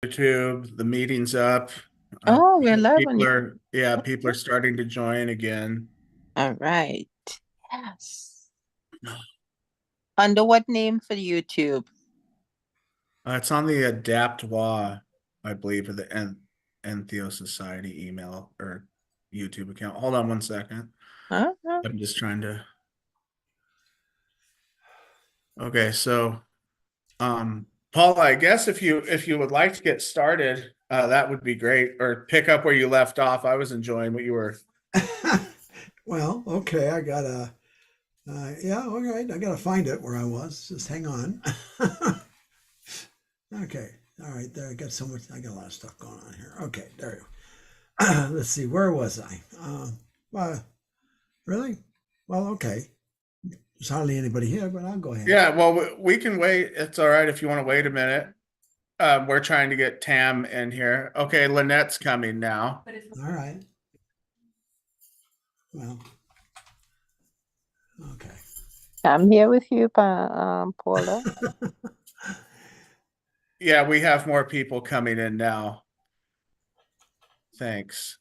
YouTube. The meeting's up. Oh, we're live on People you. are, yeah, people are starting to join again. All right. Yes. Under what name for YouTube? It's on the Adaptwa, I believe, or the Entheo Society email or YouTube account. Hold on one second. Uh-huh. I'm just trying to. Okay, so Paula, I guess if you would like to get started, that would be great. Or pick up where you left off. I was enjoying what you were. Well, okay, I gotta, yeah, all right, I gotta find it where I was. Just hang on. Okay, all right, there, I got a lot of stuff going on here. Okay, there you go. Let's see, where was I? Well, really? Well, okay. There's hardly anybody here, but I'll go ahead. Yeah, well, we can wait. It's all right if you want to wait a minute. We're trying to get Tam in here. Okay, Lynette's coming now. All right. Well, okay. I'm here with you, Paula. Yeah, we have more people coming in now. Thanks.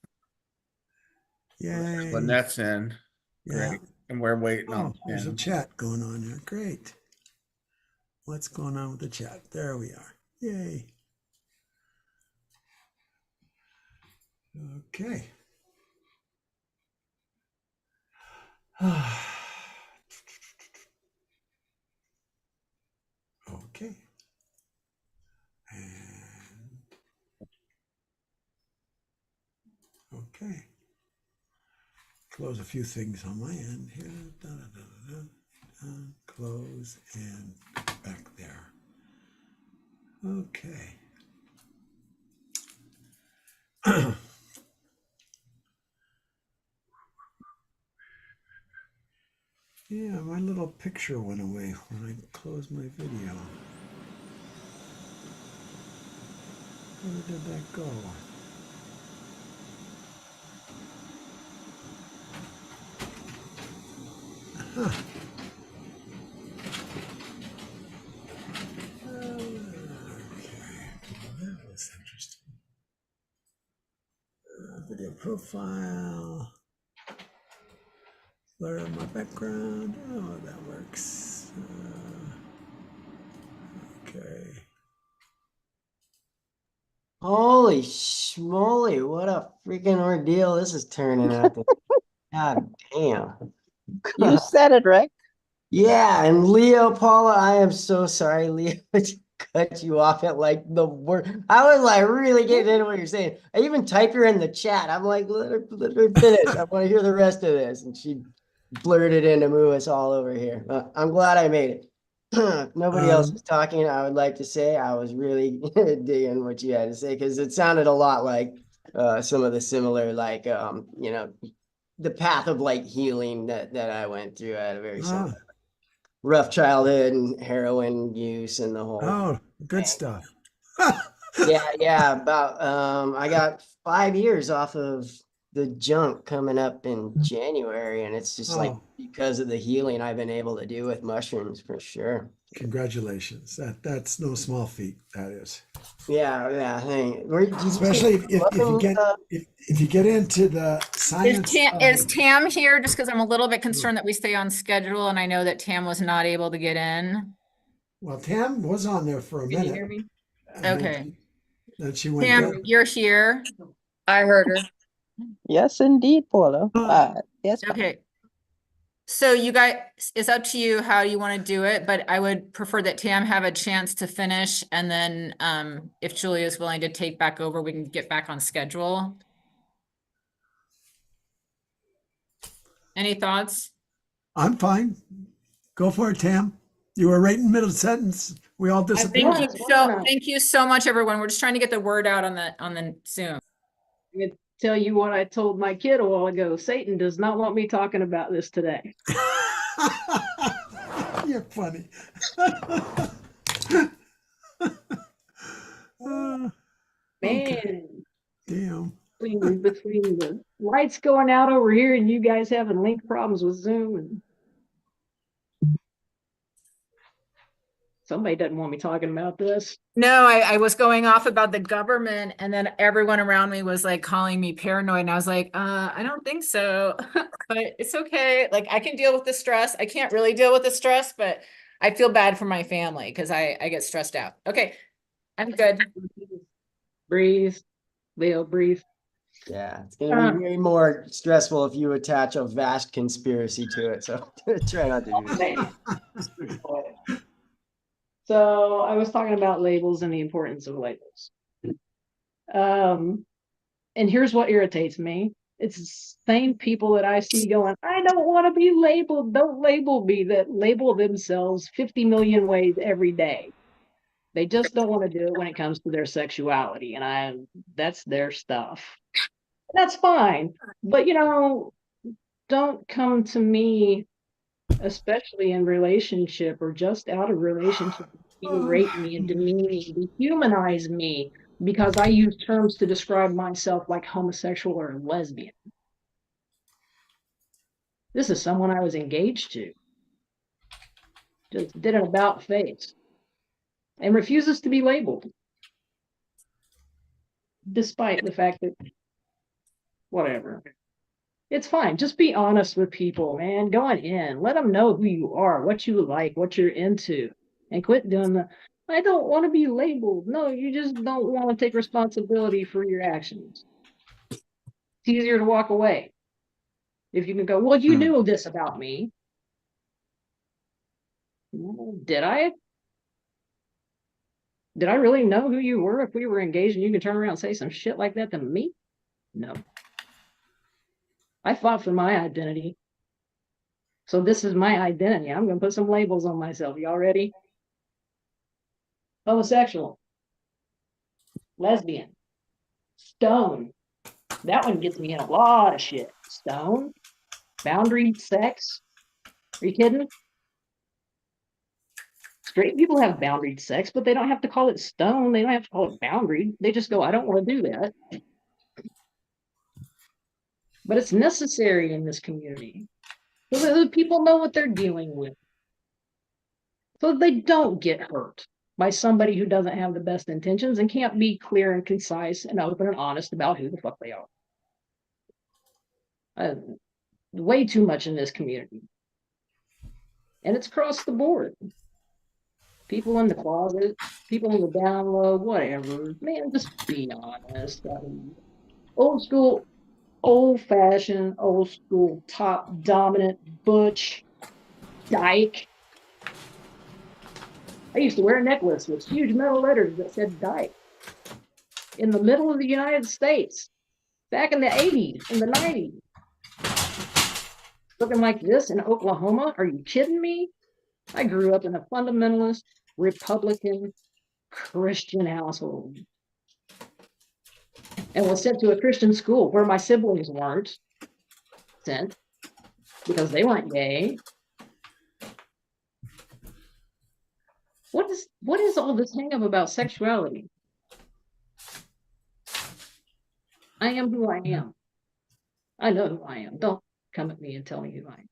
Yay. Lynette's in. Yeah. Great. And we're waiting Oh, on there's a Tam. chat going on here. Great. What's going on with the chat? There we are. Yay. Okay. Okay. And okay. Close a few things on my end here. Da, da, da, da, da. Close and back there. Okay. Yeah, my little picture went away when I closed my video. Where did that go? Huh. Okay, that was interesting. Video profile. Blur my background. Oh, that works. Okay. Holy schmoly, what a freaking ordeal this is turning out to. God damn. You said it, right? Yeah, and Leo, Paula, I am so sorry, Leo, to cut you off at like the word. I was like really getting into what you're saying. I even typed her in the chat. I'm like, let her finish. I want to hear the rest of this. And she blurted in to move us all over here. I'm glad I made it. If nobody else was talking, I would like to say I was really digging what you had to say because it sounded a lot like some of the similar, like, the path of like healing that I went through. I had a very similar rough childhood and heroin use and the whole. Oh, good thing. stuff. Yeah. About I got 5 years off of the junk coming up in January, and it's just like because of the healing I've been able to do with mushrooms for sure. Congratulations. That's no small feat, that is. Yeah. Hey, especially if you get into the science. Is Tam here? Just because I'm a little bit concerned that we stay on schedule, and I know that Tam was not able to get in. Well, Tam was on there for a minute. Can you hear me? Okay. Then she went Tam, dead. you're here. I heard her. Yes, indeed, Paula. Yes. Okay. So you guys, it's up to you how you want to do it, but I would prefer that Tam have a chance to finish, and then if Julia is willing to take back over, we can get back on schedule. Any thoughts? I'm fine. Go for it, Tam. You were right in the middle of the sentence. We all disappeared. Thank you so much, everyone. We're just trying to get the word out on the Zoom. I'm going to tell you what I told my kid a while ago. Satan does not want me talking about this today. You're funny. Man. Damn. Between the lights going out over here and you guys having link problems with Zoom. And Somebody doesn't want me talking about this. No, I was going off about the government, and then everyone around me was like calling me paranoid, and I was like, I don't think so, but it's okay. Like, I can deal with the stress. I can't really deal with the stress, but I feel bad for my family because I get stressed out. Okay, I'm good. Breathe, Leo, breathe. Yeah, it's gonna be way more stressful if you attach a vast conspiracy to it. So try not to do that. So I was talking about labels and the importance of labels. And here's what irritates me. It's the same people that I see going, I don't want to be labeled. Don't label me, that label themselves 50 million ways every day. They just don't want to do it when it comes to their sexuality. And that's their stuff. That's fine. But don't come to me, especially in relationship or just out of relationship, berate me and demean me, dehumanize me because I use terms to describe myself like homosexual or lesbian. This is someone I was engaged to. Just did an about face and refuses to be labeled. Despite the fact that, whatever. It's fine. Just be honest with people, man. Going in. Let them know who you are, what you like, what you're into. And quit doing the, I don't want to be labeled. No, you just don't want to take responsibility for your actions. It's easier to walk away. If you can go, well, you knew this about me. Well, did I? Did I really know who you were if we were engaged and you can turn around and say some shit like that to me? No. I fought for my identity. So this is my identity. I'm going to put some labels on myself. Y'all ready? Homosexual. Lesbian. Stone. That one gets me in a lot of shit. Stone. Boundary sex. Are you kidding? Straight people have boundaried sex, but they don't have to call it stone. They don't have to call it boundary. They just go, I don't want to do that. But it's necessary in this community. So that the people know what they're dealing with. So they don't get hurt by somebody who doesn't have the best intentions and can't be clear and concise and open and honest about who the fuck they are. Way too much in this community. And it's across the board. People in the closet, people in the down low, whatever. Man, just be honest. Old school, old fashioned, old school, top dominant, butch, dyke. I used to wear a necklace with huge metal letters that said dyke in the middle of the United States back in the 80s, in the 90s. Looking like this in Oklahoma? Are you kidding me? I grew up in a fundamentalist, Republican, Christian household and was sent to a Christian school where my siblings weren't sent because they weren't gay. What is all this hang up about sexuality? I am who I am. I know who I am. Don't come at me and tell me who I am.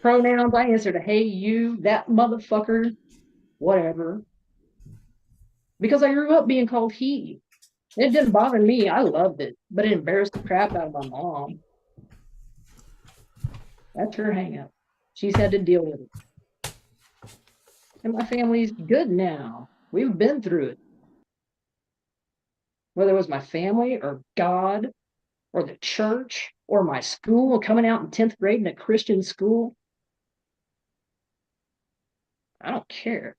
Pronouns, I answer to hey, you, that motherfucker, whatever. Because I grew up being called he. It didn't bother me. I loved it, but it embarrassed the crap out of my mom. That's her hang up. She's had to deal with it. And my family's good now. We've been through it. Whether it was my family or God or the church or my school, coming out in 10th grade in a Christian school. I don't care.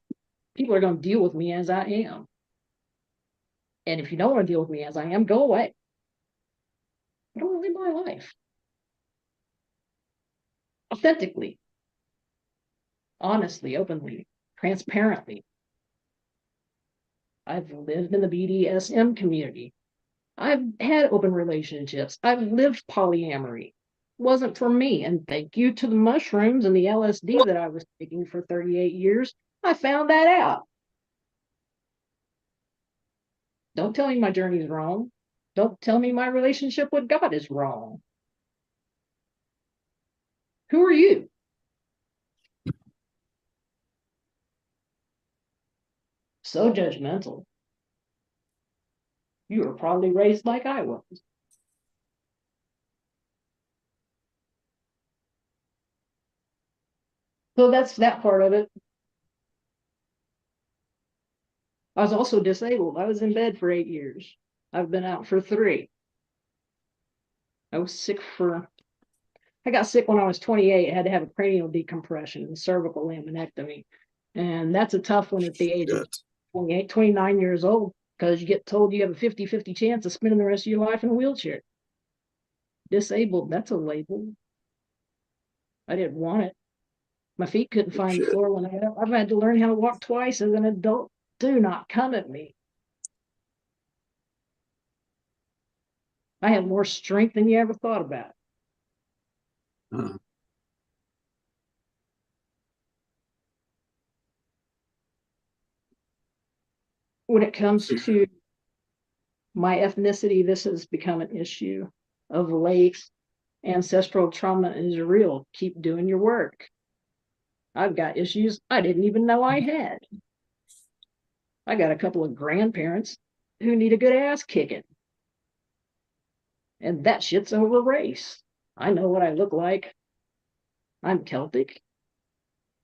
People are going to deal with me as I am. And if you don't want to deal with me as I am, go away. I don't want to live my life. Authentically. Honestly, openly, transparently. I've lived in the BDSM community. I've had open relationships. I've lived polyamory. Wasn't for me. And thank you to the mushrooms and the LSD that I was taking for 38 years, I found that out. Don't tell me my journey is wrong. Don't tell me my relationship with God is wrong. Who are you? so judgmental. You were probably raised like I was. So that's that part of it. I was also disabled. I was in bed for 8 years. I've been out for 3. I was sick I got sick when I was 28. I had to have a cranial decompression and cervical laminectomy. And that's a tough one at the age of 28, 29 years old, because you get told you have a 50-50 chance of spending the rest of your life in a wheelchair. Disabled, that's a label. I didn't want it. My feet couldn't find the floor when I've had to learn how to walk twice as an adult. Do not come at me. I have more strength than you ever thought about. When it comes to my ethnicity, this has become an issue of late. Ancestral trauma is real. Keep doing your work. I've got issues I didn't even know I had. I got a couple of grandparents who need a good ass kicking. And that shit's over race. I know what I look like. I'm Celtic.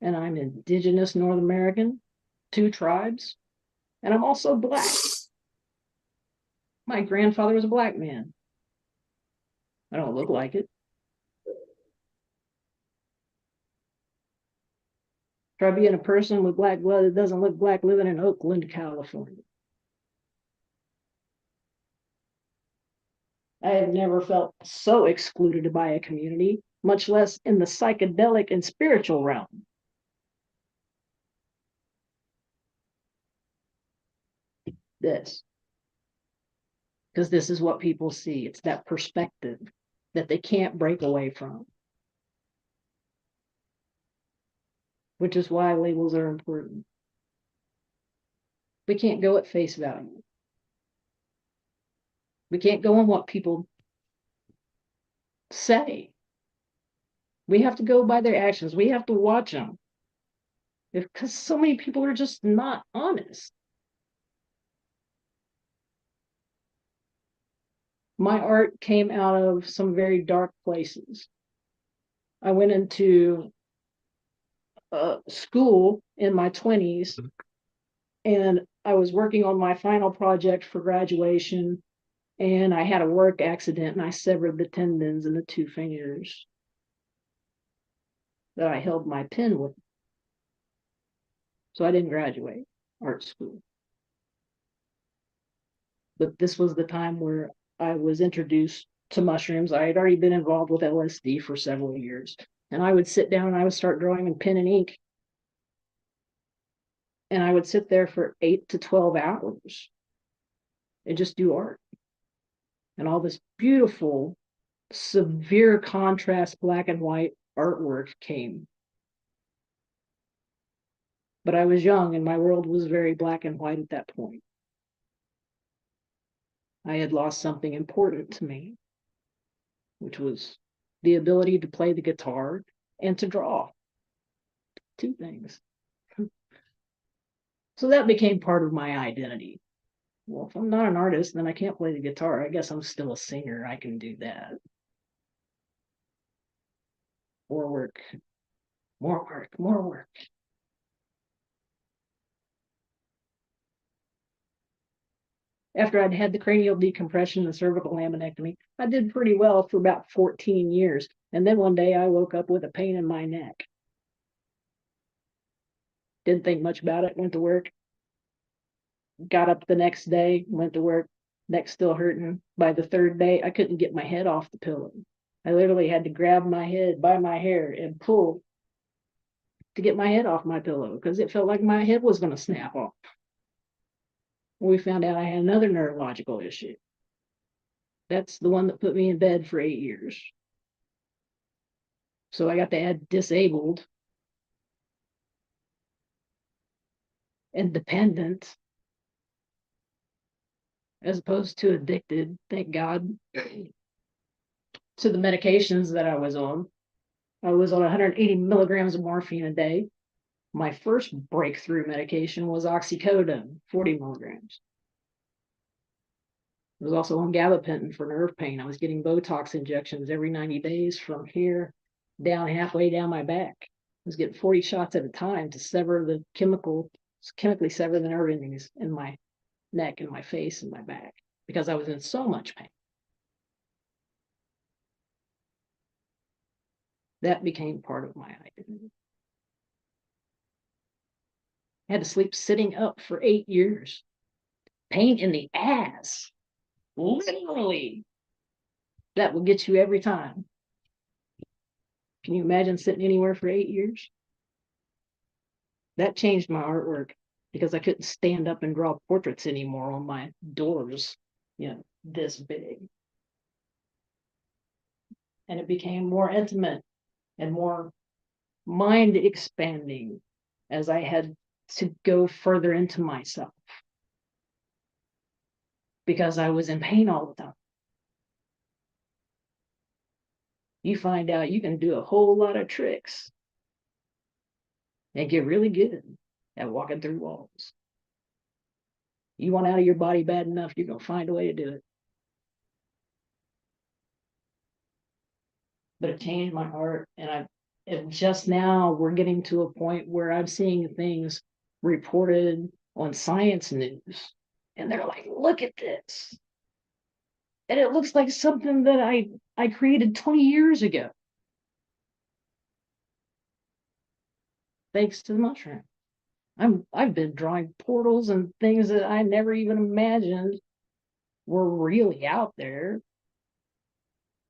And I'm indigenous North American, 2 tribes. And I'm also black. My grandfather was a black man. I don't look like it. Try being a person with black blood that doesn't look black living in Oakland, California. I have never felt so excluded by a community, much less in the psychedelic and spiritual realm. This. Because this is what people see. It's that perspective that they can't break away from. Which is why labels are important. We can't go at face value. We can't go on what people say. We have to go by their actions. We have to watch them. Because so many people are just not honest. My art came out of some very dark places. I went into school in my 20s, and I was working on my final project for graduation, and I had a work accident and I severed the tendons in the 2 fingers that I held my pen with. So I didn't graduate art school. But this was the time where I was introduced to mushrooms. I had already been involved with LSD for several years. And I would sit down and I would start drawing in pen and ink. And I would sit there for 8 to 12 hours and just do art. And all this beautiful, severe contrast, black and white artwork came. But I was young and my world was very black and white at that point. I had lost something important to me, which was the ability to play the guitar and to draw. 2 things. So that became part of my identity. Well, if I'm not an artist, then I can't play the guitar. I guess I'm still a singer. I can do that. More work, more work, more work. After I'd had the cranial decompression and cervical laminectomy, I did pretty well for about 14 years. And then one day I woke up with a pain in my neck. Didn't think much about it, went to work. Got up the next day, went to work, neck still hurting. By the 3rd day, I couldn't get my head off the pillow. I literally had to grab my head by my hair and pull to get my head off my pillow because it felt like my head was going to snap off. We found out I had another neurological issue. That's the one that put me in bed for 8 years. So I got to add disabled and dependent as opposed to addicted, thank God, to the medications that I was on. I was on 180 milligrams of morphine a day. My first breakthrough medication was oxycodone, 40 milligrams. I was also on gabapentin for nerve pain. I was getting Botox injections every 90 days from here down halfway down my back. I was getting 40 shots at a time to sever the chemically sever the nerve endings in my neck and my face and my back because I was in so much pain. That became part of my identity. I had to sleep sitting up for 8 years. Pain in the ass. Literally. That will get you every time. Can you imagine sitting anywhere for 8 years? That changed my artwork because I couldn't stand up and draw portraits anymore on my doors, this big. And it became more intimate and more mind expanding as I had to go further into myself because I was in pain all the time. You find out you can do a whole lot of tricks and get really good at walking through walls. You want out of your body bad enough, you're going to find a way to do it. But it changed my art, and just now we're getting to a point where I'm seeing things reported on science news, and they're like, look at this. And it looks like something that I created 20 years ago. Thanks to the mushroom. I've been drawing portals and things that I never even imagined were really out there.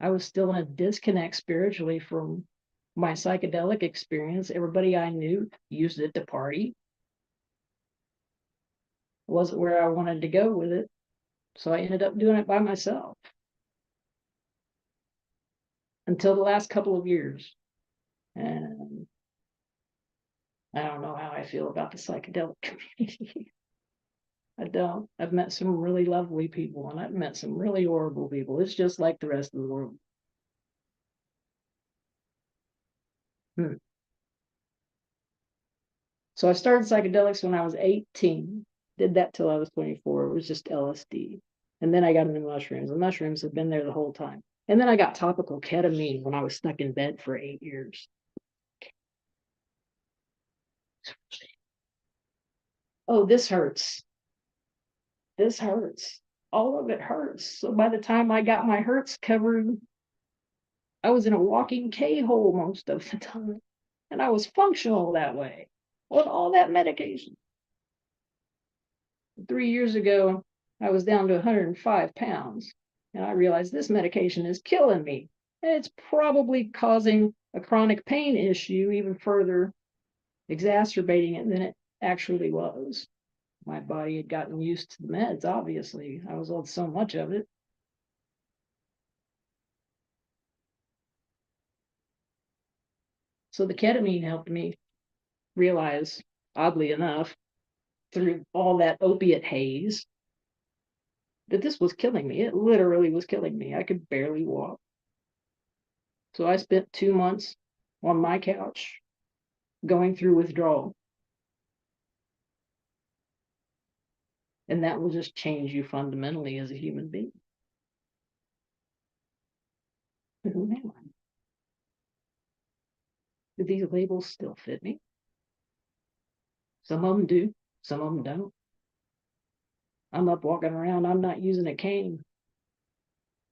I was still in a disconnect spiritually from my psychedelic experience. Everybody I knew used it to party. It wasn't where I wanted to go with it. So I ended up doing it by myself. Until the last couple of years. And I don't know how I feel about the psychedelic community. I don't. I've met some really lovely people and I've met some really horrible people. It's just like the rest of the world. So I started psychedelics when I was 18. Did that till I was 24. It was just LSD. And then I got into mushrooms. The mushrooms have been there the whole time. And then I got topical ketamine when I was stuck in bed for 8 years. Oh, this hurts. This hurts. All of it hurts. So by the time I got my hurts covered, I was in a walking K-hole most of the time. And I was functional that way with all that medication. 3 years ago, I was down to 105 pounds. And I realized this medication is killing me. And it's probably causing a chronic pain issue, even further exacerbating it than it actually was. My body had gotten used to the meds, obviously. I was on so much of it. So the ketamine helped me realize, oddly enough, through all that opiate haze, that this was killing me. It literally was killing me. I could barely walk. So I spent 2 months on my couch going through withdrawal. And that will just change you fundamentally as a human being. Who am I? Do these labels still fit me? Some of them do, some of them don't. I'm up walking around, I'm not using a cane.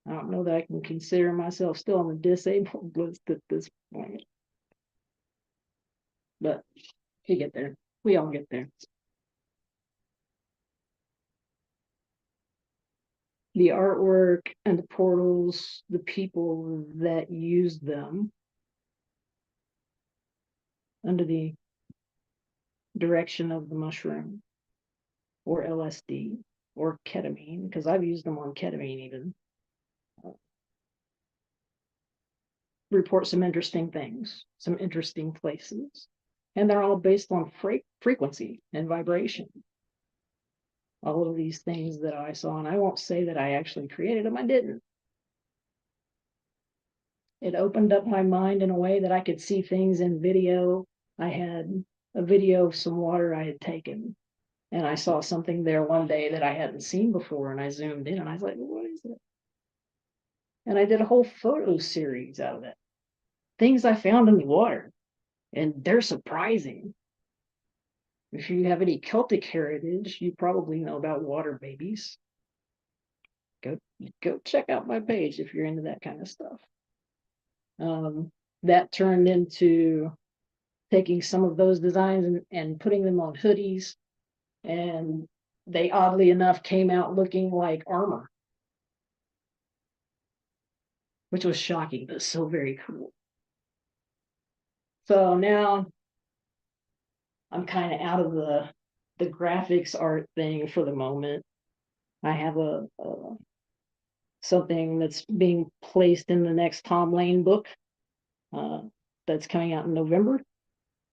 I don't know that I can consider myself still on the disabled list at this point. But you get there. We all get there. The artwork and the portals, the people that use them under the direction of the mushroom or LSD or ketamine, because I've used them on ketamine even, report some interesting things, some interesting places. And they're all based on frequency and vibration. All of these things that I saw, and I won't say that I actually created them, I didn't. It opened up my mind in a way that I could see things in video. I had a video of some water I had taken. And I saw something there one day that I hadn't seen before, and I zoomed in and I was like, what is it? And I did a whole photo series out of it. Things I found in the water, and they're surprising. If you have any Celtic heritage, you probably know about water babies. Go check out my page if you're into that kind of stuff. That turned into taking some of those designs and putting them on hoodies, and they oddly enough came out looking like armor, which was shocking, but so very cool. So now I'm kind of out of the graphics art thing for the moment. I have a something that's being placed in the next Tom Lane book that's coming out in November.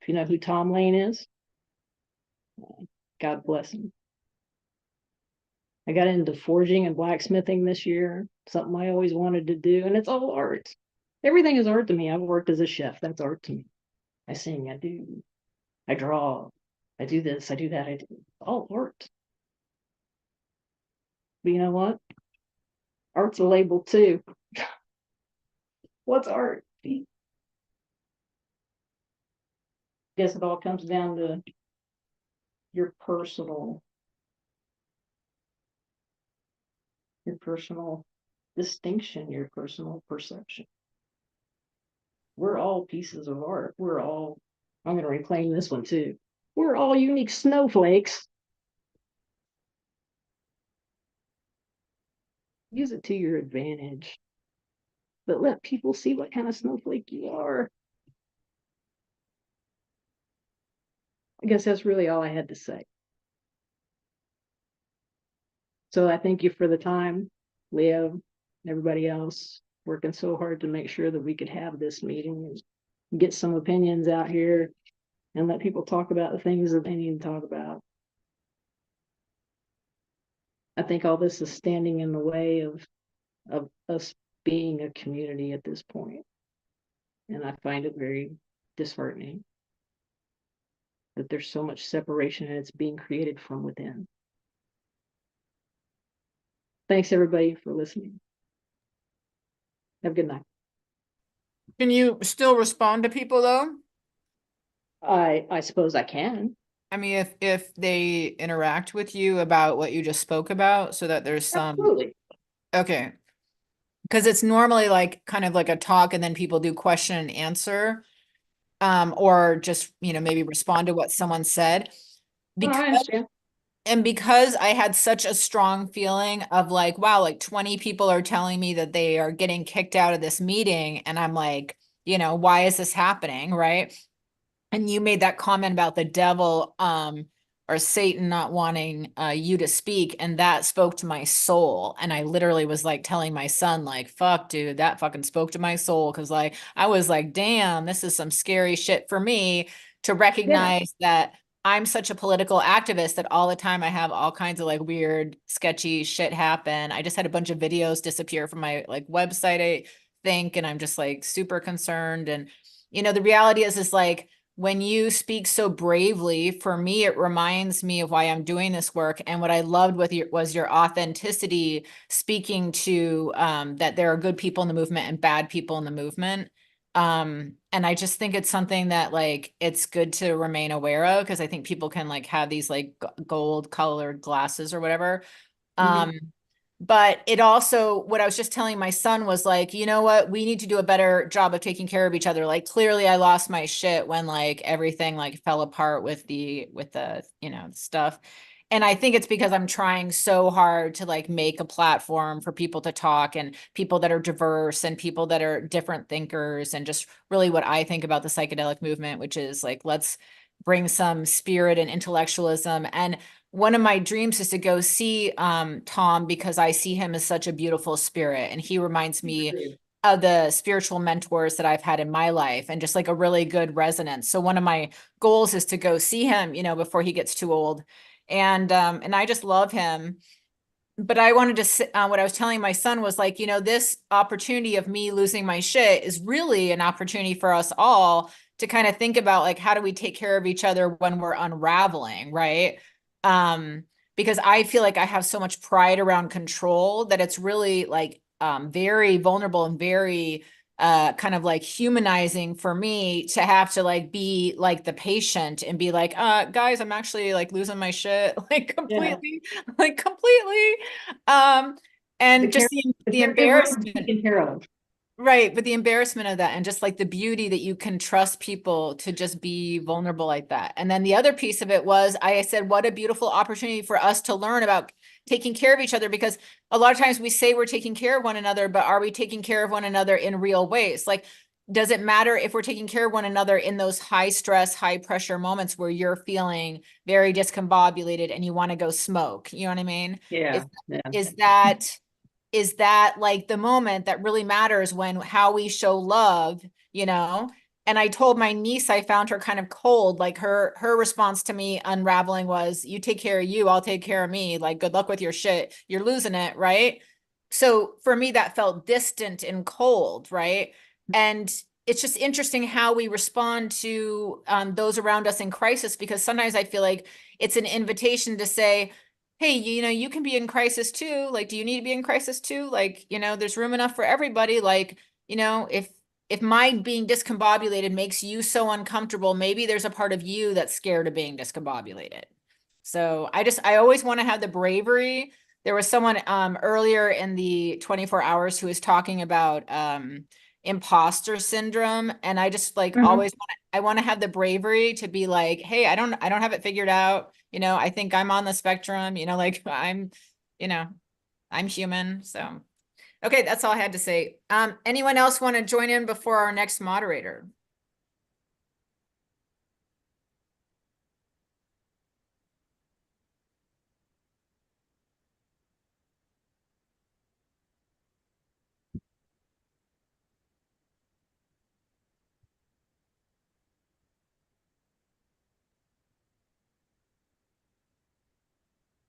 If you know who Tom Lane is, God bless him. I got into forging and blacksmithing this year, something I always wanted to do, and it's all art. Everything is art to me. I've worked as a chef. That's art to me. I sing, I do, I draw, I do this, I do that, I do all art. But you know what? Art's a label too. What's art? Guess it all comes down to your personal distinction, your personal perception. We're all pieces of art. We're all, I'm going to reclaim this one too. We're all unique snowflakes. Use it to your advantage, but let people see what kind of snowflake you are. I guess that's really all I had to say. So I thank you for the time, Leo, and everybody else working so hard to make sure that we could have this meeting and get some opinions out here and let people talk about the things that they need to talk about. I think all this is standing in the way of us being a community at this point. And I find it very disheartening that there's so much separation and it's being created from within. Thanks everybody for listening. Have a good night. Can you still respond to people though? I suppose I can. I mean, if they interact with you about what you just spoke about, so that there's some, Absolutely. okay. Because it's normally like kind of like a talk and then people do question and answer. Or just, maybe respond to what someone said. No, I understand. Because I had such a strong feeling of like, wow, like 20 people are telling me that they are getting kicked out of this meeting. And I'm like, why is this happening? Right. And you made that comment about the devil, or Satan not wanting you to speak. And that spoke to my soul. And I literally was like telling my son, like, fuck, dude, that fucking spoke to my soul. Cause like, I was like, damn, this is some scary shit for me to recognize that I'm such a political activist that all the time I have all kinds of like weird, sketchy shit happen. I just had a bunch of videos disappear from my like website, I think, and I'm just like super concerned. And, the reality is like, when you speak so bravely, for me, it reminds me of why I'm doing this work. And what I loved was your authenticity, speaking to that there are good people in the movement and bad people in the movement. And I just think it's something that like, it's good to remain aware of, because I think people can like have these like gold colored glasses or whatever. But it also, what I was just telling my son was like, you know what, we need to do a better job of taking care of each other. Like clearly I lost my shit when like everything like fell apart with the stuff. And I think it's because I'm trying so hard to like make a platform for people to talk, and people that are diverse and people that are different thinkers, and just really what I think about the psychedelic movement, which is like, let's bring some spirit and intellectualism. And one of my dreams is to go see Tom, because I see him as such a beautiful spirit, and he reminds me of the spiritual mentors that I've had in my life, and just like a really good resonance. So one of my goals is to go see him, before he gets too old. And I just love him. But I wanted to, what I was telling my son was like, this opportunity of me losing my shit is really an opportunity for us all to kind of think about like, how do we take care of each other when we're unraveling, right? Because I feel like I have so much pride around control that it's really like very vulnerable and very kind of like humanizing for me to have to like be like the patient and be like, guys, I'm actually like losing my shit like completely, like completely. And just the caregiver is embarrassment. taken care of. Right, but the embarrassment of that and just like the beauty that you can trust people to just be vulnerable like that. And then the other piece of it was I said, what a beautiful opportunity for us to learn about taking care of each other, because a lot of times we say we're taking care of one another, but are we taking care of one another in real ways? Like, does it matter if we're taking care of one another in those high stress, high pressure moments where you're feeling very discombobulated and you want to go smoke? You know what I mean? Yeah. Is that is that like the moment that really matters when how we show love, you know? And I told my niece I found her kind of cold. Like her response to me unraveling was, you take care of you, I'll take care of me. Like, good luck with your shit. You're losing it, right? So for me, that felt distant and cold, right? And it's just interesting how we respond to those around us in crisis, because sometimes I feel like it's an invitation to say, hey, you know, you can be in crisis too. Like, do you need to be in crisis too? Like, you know, there's room enough for everybody. Like, you know, if my being discombobulated makes you so uncomfortable, maybe there's a part of you that's scared of being discombobulated. So I always want to have the bravery. There was someone earlier in the 24 hours who was talking about imposter syndrome. And I just like always I want to have the bravery to be like, hey, I don't have it figured out. You know, I think I'm on the spectrum, you know, like you know, I'm human. So, okay, that's all I had to say. Anyone else want to join in before our next moderator?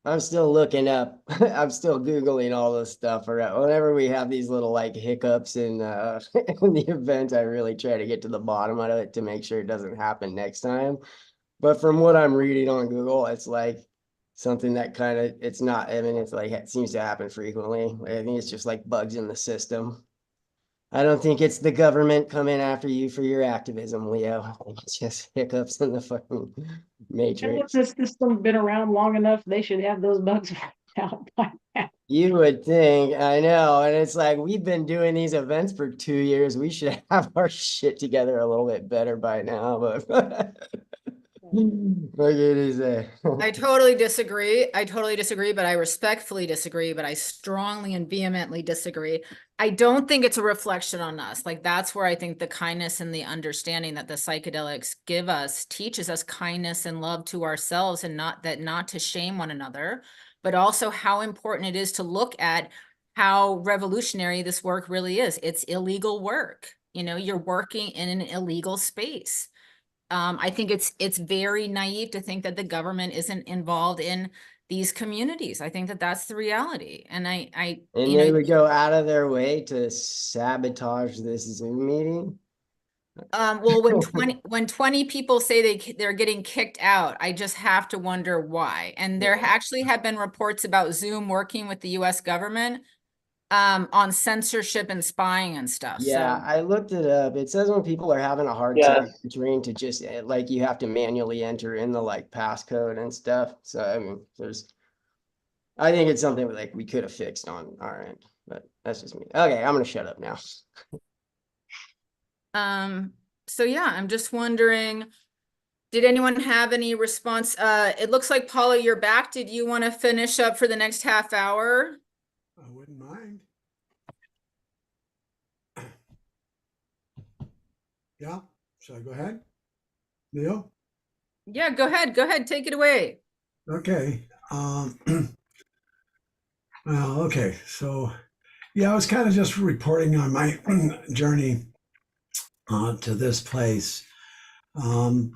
I'm still looking up. I'm still Googling all this stuff. Whenever we have these little like hiccups in, in the event, I really try to get to the bottom of it to make sure it doesn't happen next time. But from what I'm reading on Google, it's like something that kind of, it's not, I mean, it's like, it seems to happen frequently. I think it's just like bugs in the system. I don't think it's the government coming after you for your activism, Leo. I think it's just hiccups in the fucking And if matrix. this system's been around long enough, they should have those bugs out by now. You would think, I know. And it's like, we've been doing these events for 2 years. We should have our shit together a little bit better by now, but what it is. I totally disagree. I totally disagree, but I respectfully disagree, but I strongly and vehemently disagree. I don't think it's a reflection on us. Like, that's where I think the kindness and the understanding that the psychedelics give us teaches us kindness and love to ourselves, and not to shame one another, but also how important it is to look at how revolutionary this work really is. It's illegal work. You know, you're working in an illegal space. I think it's very naive to think that the government isn't involved in these communities. I think that that's the reality. And And you they know, would go out of their way to sabotage this Zoom meeting. well, when 20 people say they're getting kicked out, I just have to wonder why. And there actually have been reports about Zoom working with the US government on censorship and spying and stuff. Yeah, So I looked it up. It says when people are having a hard time entering to just like you have to manually enter in the like passcode and stuff. So I mean, I think it's something like we could have fixed on our end, but that's just me. Okay, I'm gonna shut up now. so yeah, I'm just wondering, did anyone have any response? It looks like Paula, you're back. Did you want to finish up for the next half hour? I wouldn't mind. Yeah, should I go ahead? Leo? Yeah, go ahead. Go ahead. Take it away. Okay. Well, okay. So, yeah, I was kind of just reporting on my journey to this place. The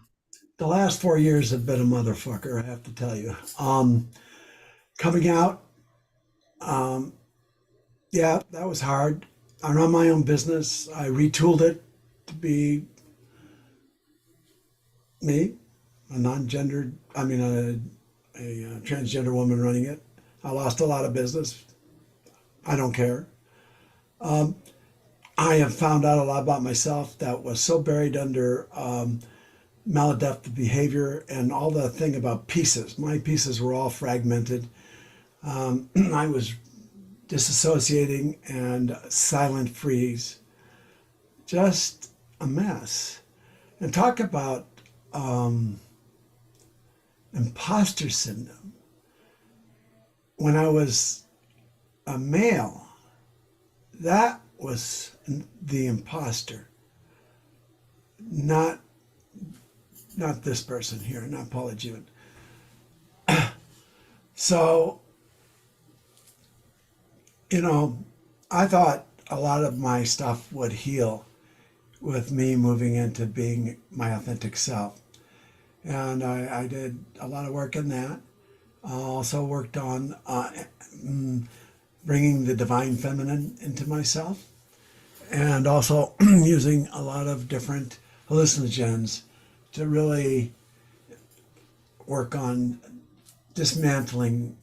last 4 years have been a motherfucker, I have to tell you. Coming out, yeah, that was hard. I run my own business. I retooled it to be me, a non-gendered, I mean, a transgender woman running it. I lost a lot of business. I don't care. I have found out a lot about myself that was so buried under maladaptive behavior and all the thing about pieces. My pieces were all fragmented. I was disassociating and silent freeze. Just a mess. And talk about imposter syndrome. When I was a male, that was the imposter, not this person here, not Paula June. So, I thought a lot of my stuff would heal with me moving into being my authentic self. And I did a lot of work in that. I also worked on bringing the divine feminine into myself, and also using a lot of different hallucinogens to really work on dismantling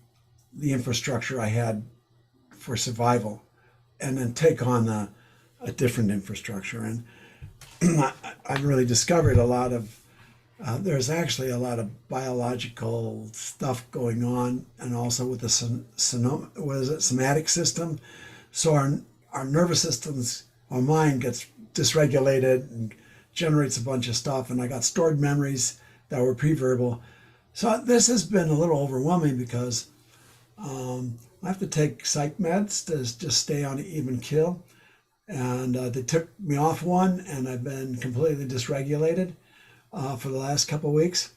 the infrastructure I had for survival, and then take on a different infrastructure. And I really discovered a lot of there's actually a lot of biological stuff going on, and also with the somatic system. So our nervous systems, our mind gets dysregulated and generates a bunch of stuff. And I got stored memories that were pre-verbal. So this has been a little overwhelming because I have to take psych meds to just stay on even keel. And they took me off one, and I've been completely dysregulated for the last couple of weeks.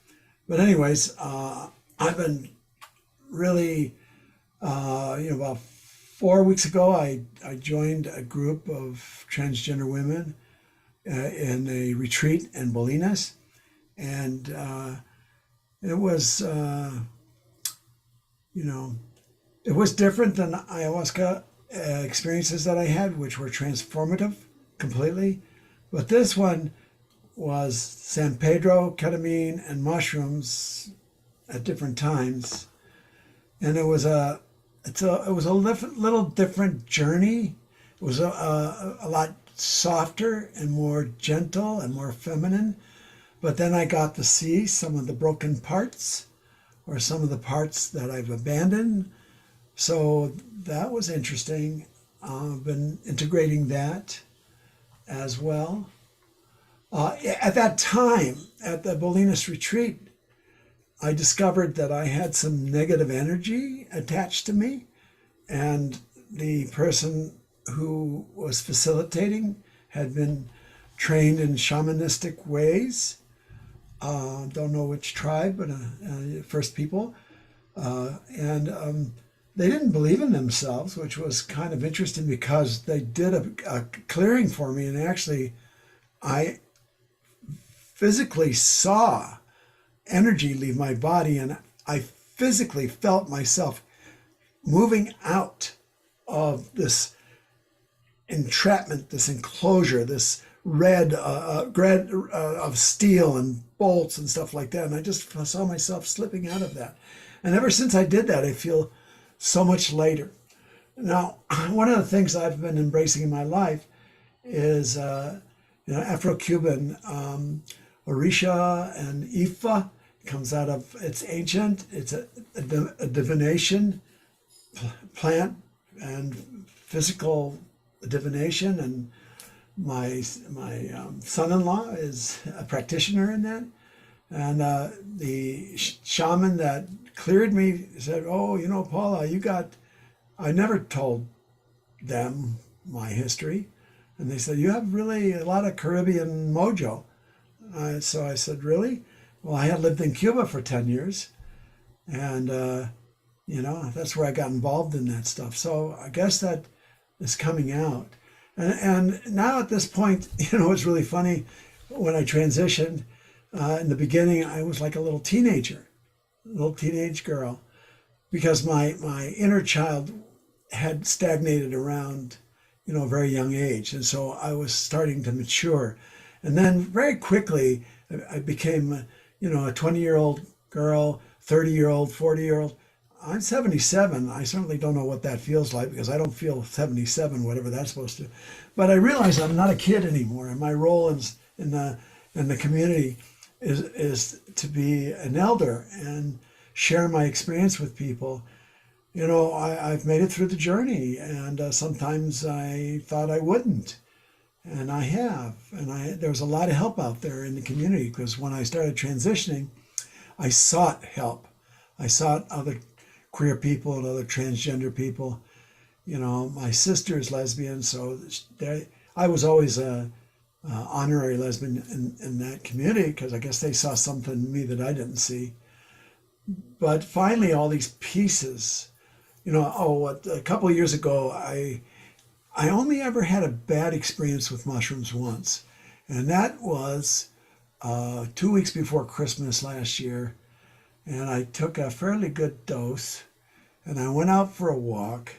But anyways, I've been really, about 4 weeks ago, I joined a group of transgender women in a retreat in Bolinas. And it was, it was different than ayahuasca experiences that I had, which were transformative completely. But this one was San Pedro, ketamine, and mushrooms at different times, and it was a little different journey. It was a lot softer and more gentle and more feminine. But then I got to see some of the broken parts, or some of the parts that I've abandoned. So that was interesting. I've been integrating that as well. At that time, at the Bolinas retreat, I discovered that I had some negative energy attached to me, and the person who was facilitating had been trained in shamanistic ways. Don't know which tribe, but First People. And they didn't believe in themselves, which was kind of interesting because they did a clearing for me, and actually I physically saw energy leave my body, and I physically felt myself moving out of this entrapment, this enclosure, this red of steel and bolts and stuff like that. And I just saw myself slipping out of that. And ever since I did that, I feel so much lighter. Now, one of the things I've been embracing in my life is, Afro-Cuban Orisha and Ifa. Comes out of, it's ancient, it's a divination, plant and physical divination. And my son-in-law is a practitioner in that. And the shaman that cleared me said, "Oh, Paula, I never told them my history." And they said, "You have really a lot of Caribbean mojo." So I said, "Really?" Well, I had lived in Cuba for 10 years. And, that's where I got involved in that stuff. So I guess that is coming out. And now at this point, it's really funny. When I transitioned, in the beginning, I was like a little teenage girl, because my inner child had stagnated around, a very young age. And so I was starting to mature. And then very quickly, I became, you know, a 20-year-old girl, 30-year-old, 40-year-old. I'm 77. I certainly don't know what that feels like because I don't feel 77, whatever that's supposed to. But I realize I'm not a kid anymore, and my role in the community is to be an elder and share my experience with people. You know, I've made it through the journey, and sometimes I thought I wouldn't, and I have. And there was a lot of help out there in the community because when I started transitioning, I sought help. I sought other queer people and other transgender people. You know, my sister is lesbian, so I was always a honorary lesbian in that community because I guess they saw something in me that I didn't see. But finally, all these pieces, you know, a couple of years ago, I only ever had a bad experience with mushrooms once, and that was 2 weeks before Christmas last year. And I took a fairly good dose, and I went out for a walk,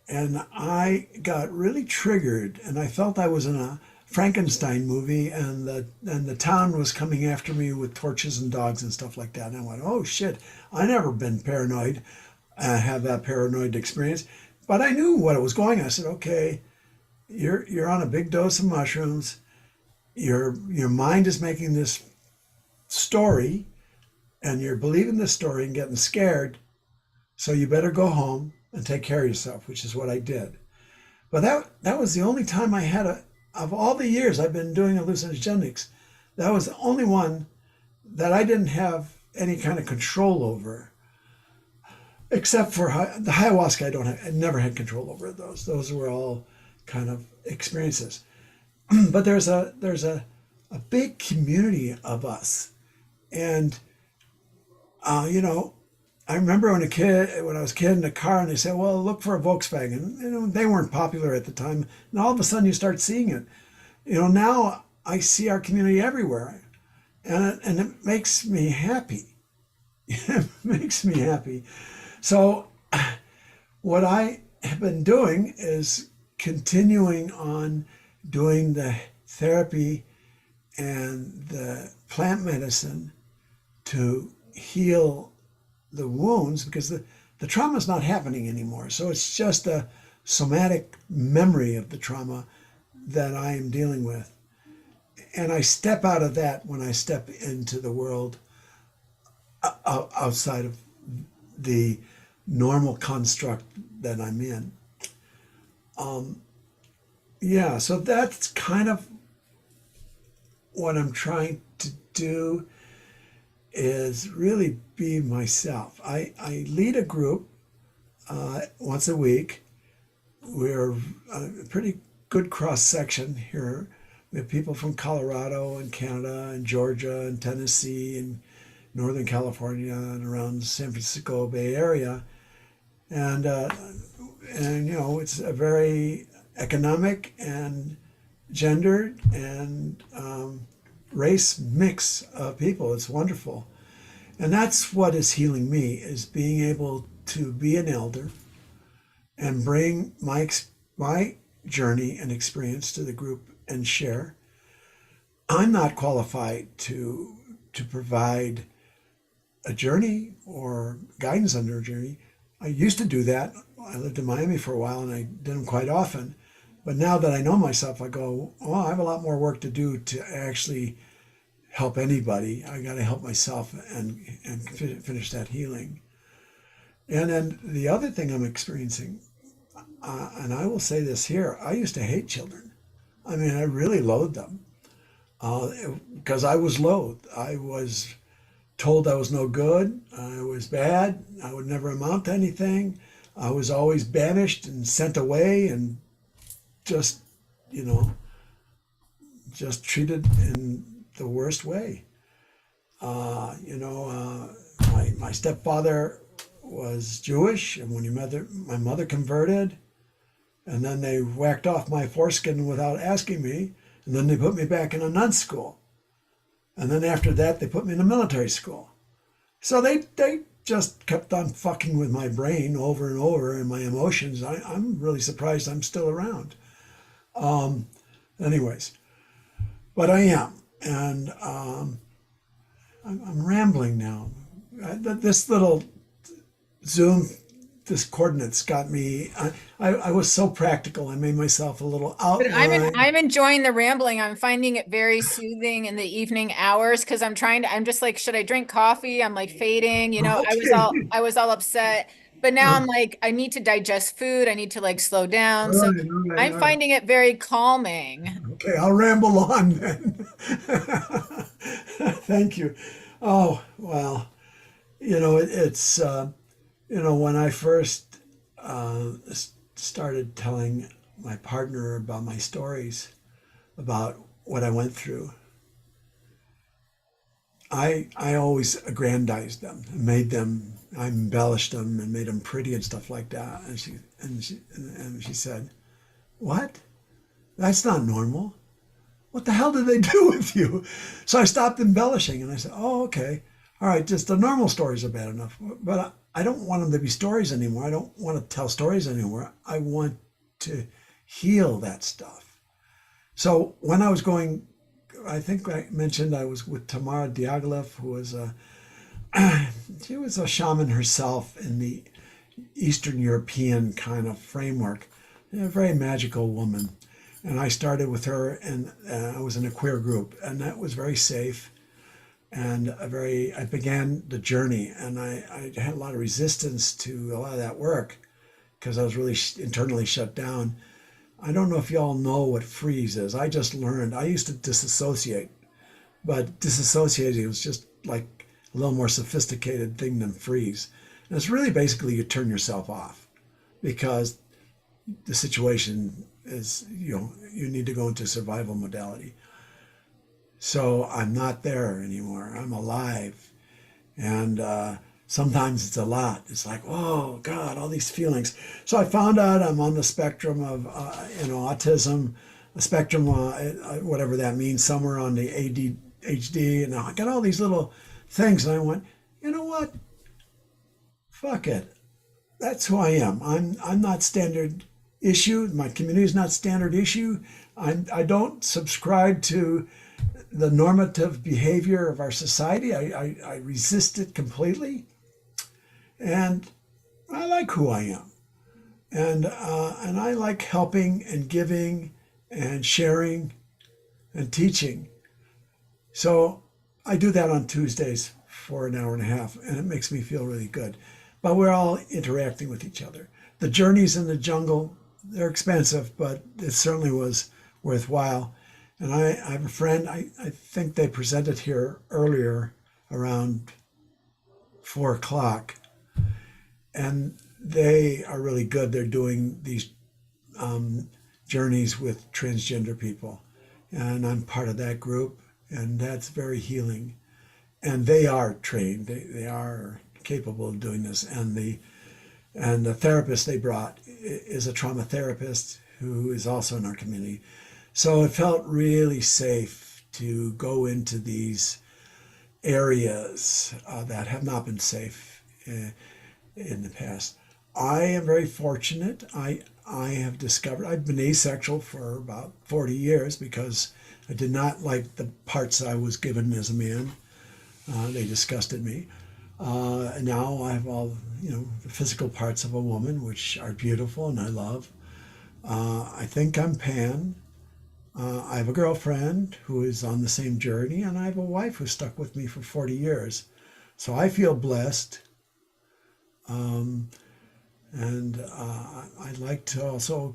and I got really triggered, and I felt I was in a Frankenstein movie, and the town was coming after me with torches and dogs and stuff like that. And I went, oh shit, I never been paranoid, have that paranoid experience, but I knew what it was going. I said, okay, you're on a big dose of mushrooms. Your mind is making this story, and you're believing the story and getting scared. So you better go home and take care of yourself, which is what I did. But that was the only time I had of all the years I've been doing hallucinogenics, that was the only one that I didn't have any kind of control over. Except for the ayahuasca, I never had control over those. Those were all kind of experiences. But there's a big community of us. And you know, I remember when I was a kid in a car, and they said, well, look for a Volkswagen. You know, they weren't popular at the time. And all of a sudden you start seeing it. You know, now I see our community everywhere, and it makes me happy. It makes me happy. So what I have been doing is continuing on doing the therapy and the plant medicine to heal the wounds, because the trauma is not happening anymore. So it's just a somatic memory of the trauma that I am dealing with. And I step out of that when I step into the world outside of the normal construct that I'm in. Yeah, so that's kind of what I'm trying to do, is really be myself. I lead a group once a week. We're a pretty good cross section here. We have people from Colorado and Canada and Georgia and Tennessee and Northern California and around the San Francisco Bay Area. And you know, it's a very economic and gendered and race mix of people. It's wonderful. And that's what is healing me, is being able to be an elder and bring my journey and experience to the group and share. I'm not qualified to provide a journey or guidance on their journey. I used to do that. I lived in Miami for a while, and I did them quite often. But now that I know myself, I go, oh, I have a lot more work to do to actually help anybody. I got to help myself and finish that healing. And then the other thing I'm experiencing, and I will say this here, I used to hate children. I mean, I really loathed them because I was loathed. I was told I was no good. I was bad. I would never amount to anything. I was always banished and sent away and just, you know, just treated in the worst way. You know, my stepfather was Jewish, and when my mother converted, and then they whacked off my foreskin without asking me, and then they put me back in a nun school. And then after that, they put me in a military school. So they just kept on fucking with my brain over and over and my emotions. I'm really surprised I'm still around. Anyways, but I am. And I'm rambling now. This little Zoom, this coordinates got me. I was so practical. I made myself a little But outline. I'm enjoying the rambling. I'm finding it very soothing in the evening hours because I'm just like, should I drink coffee? I'm like fading, Okay. I was all upset. But now I'm like, I need to digest food. I need to like slow All down. So right, all right, I'm all right. finding it very calming. Okay, I'll ramble on then. Thank you. Oh, well, it's when I first started telling my partner about my stories, about what I went through, I always aggrandized them, I embellished them and made them pretty and stuff like that. And she said, "What? That's not normal. What the hell did they do with you?" So I stopped embellishing and I said, "Oh, okay. All right, just the normal stories are bad enough. But I don't want them to be stories anymore. I don't want to tell stories anymore. I want to heal that stuff." So when I was going, I think I mentioned I was with Tamara Diaghilev, who was she was a shaman herself in the Eastern European kind of framework, a very magical woman. And I started with her, and I was in a queer group, and that was very safe. And I began the journey, and I had a lot of resistance to a lot of that work because I was really internally shut down. I don't know if y'all know what freeze is. I just learned. I used to disassociate, but disassociating was just like a little more sophisticated thing than freeze. And it's really basically you turn yourself off because the situation is, you need to go into survival modality. So I'm not there anymore. I'm alive. And sometimes it's a lot. It's like, oh God, all these feelings. So I found out I'm on the spectrum of, autism, the spectrum, whatever that means, somewhere on the ADHD. And I got all these little things. And I went, you know what? Fuck it. That's who I am. I'm not standard issue. My community is not standard issue. I don't subscribe to the normative behavior of our society. I resist it completely. And I like who I am. And I like helping and giving and sharing and teaching. So I do that on Tuesdays for an hour and a half, and it makes me feel really good. But we're all interacting with each other. The journeys in the jungle, they're expensive, but it certainly was worthwhile. And I have a friend, I think they presented here earlier around 4 o'clock, and they are really good. They're doing these journeys with transgender people. And I'm part of that group, and that's very healing. And they are trained, they are capable of doing this. And the therapist they brought is a trauma therapist who is also in our community. So it felt really safe to go into these areas that have not been safe in the past. I am very fortunate. I have discovered I've been asexual for about 40 years because I did not like the parts I was given as a man. They disgusted me. And now I have all, the physical parts of a woman, which are beautiful and I love. I think I'm pan. I have a girlfriend who is on the same journey, and I have a wife who stuck with me for 40 years. So I feel blessed. And I'd like to also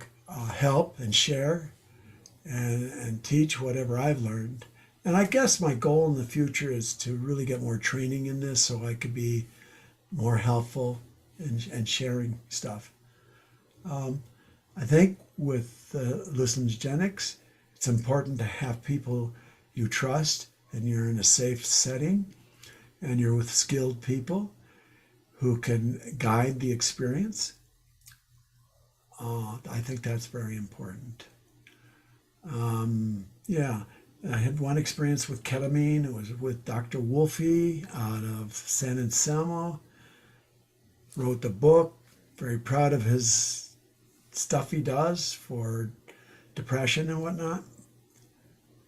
help and share and teach whatever I've learned. And I guess my goal in the future is to really get more training in this so I could be more helpful and sharing stuff. I think with hallucinogenics, it's important to have people you trust and you're in a safe setting and you're with skilled people who can guide the experience. I think that's very important. Yeah, I had one experience with ketamine. It was with Dr. Wolfe out of San Anselmo. Wrote the book. Very proud of his stuff he does for depression and whatnot,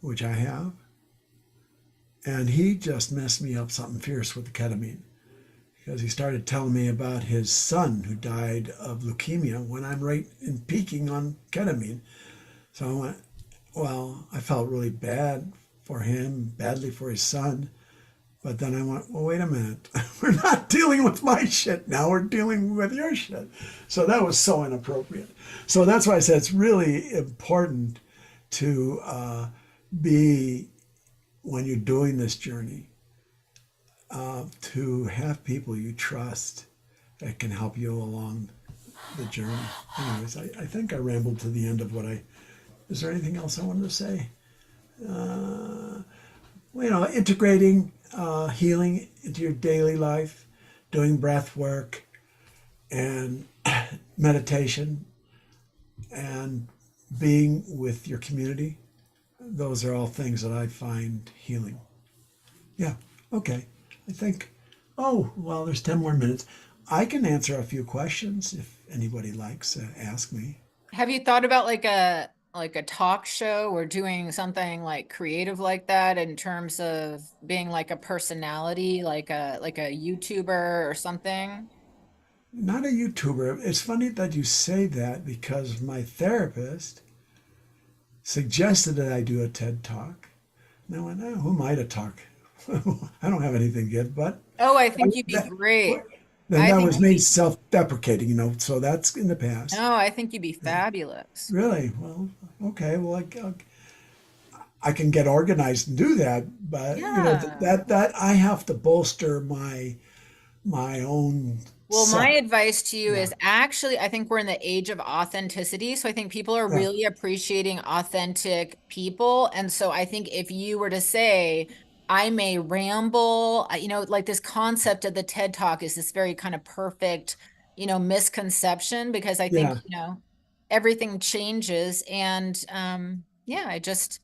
which I have. And he just messed me up something fierce with the ketamine, because he started telling me about his son who died of leukemia when I'm right in peaking on ketamine. So I went, well, I felt really bad for him, badly for his son. But then I went, well, wait a minute. We're not dealing with my shit now. We're dealing with your shit. So that was so inappropriate. So that's why I said it's really important to be, when you're doing this journey, to have people you trust that can help you along the journey. Anyways, I think I rambled to the end of what is there anything else I wanted to say? Integrating healing into your daily life, doing breath work and meditation, and being with your community. Those are all things that I find healing. Yeah, okay. I think, there's 10 more minutes. I can answer a few questions if anybody likes to ask me. Have you thought about like a talk show or doing something like creative like that in terms of being like a personality, like a YouTuber or something? Not a YouTuber. It's funny that you say that, because my therapist suggested that I do a TED Talk. And I went, who am I to talk? I don't have anything to give, but Oh, I think you'd be great. then I that think was me self-deprecating, so that's in the past. No, I think you'd be fabulous. Really? Well, okay. Well, I can get organized and do that, but Yeah. that I have to bolster my own. Well, self. my advice to you Yeah. is actually, I think we're in the age of authenticity. So I think people are Yeah. really appreciating authentic people. And so I think if you were to say, I may ramble, like this concept of the TED Talk is this very kind of perfect, misconception, because I think, Yeah. everything changes. And yeah, I just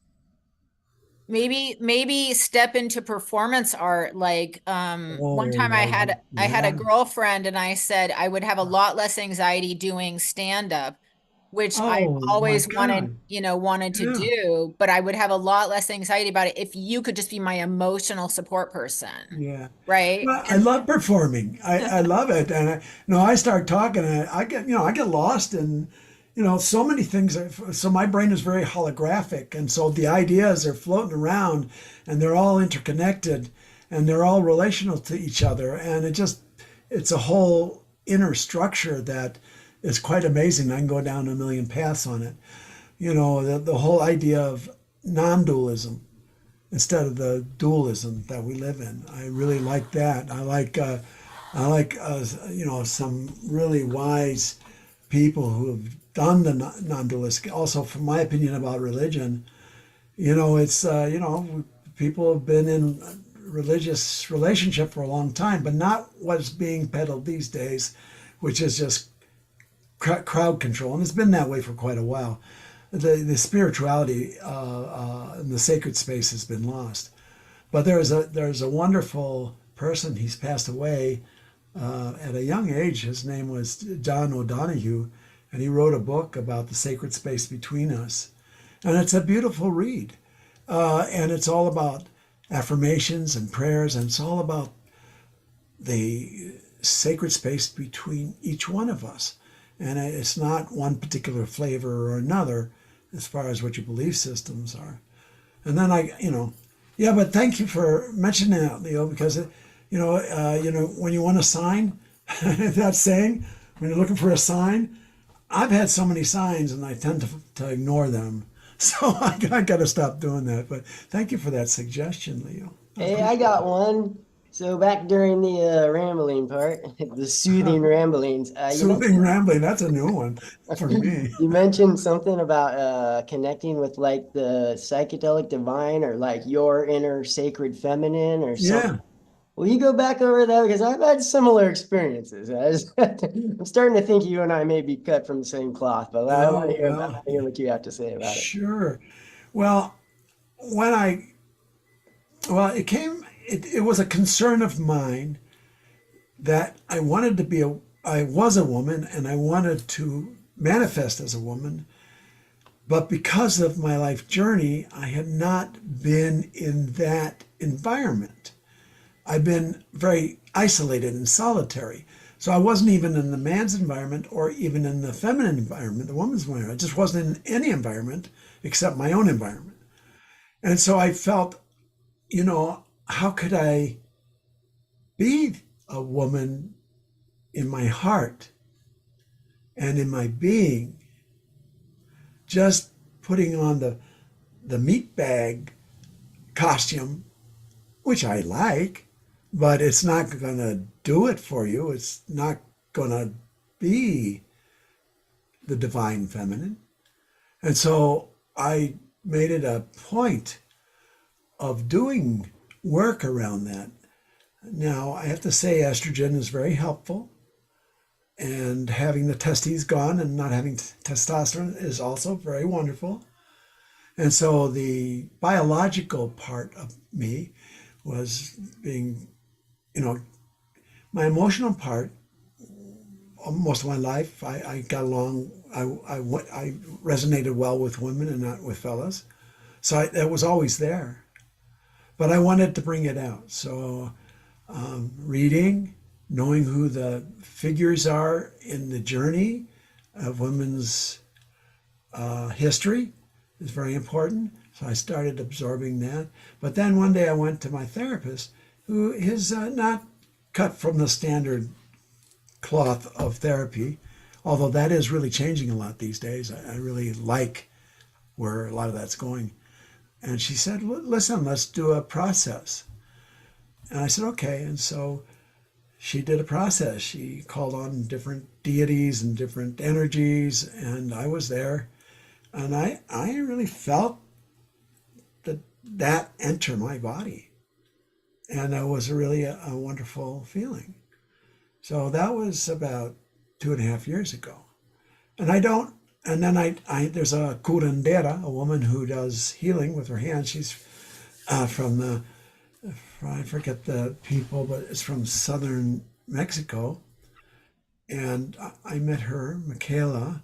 maybe step into performance art. Like one time I had a Yeah. girlfriend and I said I would have a lot less anxiety doing stand up, which I Oh my always God. wanted to Yeah. do, but I would have a lot less anxiety about it if you could just be my emotional support person, Yeah. right? Well, I love performing. I love it, and I start talking, and I get lost in, so many things. So my brain is very holographic, and so the ideas are floating around, and they're all interconnected, and they're all relational to each other, and it's a whole inner structure that is quite amazing. I can go down a million paths on it. The whole idea of non-dualism instead of the dualism that we live in. I really like that. I like some really wise people who have done the non-dualistic. Also, from my opinion about religion, it's people have been in religious relationship for a long time, but not what's being peddled these days, which is just crowd control, and it's been that way for quite a while. The spirituality and the sacred space has been lost. But there's a wonderful person. He's passed away at a young age. His name was John O'Donohue, and he wrote a book about the sacred space between us, and it's a beautiful read. And it's all about affirmations and prayers, and it's all about the sacred space between each one of us. And it's not one particular flavor or another as far as what your belief systems are. And then but thank you for mentioning that, Leo, because when you want a sign, that saying, when you're looking for a sign, I've had so many signs and I tend to ignore them. So I got to stop doing that. But thank you for that suggestion, Leo. Hey, I got one. So back during the rambling part, the soothing ramblings, Soothing rambling, that's a new one for me. you mentioned something about connecting with like the psychedelic divine or like your inner sacred feminine or something. Yeah. Will you go back over that? Because I've had similar experiences. I'm starting to think you and I may be cut from the same cloth, but I want to hear what you have to say about it. Sure. Well, it was a concern of mine that I was a woman and I wanted to manifest as a woman. But because of my life journey, I had not been in that environment. I've been very isolated and solitary. So I wasn't even in the man's environment or even in the feminine environment, the woman's environment. I just wasn't in any environment except my own environment. And so I felt, how could I be a woman in my heart and in my being, just putting on the meat bag costume, which I like, but it's not going to do it for you. It's not going to be the divine feminine. And so I made it a point of doing work around that. Now, I have to say estrogen is very helpful, and having the testes gone and not having testosterone is also very wonderful. And so the biological part of me was being, my emotional part. Most of my life, I got along. I resonated well with women and not with fellas, so that was always there. But I wanted to bring it out. So reading, knowing who the figures are in the journey of women's history is very important. So I started absorbing that. But then one day I went to my therapist, who is not cut from the standard cloth of therapy, although that is really changing a lot these days. I really like where a lot of that's going. And she said, listen, let's do a process. And I said, okay. And so she did a process. She called on different deities and different energies, and I was there. And I really felt that enter my body. And it was really a wonderful feeling. So that was about 2.5 years ago. And then there's a curandera, a woman who does healing with her hands. She's from I forget the people, but it's from southern Mexico. And I met her, Michaela,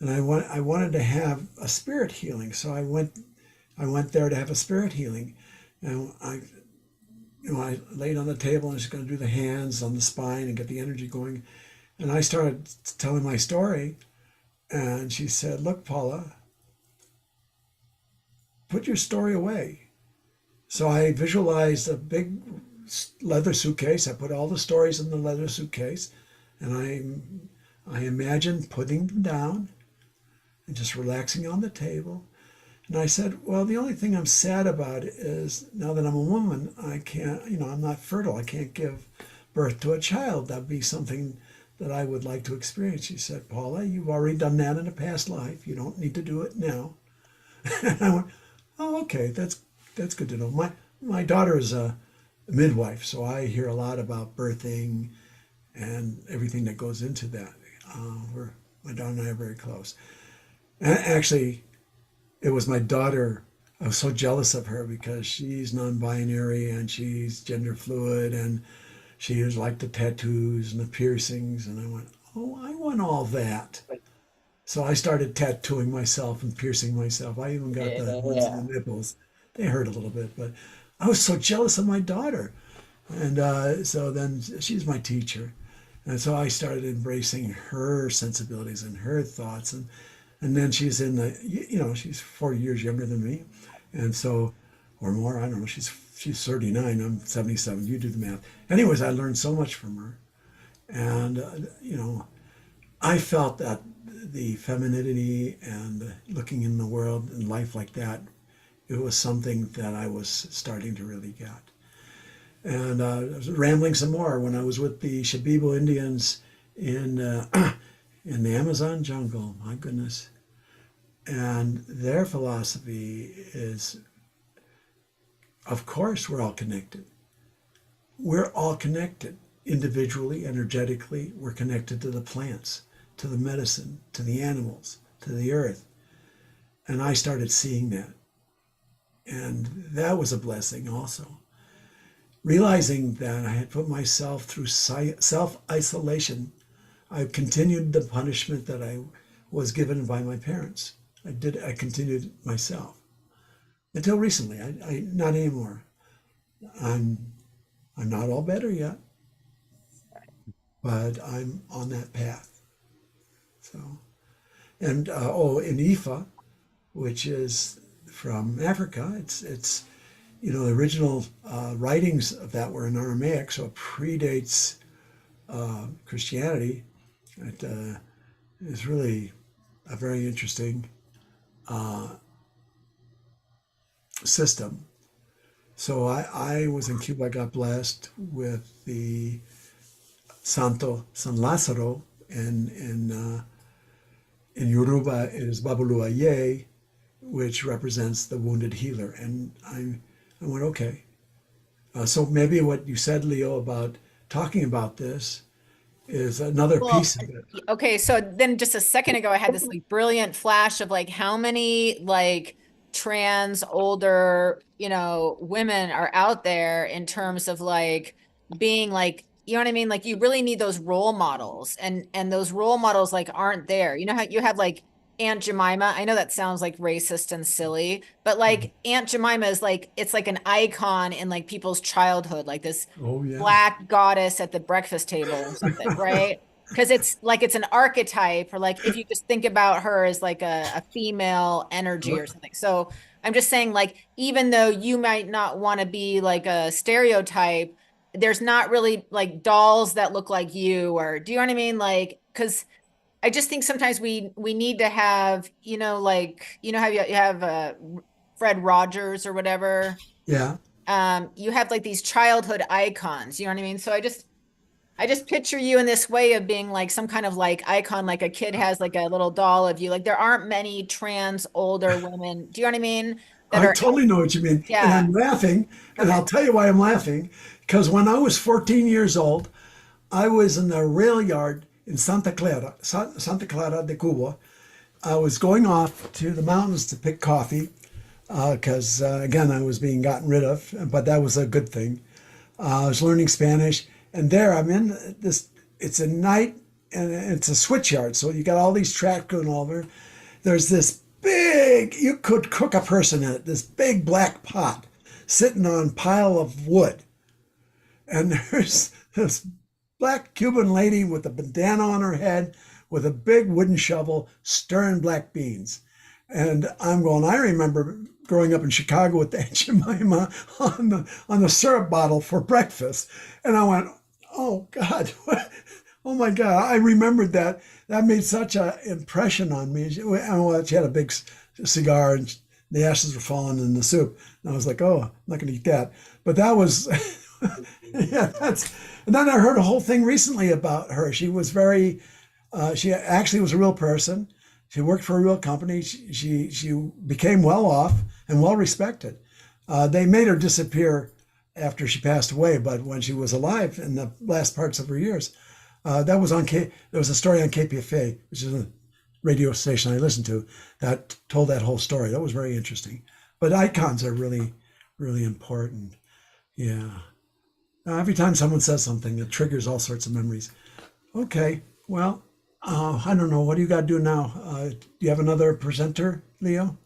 and I wanted to have a spirit healing. So I went there to have a spirit healing. And I laid on the table and she's going to do the hands on the spine and get the energy going. And I started telling my story, and she said, look, Paula, put your story away. So I visualized a big leather suitcase. I put all the stories in the leather suitcase, and I imagined putting them down and just relaxing on the table. And I said, well, the only thing I'm sad about is now that I'm a woman, I can't, I'm not fertile. I can't give birth to a child. That'd be something that I would like to experience. She said, Paula, you've already done that in a past life. You don't need to do it now. And I went, oh, okay, that's good to know. My daughter is a midwife, so I hear a lot about birthing and everything that goes into that. My daughter and I are very close. And actually, it was my daughter. I was so jealous of her because she's non-binary and she's gender fluid, and she was like the tattoos and the piercings. And I went, oh, I want all that. So I started tattooing myself and piercing myself. I even got the ones in the nipples. They hurt a little bit, but I was so jealous of my daughter. And so then she's my teacher. And so I started embracing her sensibilities and her thoughts. And then she's she's 40 years younger than me. And so, or more, I don't know, she's 39, I'm 77, you do the math. Anyways, I learned so much from her. And, I felt that the femininity and looking in the world and life like that, it was something that I was starting to really get. And I was rambling some more when I was with the Shabibo Indians in the Amazon jungle, my goodness. And their philosophy is, of course, we're all connected. We're all connected individually, energetically. We're connected to the plants, to the medicine, to the animals, to the earth. And I started seeing that. And that was a blessing also. Realizing that I had put myself through self-isolation, I continued the punishment that I was given by my parents. I continued myself until recently. I not anymore. I'm not all better yet, but I'm on that path. So, and in Ifa, which is from Africa, it's the original writings of that were in Aramaic, so it predates Christianity. It is really a very interesting system. So I was in Cuba. I got blessed with the San Lazaro, and in Yoruba it is Babuluaye, which represents the wounded healer. And I went, okay. So maybe what you said, Leo, about talking about this is another piece of it. Okay, so then just a second ago, I had this like brilliant flash of like how many like trans older, women are out there in terms of like being like, you know what I mean? Like you really need those role models, and those role models like aren't there. You know how you have like Aunt Jemima? I know that sounds like racist and silly, but like Aunt Jemima is like, it's like an icon in like people's childhood, like this black goddess at the breakfast table or something, right? Because it's like it's an archetype, or like if you just think about her as like a female energy or something. So I'm just saying, like, even though you might not want to be like a stereotype, there's not really like dolls that look like you, or do you know what I mean? Like, because I just think sometimes we need to have, like, how you have Fred Rogers or whatever. Yeah. You have like these childhood icons, you know what I mean? So I just picture you in this way of being like some kind of like icon, like a kid has like a little doll of you. Like there aren't many trans older women. Do you know what I mean? I totally know what you mean. Yeah. And I'm laughing, and I'll tell you why I'm laughing. Because when I was 14 years old, I was in the rail yard in Santa Clara de Cuba. I was going off to the mountains to pick coffee because, again, I was being gotten rid of, but that was a good thing. I was learning Spanish, and there I'm in this, it's a night, and it's a switch yard, so you got all these tracks going over. There's this big, you could cook a person in it, this big black pot sitting on a pile of wood. And there's this black Cuban lady with a bandana on her head with a big wooden shovel stirring black beans. And I'm going, I remember growing up in Chicago with Aunt Jemima on the syrup bottle for breakfast. And I went, oh God, oh my God. I remembered that. That made such an impression on me. She had a big cigar and the ashes were falling in the soup. And I was like, oh, I'm not going to eat that. But that was, yeah, and then I heard a whole thing recently about her. She was she actually was a real person. She worked for a real company. She became well off and well respected. They made her disappear after she passed away, but when she was alive in the last parts of her years, that was there was a story on KPFA, which is a radio station I listened to, that told that whole story. That was very interesting. But icons are really, really important. Yeah. Now, every time someone says something, it triggers all sorts of memories. Okay, well, I don't know. What do you got to do now? Do you have another presenter, Leo?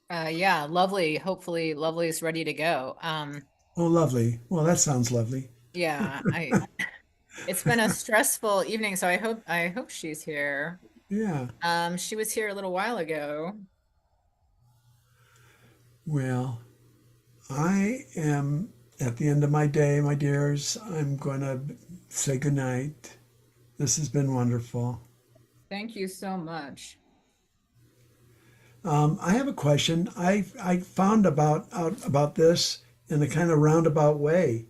Yeah, Lovely. Hopefully Lovely is ready to go. Oh, lovely. Well, that sounds lovely. Yeah, it's been a stressful evening, so I hope she's here. Yeah. She was here a little while ago. Well, I am at the end of my day, my dears. I'm going to say goodnight. This has been wonderful. Thank you so much. I have a question. I found out about this in a kind of roundabout way.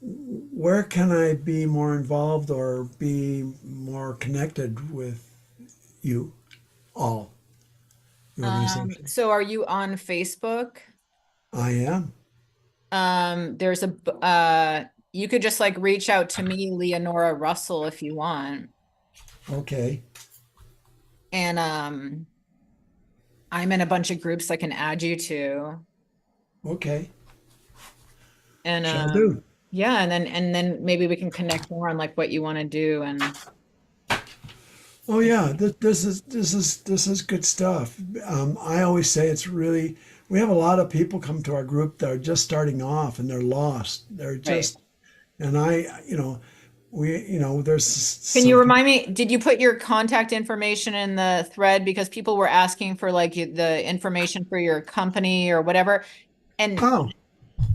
Where can I be more involved or be more connected with you all? Your organization? So are you on Facebook? I am. There's you could just like reach out to me, Leonora Russell, if you want. Okay. And I'm in a bunch of groups I can add you to. Okay. And Shall do. yeah, and then maybe we can connect more on like what you want to do. And Oh yeah, this is good stuff. I always say it's really we have a lot of people come to our group that are just starting off and they're lost. They're Right. just and there's Can you some remind me, did you put your contact information in the thread? Because people were asking for like the information for your company or whatever. And oh,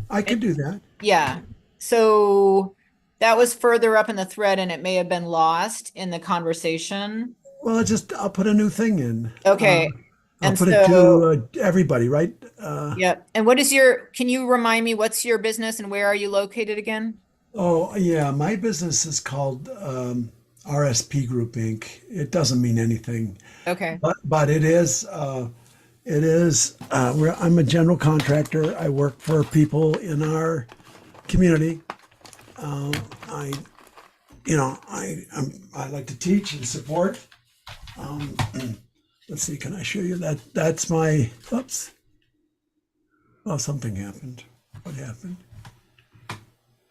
I could do that. yeah, so that was further up in the thread and it may have been lost in the conversation. Well, I'll put a new thing in. Okay. I'll And put it so, to everybody, right? yeah. And can you remind me, what's your business and where are you located again? Oh, yeah, my business is called RSP Group Inc. It doesn't mean anything, Okay. but I'm a general contractor. I work for people in our community. I, I like to teach and support. Um, let's see, can I show you that? That's my, oops. Oh, something happened. What happened?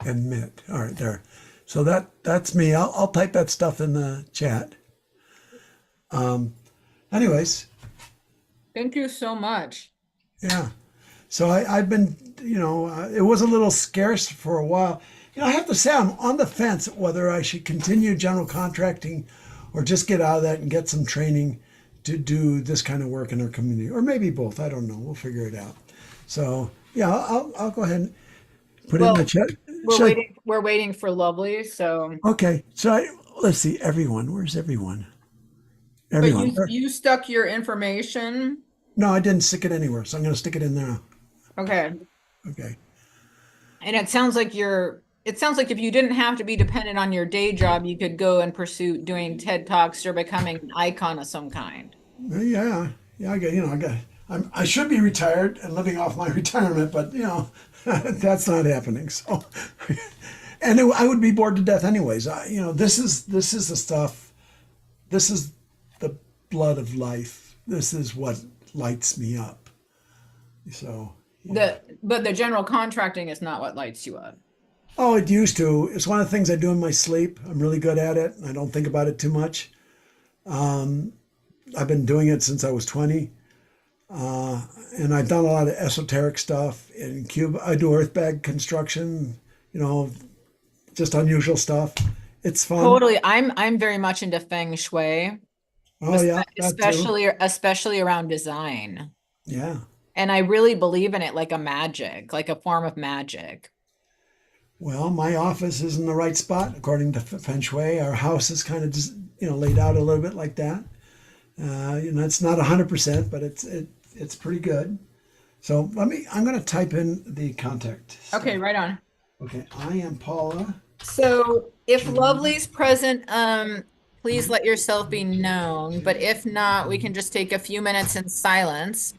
Admit. All right, there. So that's me. I'll type that stuff in the chat. Anyways, Thank you so much. yeah. So I've been, it was a little scarce for a while. I have to say I'm on the fence whether I should continue general contracting or just get out of that and get some training to do this kind of work in our community, or maybe both. I don't know. We'll figure it out. So yeah, I'll go ahead and put it in the Well, chat. we're waiting for Lovely, so. Okay. So let's see. Everyone, where's everyone? But Everyone. you stuck your information. No, I didn't stick it anywhere, so I'm going to stick it in there. Okay. Okay. And it sounds like if you didn't have to be dependent on your day job, you could go and pursue doing TED Talks or becoming an icon of some kind. Yeah. Yeah. I should be retired and living off my retirement, but that's not happening. So, and I would be bored to death anyways. This is the stuff. This is the blood of life. This is what lights me up. So. But the general contracting is not what lights you up. Oh, it used to. It's one of the things I do in my sleep. I'm really good at it. I don't think about it too much. I've been doing it since I was 20. And I've done a lot of esoteric stuff in Cuba. I do earth bag construction, just unusual stuff. It's fun. Totally. I'm very much into feng shui, Oh yeah, that too. especially around design. Yeah. And I really believe in it like a form of magic. Well, my office is in the right spot according to feng shui. Our house is kind of just, laid out a little bit like that. It's not 100%, but it's pretty good. So I'm going to type in the contact. Okay, right on. Okay, I am Paula. So if Lovely's present, please let yourself be known. But if not, we can just take a few minutes in silence.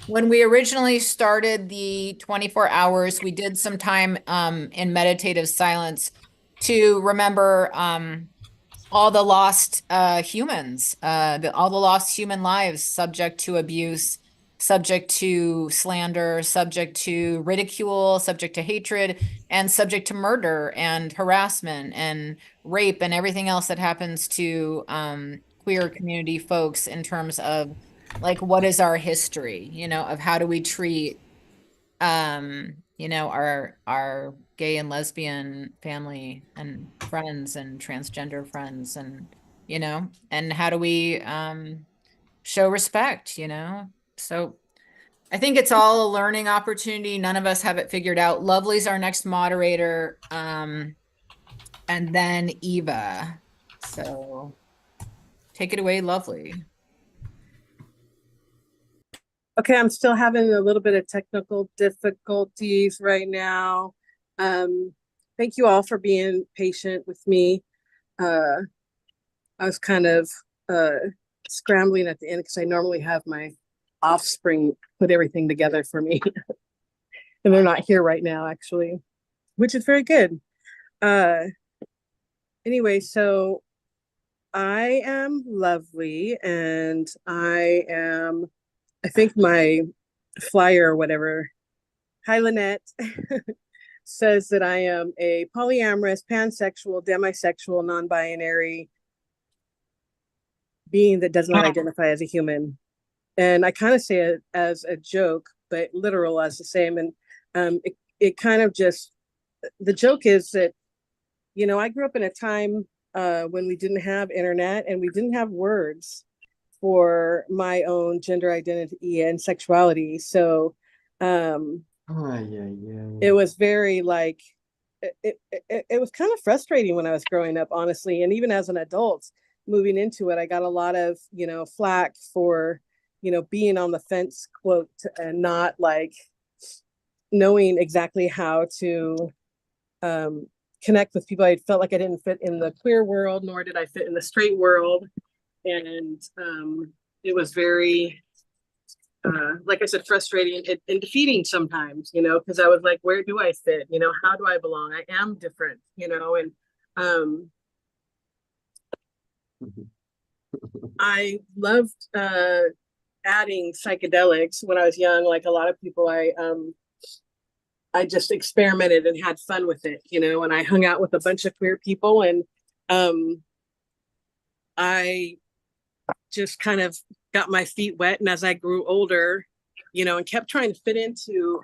When we originally started the 24 hours, we did some time in meditative silence to remember all the lost humans, all the lost human lives subject to abuse, subject to slander, subject to ridicule, subject to hatred, and subject to murder and harassment and rape and everything else that happens to queer community folks in terms of like what is our history, of how do we treat our gay and lesbian family and friends and transgender friends and and how do we show respect, so I think it's all a learning opportunity. None of us have it figured out. Lovely's our next moderator, and then Eva. So take it away, Lovely. Okay, I'm still having a little bit of technical difficulties right now. Thank you all for being patient with me. I was kind of scrambling at the end because I normally have my offspring put everything together for me. And they're not here right now, actually, which is very good. Anyway, so I am Lovely, and I think my flyer or whatever, hi Lynette, says that I am a polyamorous, pansexual, demisexual, non-binary being that does not identify as a human. And I kind of say it as a joke, but literal as the same. And it kind of just, the joke is that, you know, I grew up in a time when we didn't have internet and we didn't have words for my own gender identity and sexuality. So it was very like, it was kind of frustrating when I was growing up, honestly. And even as an adult moving into it, I got a lot of, you know, flack for, you know, being on the fence, quote, and not like knowing exactly how to connect with people. I felt like I didn't fit in the queer world, nor did I fit in the straight world. And it was very, like I said, frustrating and defeating sometimes, you know, because I was like, where do I fit? You know, how do I belong? I am different, you know, and I loved adding psychedelics when I was young. Like a lot of people, I just experimented and had fun with it, you know, and I hung out with a bunch of queer people, and I just kind of got my feet wet. And as I grew older, you know, and kept trying to fit into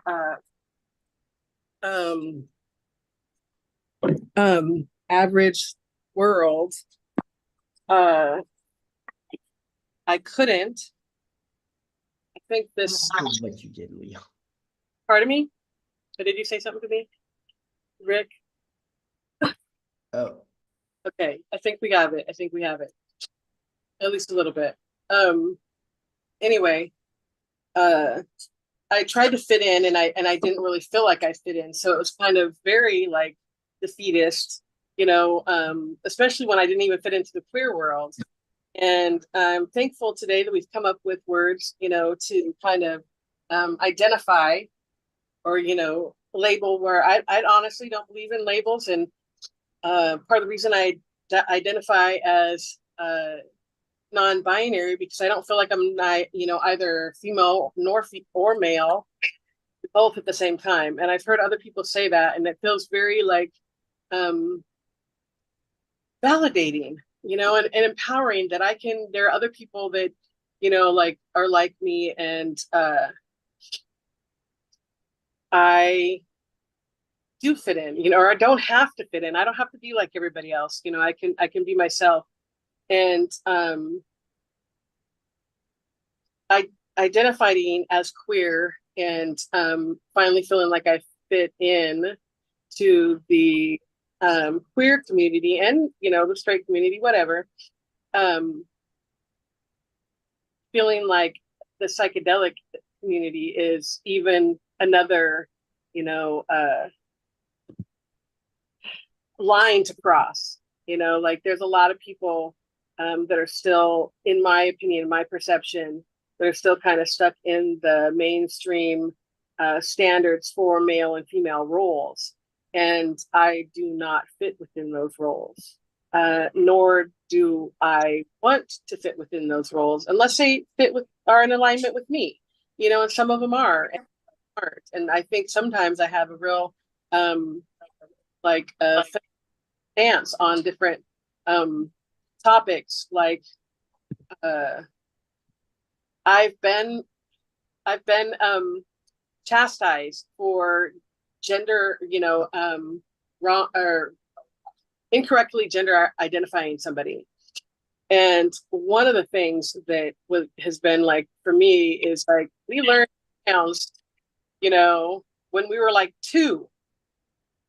average world, I couldn't. I think this. What you did, Leo. Pardon me? But did you say something to me, Rick? Oh. Okay, I think we have it. I think we have it. At least a little bit. Anyway, I tried to fit in, and I didn't really feel like I fit in. So it was kind of very like defeatist, you know, especially when I didn't even fit into the queer world. And I'm thankful today that we've come up with words, you know, to kind of identify or, you know, label, where I honestly don't believe in labels. And part of the reason I identify as non-binary, because I don't feel like I'm not, you know, either female or male, both at the same time. And I've heard other people say that, and it feels very like validating, you know, and empowering that there are other people that, you know, like are like me, and I do fit in, you know, or I don't have to fit in. I don't have to be like everybody else, you know. I can be myself. And I identifying as queer, and finally feeling like I fit in to the queer community, and, you know, the straight community, whatever. Feeling like the psychedelic community is even another, you know, line to cross. You know, like there's a lot of people that are still, in my opinion, my perception, they're still kind of stuck in the mainstream standards for male and female roles. And I do not fit within those roles, nor do I want to fit within those roles unless they are in alignment with me, you know, and some of them are and aren't. And I think sometimes I have a real stance on different topics. Like I've been chastised for gender, you know, wrong or incorrectly gender identifying somebody. And one of the things that has been like for me is like, we learned pronouns, you know, when we were like 2.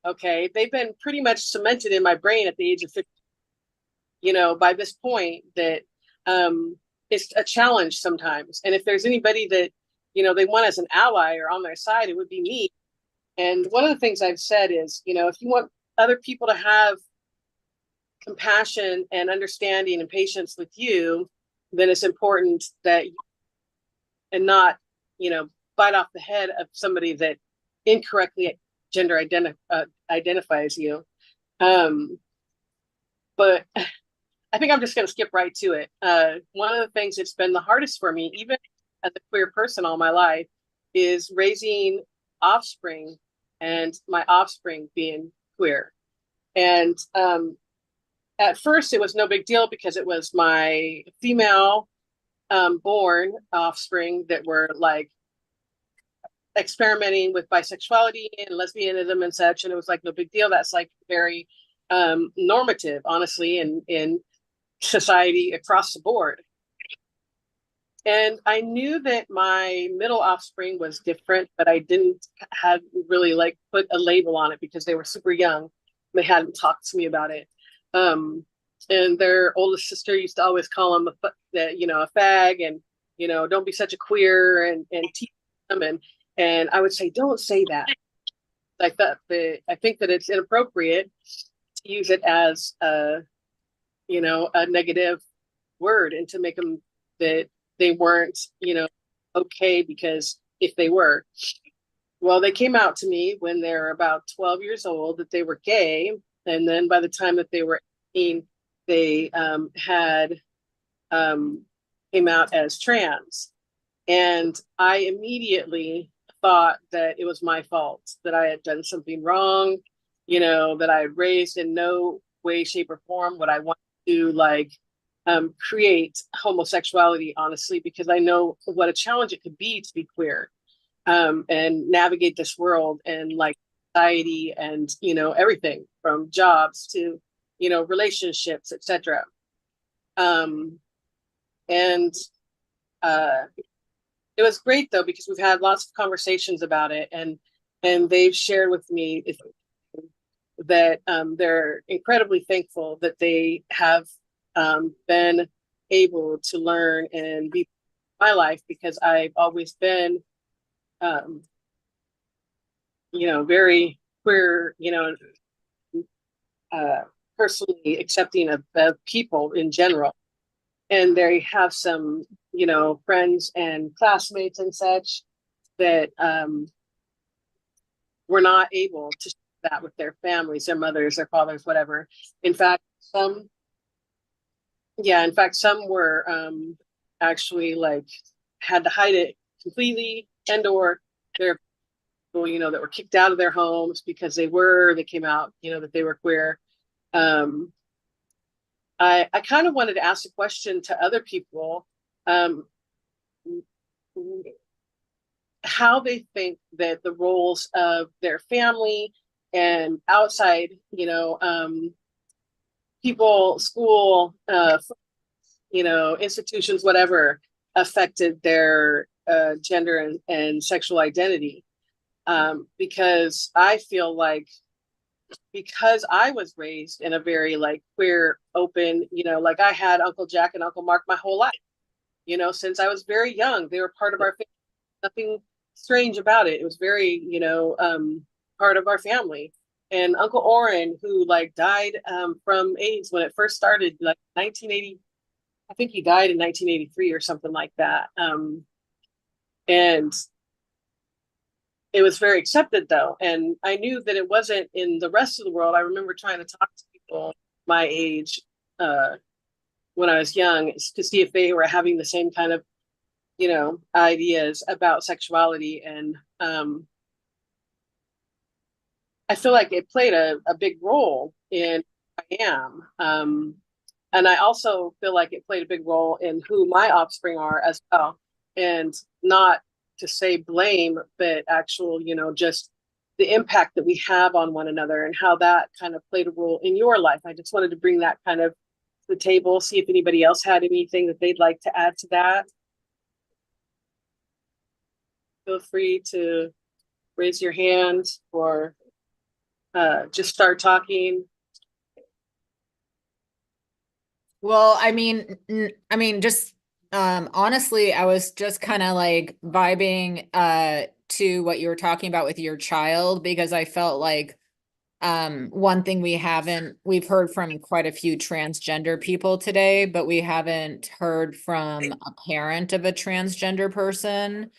Okay, they've been pretty much cemented in my brain at the age of 50. You know, by this point that it's a challenge sometimes. And if there's anybody that, you know, they want as an ally or on their side, it would be me. And one of the things I've said is, you know, if you want other people to have compassion and understanding and patience with you, then it's important that and not, you know, bite off the head of somebody that incorrectly gender identifies you. But I think I'm just going to skip right to it. One of the things that's been the hardest for me, even as a queer person all my life, is raising offspring, and my offspring being queer. And at first it was no big deal because it was my female born offspring that were like experimenting with bisexuality and lesbianism and such, and it was like no big deal. That's like very normative, honestly, in society across the board. And I knew that my middle offspring was different, but I didn't have really like put a label on it because they were super young. They hadn't talked to me about it. And their oldest sister used to always call them a fag, and don't be such a queer, and tease them, and I would say, don't say that. I think that it's inappropriate to use it as a negative word, and to make them that they weren't, okay, because if they were. Well, they came out to me when they were about 12 years old that they were gay. And then by the time that they were 18, they came out as trans. And I immediately thought that it was my fault, that I had done something wrong, that I had raised in no way, shape, or form what I wanted to create homosexuality, honestly, because I know what a challenge it could be to be queer, and navigate this world, and like society, and everything from jobs to relationships, etc. And it was great though, because we've had lots of conversations about it, and they've shared with me that they're incredibly thankful that they have been able to learn and be my life, because I've always been very queer, personally accepting of people in general. And they have some friends and classmates and such that were not able to share that with their families, their mothers, their fathers, whatever. In fact, some were actually like had to hide it completely, and or there are people, that were kicked out of their homes because they came out, that they were queer. I kind of wanted to ask a question to other people, how they think that the roles of their family and outside, people, school, institutions, whatever, affected their gender and sexual identity. Because I feel like, because I was raised in a very like queer, open, like I had Uncle Jack and Uncle Mark my whole life, since I was very young. They were part of our family. Nothing strange about it. It was very, part of our family. And Uncle Orrin, who like died from AIDS when it first started, like 1980, I think he died in 1983 or something like that. And it was very accepted though. And I knew that it wasn't in the rest of the world. I remember trying to talk to people my age when I was young to see if they were having the same kind of, ideas about sexuality. And I feel like it played a big role in who I am. And I also feel like it played a big role in who my offspring are as well. And not to say blame, but actual, just the impact that we have on one another, and how that kind of played a role in your life. I just wanted to bring that kind of to the table, see if anybody else had anything that they'd like to add to that. Feel free to raise your hand or just start talking. Well, just honestly, I was just kind of like vibing to what you were talking about with your child, because I felt like one thing we've heard from quite a few transgender people today, but we haven't heard from a parent of a transgender person,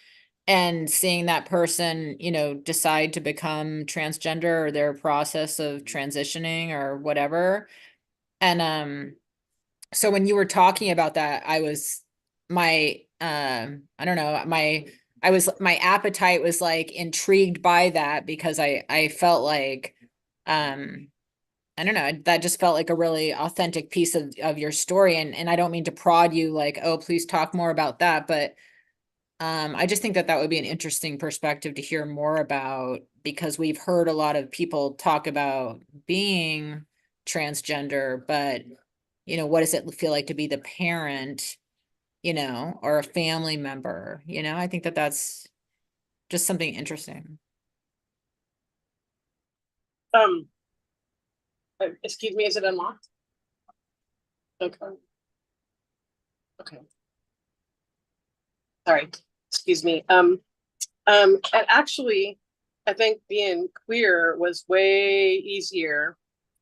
and seeing that person, decide to become transgender, or their process of transitioning or whatever. And so when you were talking about that, my appetite was like intrigued by that, because I felt like I don't know, that just felt like a really authentic piece of your story. And I don't mean to prod you like, oh, please talk more about that. But I just think that that would be an interesting perspective to hear more about, because we've heard a lot of people talk about being transgender, but what does it feel like to be the parent, or a family member? I think that that's just something interesting. Excuse me, is it unlocked? Okay. Okay. Sorry, excuse me. And actually, I think being queer was way easier,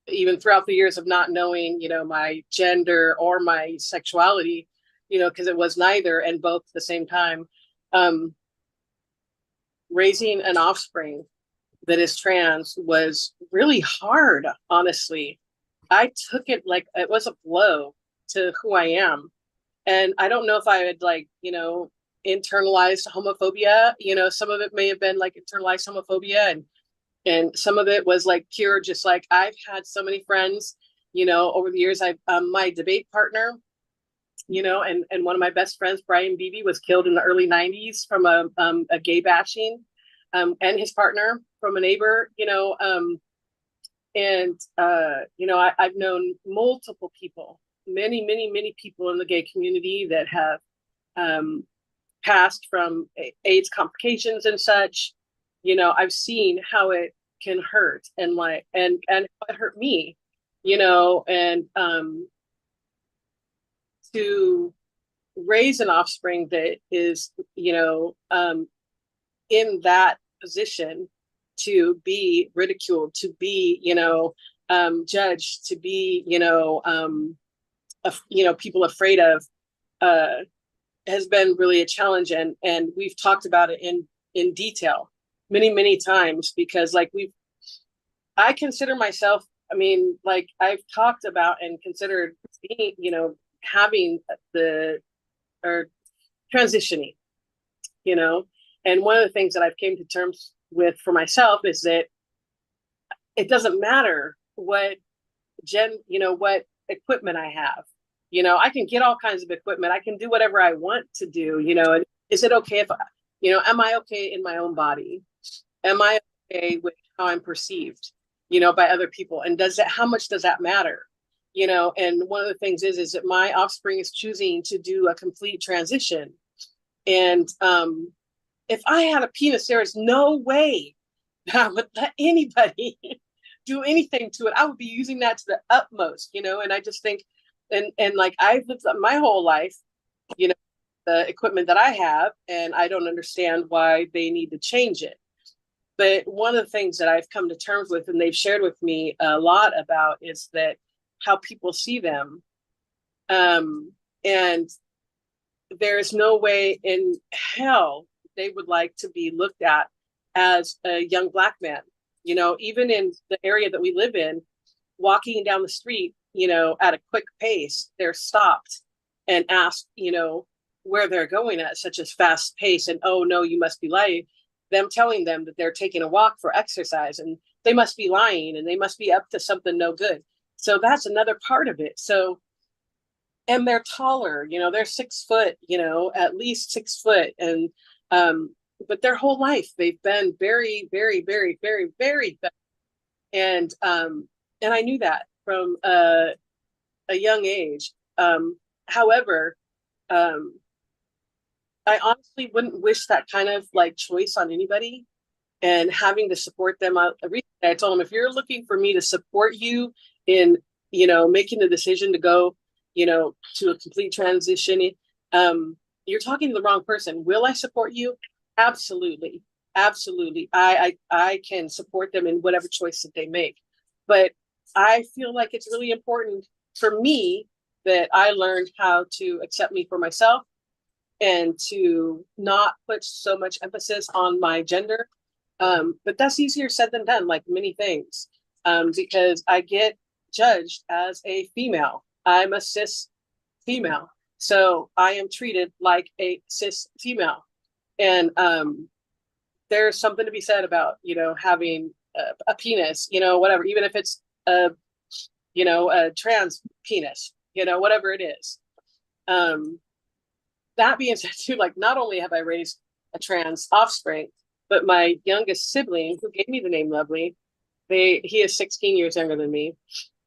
even throughout the years of not knowing, my gender or my sexuality, because it was neither and both at the same time. Raising an offspring that is trans was really hard, honestly. I took it like it was a blow to who I am. And I don't know if I had internalized homophobia. Some of it may have been like internalized homophobia, and some of it was like pure, just like I've had so many friends, over the years. My debate partner, and one of my best friends, Brian Beebe, was killed in the early 90s from a gay bashing, and his partner from a neighbor, I've known multiple people, many people in the gay community that have passed from AIDS complications and such. I've seen how it can hurt, and it hurt me, and to raise an offspring that is, in that position, to be ridiculed, to be, judged, to be, people afraid of, has been really a challenge. And we've talked about it in detail many times, because I consider myself, I've talked about and considered being, having or transitioning, and one of the things that I've came to terms with for myself is that it doesn't matter what what equipment I have. I can get all kinds of equipment. I can do whatever I want to do. And is it okay if am I okay in my own body? Am I okay with how I'm perceived, by other people? And how much does that matter? And one of the things is that my offspring is choosing to do a complete transition. And if I had a penis, there is no way that I would let anybody do anything to it. I would be using that to the utmost, and I just think, and like I've lived my whole life, the equipment that I have, and I don't understand why they need to change it. But one of the things that I've come to terms with, and they've shared with me a lot about, is that how people see them. And there's no way in hell they would like to be looked at as a young Black man. Even in the area that we live in, walking down the street, at a quick pace, they're stopped and asked, where they're going at such a fast pace. And, oh no, you must be lying. Them telling them that they're taking a walk for exercise, and they must be lying, and they must be up to something no good. So that's another part of it. So, and they're taller, they're 6 foot, at least 6 foot. And, but their whole life, they've been very, very, very, very, very fat. And I knew that from a young age. However, I honestly wouldn't wish that kind of choice on anybody, and having to support them. I told them, if you're looking for me to support you in, making the decision to go, to a complete transition, you're talking to the wrong person. Will I support you? Absolutely. Absolutely. I can support them in whatever choice that they make. But I feel like it's really important for me that I learned how to accept me for myself, and to not put so much emphasis on my gender. But that's easier said than done, like many things, because I get judged as a female. I'm a cis female. So I am treated like a cis female. And there's something to be said about, having a penis, whatever, even if it's a a trans penis, whatever it is. That being said, too, like, not only have I raised a trans offspring, but my youngest sibling, who gave me the name Lovely, he is 16 years younger than me,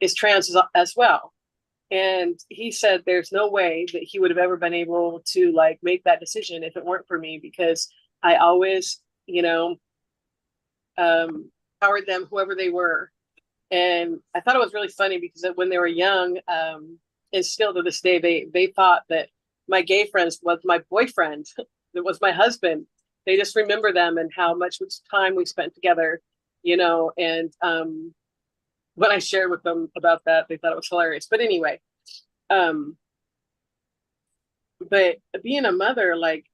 is trans as well. And he said there's no way that he would have ever been able to like make that decision if it weren't for me, because I always, powered them, whoever they were. And I thought it was really funny because when they were young, and still to this day, they thought that my gay friends was my boyfriend, that was my husband. They just remember them and how much time we spent together, and when I shared with them about that, they thought it was hilarious. But anyway, but being a mother, like,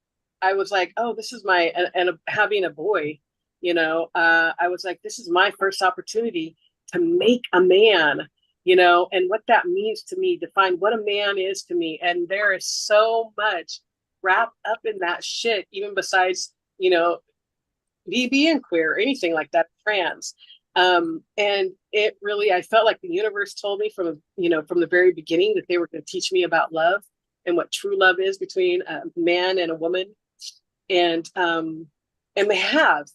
I was like, oh, this is and having a boy, I was like, this is my first opportunity to make a man, and what that means to me, define what a man is to me. And there is so much wrapped up in that shit, even besides, me being queer or anything like that, trans. And it really, I felt like the universe told me from the very beginning that they were going to teach me about love and what true love is between a man and a woman. And they have,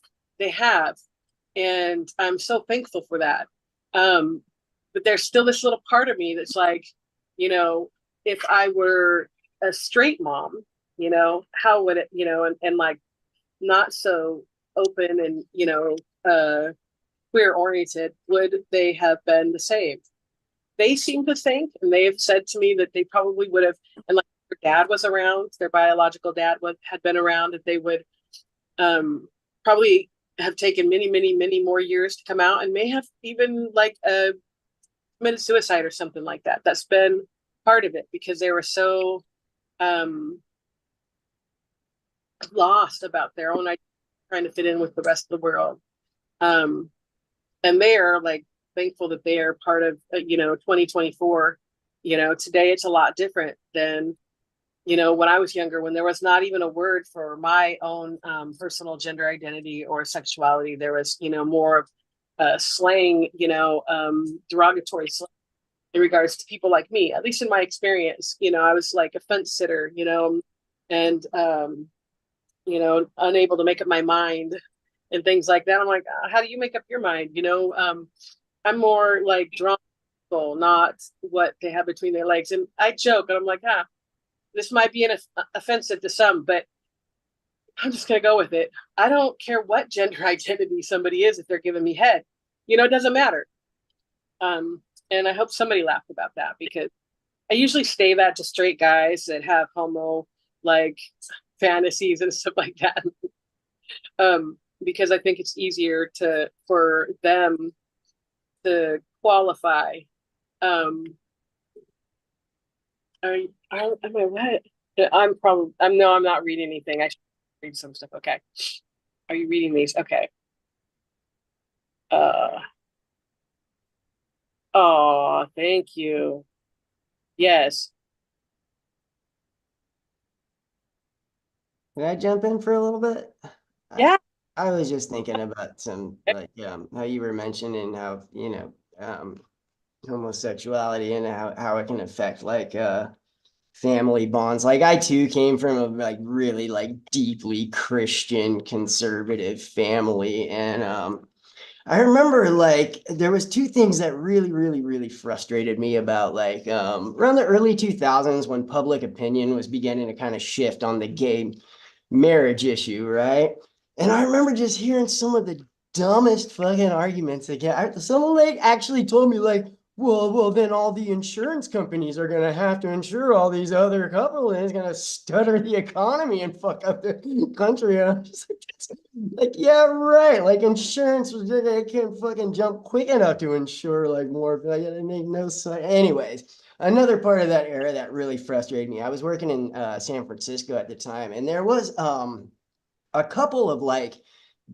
and I'm so thankful for that. But there's still this little part of me that's like, if I were a straight mom, how would it, and like not so open and, queer oriented, would they have been the same? They seem to think, and they have said to me that they probably would have, and like their dad was around, their biological dad had been around, that they would probably have taken many, many, many more years to come out, and may have even like committed suicide or something like that. That's been part of it, because they were so lost about their own identity, trying to fit in with the rest of the world. And they are like thankful that they are part of 2024. Today it's a lot different than when I was younger, when there was not even a word for my own personal gender identity or sexuality. There was more of slang, derogatory slang in regards to people like me, at least in my experience. I was like a fence sitter, and unable to make up my mind and things like that. I'm like, how do you make up your mind? I'm more like drawn to people, not what they have between their legs. And I joke, and I'm like, this might be offensive to some, but I'm just going to go with it. I don't care what gender identity somebody is if they're giving me head. It doesn't matter. And I hope somebody laughed about that, because I usually say that to straight guys that have homo like fantasies and stuff like that. Because I think it's easier for them to qualify. Am I what? I'm not reading anything. I should read some stuff. Okay. Are you reading these? Okay. Oh, thank you. Yes. Can I jump in for a little bit? Yeah. I was just thinking about some like how you were mentioning how homosexuality and how it can affect like family bonds. Like I too came from a like really like deeply Christian conservative family, and I remember like there was two things that really, really, really frustrated me about like around the early 2000s, when public opinion was beginning to kind of shift on the gay marriage issue, right? And I remember just hearing some of the dumbest fucking arguments again. Someone like actually told me like, well, then all the insurance companies are gonna have to insure all these other couples, and it's gonna stutter the economy and fuck up the country. And I'm just like, yeah, right. Like insurance was they can't fucking jump quick enough to insure like more. Like it made no sense. Anyways, another part of that era that really frustrated me. I was working in San Francisco at the time, and there was a couple of like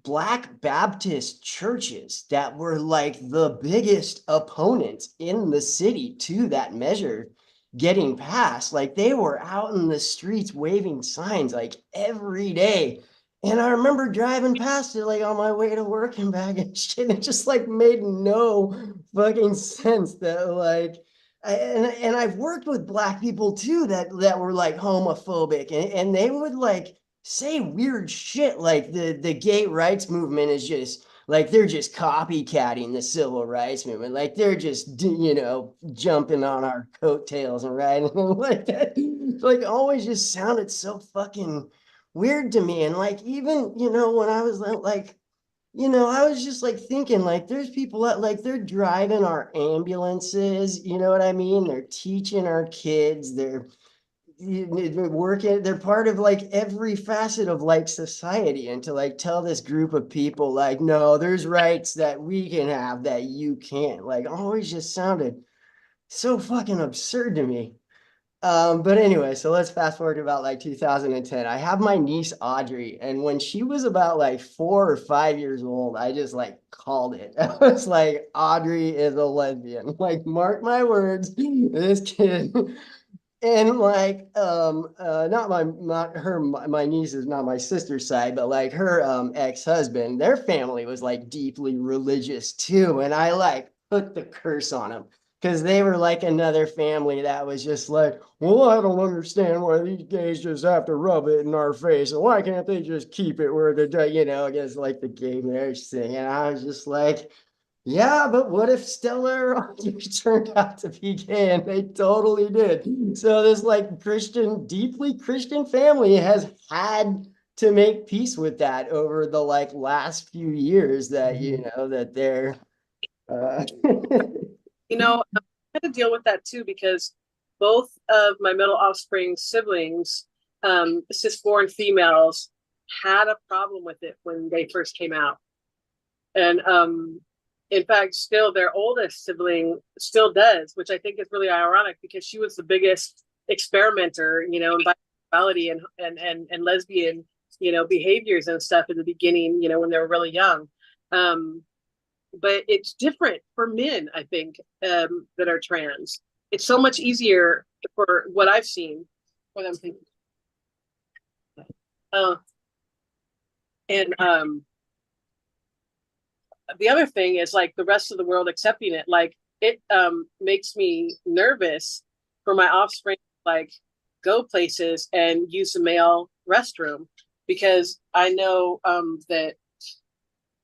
Black Baptist churches that were like the biggest opponents in the city to that measure getting passed. Like they were out in the streets waving signs like every day. And I remember driving past it like on my way to work and back and shit. It just like made no fucking sense that like and I've worked with black people too that were like homophobic and they would like say weird shit like the gay rights movement is just like they're just copycatting the civil rights movement. Like they're just jumping on our coattails and riding like that. Like always just sounded so fucking weird to me. And like, even, when I was like, I was just like thinking like there's people that like they're driving our ambulances, you know what I mean? They're teaching our kids, they're working, they're part of like every facet of like society. And to like tell this group of people like, no, there's rights that we can have that you can't, like always just sounded so fucking absurd to me. But anyway, so let's fast forward to about like 2010. I have my niece Audrey, and when she was about like 4 or 5 years old, I just like called it. I was like, Audrey is a lesbian. Like, mark my words, this kid. And like, my niece is not my sister's side, but like her ex-husband, their family was like deeply religious too. And I like put the curse on them because they were like another family that was just like, well, I don't understand why these gays just have to rub it in our face. And why can't they just keep it where they're, against like the gay marriage thing. And I was just like, yeah, but what if Stella or Audrey turned out to be gay? And they totally did. So this like deeply Christian family has had to make peace with that over the like last few years that, that they're, I had to deal with that too, because both of my middle offspring siblings, cis-born females, had a problem with it when they first came out. And in fact, still their oldest sibling still does, which I think is really ironic because she was the biggest experimenter, in bisexuality and lesbian, behaviors and stuff in the beginning, when they were really young. But it's different for men, I think, that are trans. It's so much easier for what I've seen for them thinking. The other thing is like the rest of the world accepting it. Like it makes me nervous for my offspring, like go places and use a male restroom, because I know that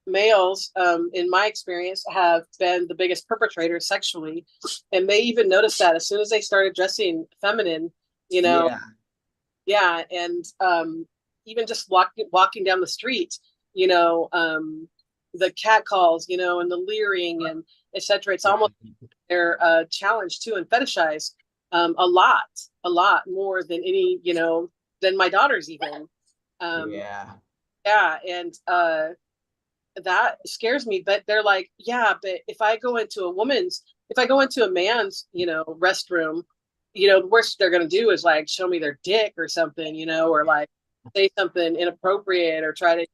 males, in my experience, have been the biggest perpetrators sexually, and they even noticed that as soon as they started dressing feminine, and even just walking down the street, the cat calls, and the leering and etc. It's almost they're challenged to and fetishized a lot more than any, than my daughters even. And that scares me. But they're like, yeah, but if I go into a man's, restroom, the worst they're gonna do is like show me their dick or something, or like say something inappropriate or try to,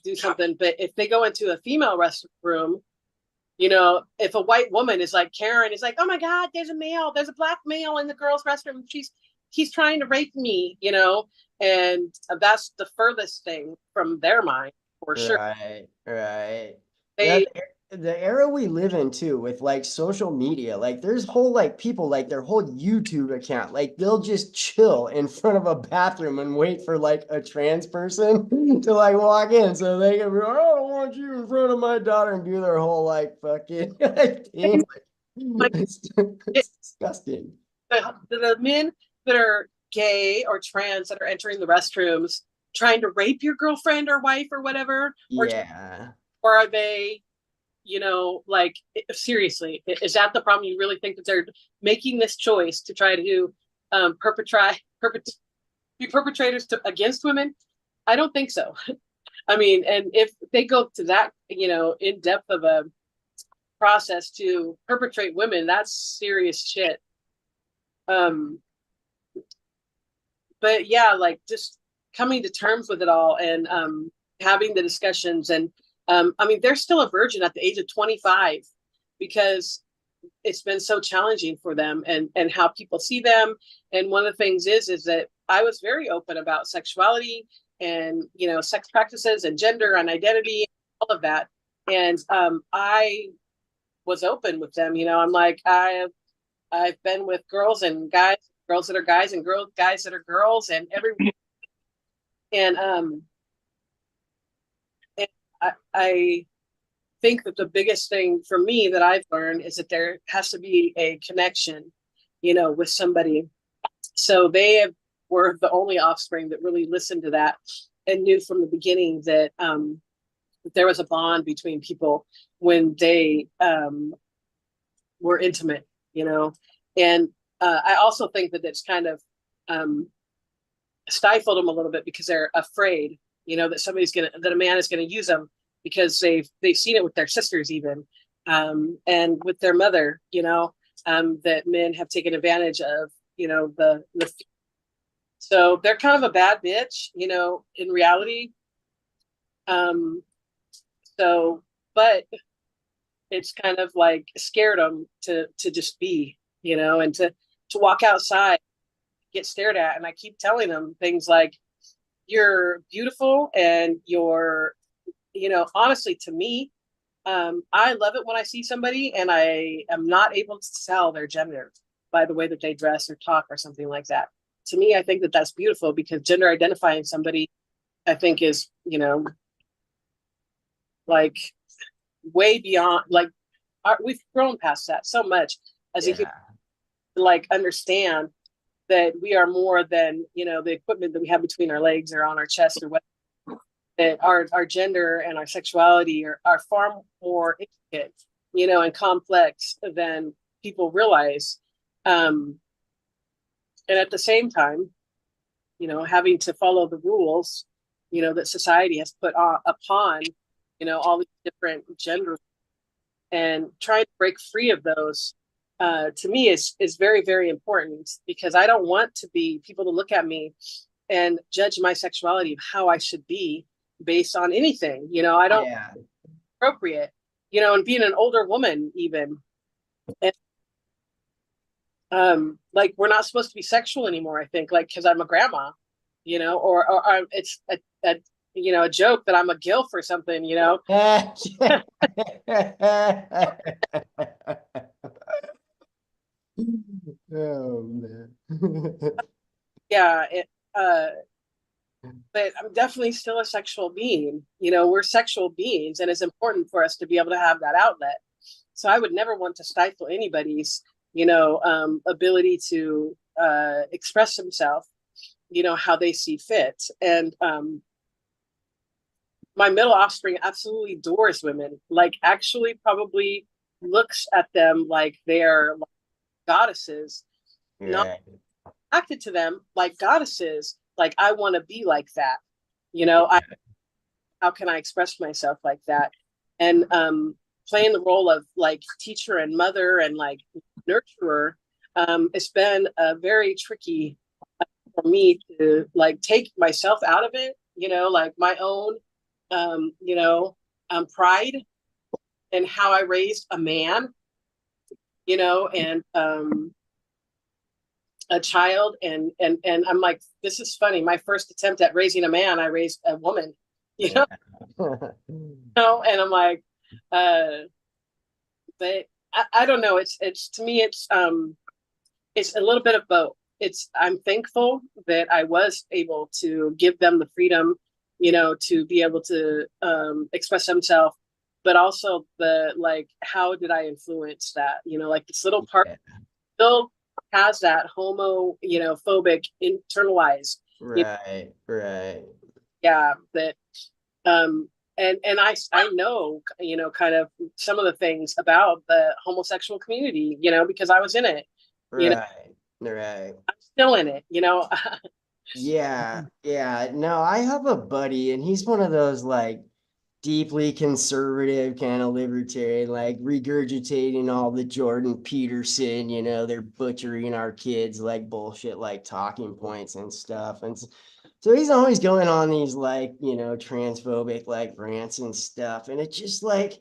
do something. But if they go into a female restroom, if a white woman is like Karen is like, oh my God, there's a black male in the girls' restroom. He's trying to rape me, and that's the furthest thing from their mind for sure. Right. The era we live in too, with like social media, like there's whole like people like their whole YouTube account, like they'll just chill in front of a bathroom and wait for like a trans person to like walk in so they can be like, I don't want you in front of my daughter, and do their whole like fucking thing. It's disgusting. The men that are gay or trans that are entering the restrooms trying to rape your girlfriend or wife or whatever, or are they, like, seriously, is that the problem? You really think that they're making this choice to try to be perpetrators against women? I don't think so. I mean, and if they go to that, in depth of a process to perpetrate women, that's serious shit. But yeah, like just coming to terms with it all and having the discussions. And I mean, they're still a virgin at the age of 25 because it's been so challenging for them and how people see them. And one of the things is that I was very open about sexuality and, you know, sex practices and gender and identity, all of that. And I was open with them. You know, I'm like, I've been with girls and guys, girls that are guys, and guys that are girls, and and I think that the biggest thing for me that I've learned is that there has to be a connection, you know, with somebody. So were the only offspring that really listened to that and knew from the beginning that there was a bond between people when they were intimate, you know. And I also think that it's kind of stifled them a little bit because they're afraid, you know, that that a man is gonna use them, because they've seen it with their sisters even, and with their mother, you know, that men have taken advantage of, you know, so they're kind of a bad bitch, you know, in reality. But it's kind of like scared them to just be, you know, and to walk outside, get stared at. And I keep telling them things like, you're beautiful, and you're, you know, honestly, to me, I love it when I see somebody and I am not able to tell their gender by the way that they dress or talk or something like that. To me, I think that that's beautiful, because gender identifying somebody, I think, is, you know, like way beyond, like, we've grown past that so much as a human, like, understand that we are more than, you know, the equipment that we have between our legs or on our chest or what. That our gender and our sexuality are far more intricate, you know, and complex than people realize. And at the same time, you know, having to follow the rules, you know, that society has put upon, you know, all these different genders, and trying to break free of those, to me is very, very important, because I don't want people to look at me and judge my sexuality of how I should be based on anything. You know, I don't appropriate, you know, and being an older woman even, and like, we're not supposed to be sexual anymore, I think, like, because I'm a grandma, you know, or it's a you know, a joke that I'm a gilf or something, you know. Oh man. Yeah, but I'm definitely still a sexual being. You know, we're sexual beings, and it's important for us to be able to have that outlet. So I would never want to stifle anybody's, you know, ability to express themselves, you know, how they see fit. And my middle offspring absolutely adores women, like, actually probably looks at them like they're like goddesses, not acted to them like goddesses. Like, I want to be like that, you know. How can I express myself like that? And playing the role of, like, teacher and mother and, like, nurturer, it's been very tricky for me to, like, take myself out of it, you know, like my own you know, pride and how I raised a man, you know, and a child, and I'm like, this is funny. My first attempt at raising a man, I raised a woman, you know. You know, and I'm like, but I don't know. It's to me, it's a little bit of both. I'm thankful that I was able to give them the freedom, you know, to be able to express themselves, but also like, how did I influence that? You know, like, this little part still has that homo, you know, phobic internalized. Right. Yeah, that and I know, you know, kind of some of the things about the homosexual community, you know, because I was in it. You know, Right. I'm still in it, you know. Yeah. No, I have a buddy, and he's one of those, like, deeply conservative kind of libertarian, like, regurgitating all the Jordan Peterson, you know, they're butchering our kids, like, bullshit, like, talking points and stuff. And so he's always going on these, like, you know, transphobic, like, rants and stuff. And it's just, like,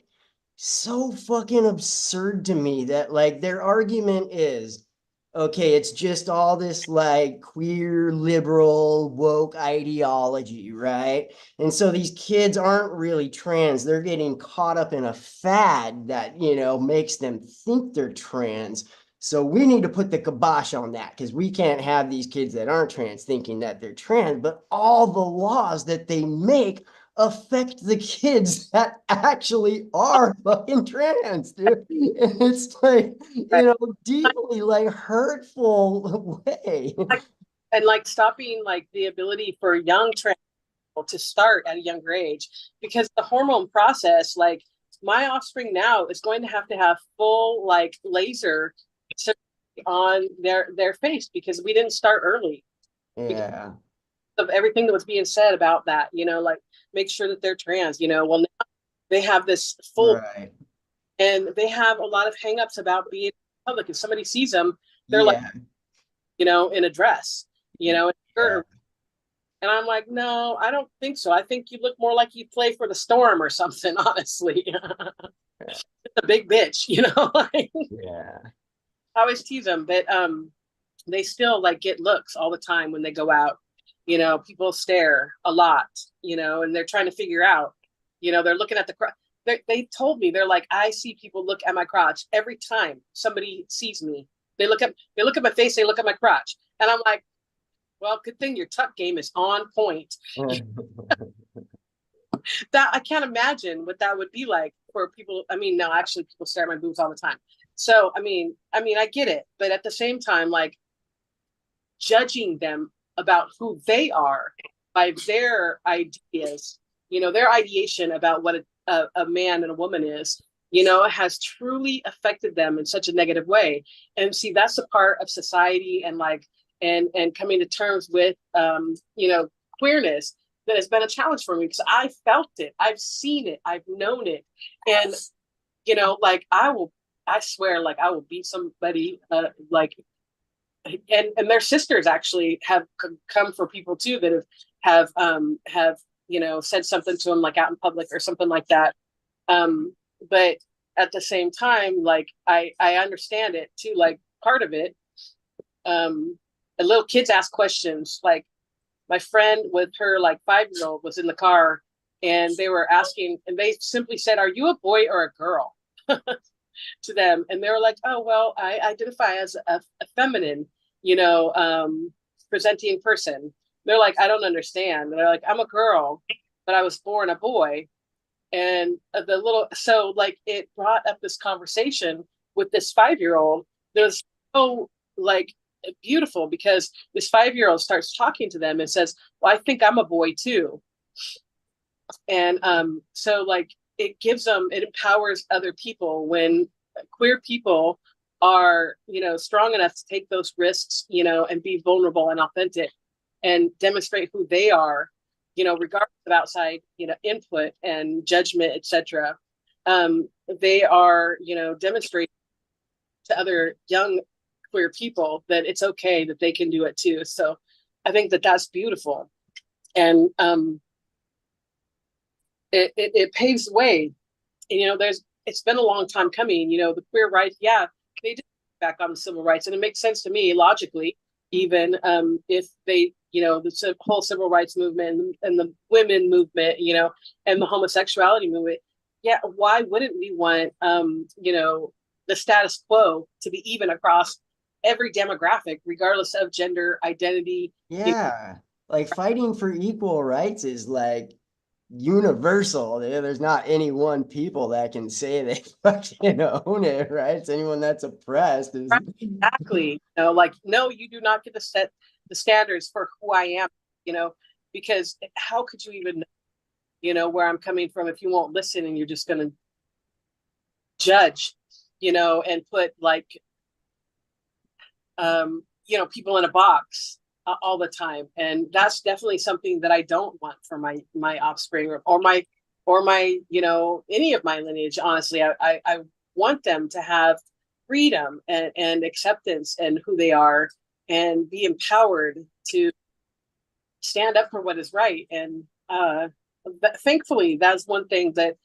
so fucking absurd to me that, like, their argument is, okay, it's just all this like queer, liberal, woke ideology, right? And so these kids aren't really trans. They're getting caught up in a fad that, makes them think they're trans. So we need to put the kibosh on that because we can't have these kids that aren't trans thinking that they're trans, but all the laws that they make affect the kids that actually are fucking trans, dude. And it's like, deeply like hurtful way. And like stopping like the ability for young trans people to start at a younger age, because the hormone process, like my offspring now is going to have full like laser on their face because we didn't start early. Yeah. Of everything that was being said about that, like make sure that they're trans, well now they have this full Right. and they have a lot of hangups about being public. If somebody sees them, they're Yeah. like, in a dress, in a skirt. And I'm like, no, I don't think so. I think you look more like you play for the Storm or something, honestly. It's a big bitch, like, Yeah. I always tease them, but they still like get looks all the time when they go out. People stare a lot, and they're trying to figure out, they're looking at the crotch. They told me, they're like, I see people look at my crotch every time somebody sees me. They look at my face, they look at my crotch. And I'm like, well, good thing your tuck game is on point. That I can't imagine what that would be like for people. I mean, no, actually people stare at my boobs all the time. So, I mean, I get it. But at the same time, like judging them about who they are by their ideas, their ideation about what a man and a woman is, has truly affected them in such a negative way. And see, that's a part of society and like, and coming to terms with, queerness that has been a challenge for me because I felt it, I've seen it, I've known it. And, like I swear, like I will beat somebody, like, and their sisters actually have come for people too that have said something to them like out in public or something like that. But at the same time, like I understand it too. Like part of it, and little kids ask questions. Like my friend with her like 5-year-old was in the car, and they were asking, and they simply said, "Are you a boy or a girl?" to them, and they were like, "Oh well, I identify as a feminine, presenting person." They're like, "I don't understand." And they're like, "I'm a girl, but I was born a boy." And so like it brought up this conversation with this 5-year-old that was so like beautiful because this 5-year-old starts talking to them and says, "Well, I think I'm a boy too." And so like it empowers other people when queer people are, strong enough to take those risks, and be vulnerable and authentic and demonstrate who they are, regardless of outside, input and judgment, etc. They are, demonstrating to other young queer people that it's okay that they can do it too. So I think that that's beautiful. And it paves the way. And, it's been a long time coming, the queer rights, yeah, they did back on the civil rights. And it makes sense to me logically, even if they, the whole civil rights movement and the women movement, and the homosexuality movement. Yeah, why wouldn't we want, the status quo to be even across every demographic, regardless of gender identity? Yeah. Like fighting for equal rights is like universal. There's not any one people that can say they fucking own it, right? It's anyone that's oppressed. Exactly. Like, no, you do not get to set the standards for who I am, because how could you even know, where I'm coming from if you won't listen and you're just going to judge, and put like, people in a box all the time. And that's definitely something that I don't want for my offspring or my any of my lineage. Honestly, I want them to have freedom and acceptance and who they are and be empowered to stand up for what is right. And thankfully, that's one thing that,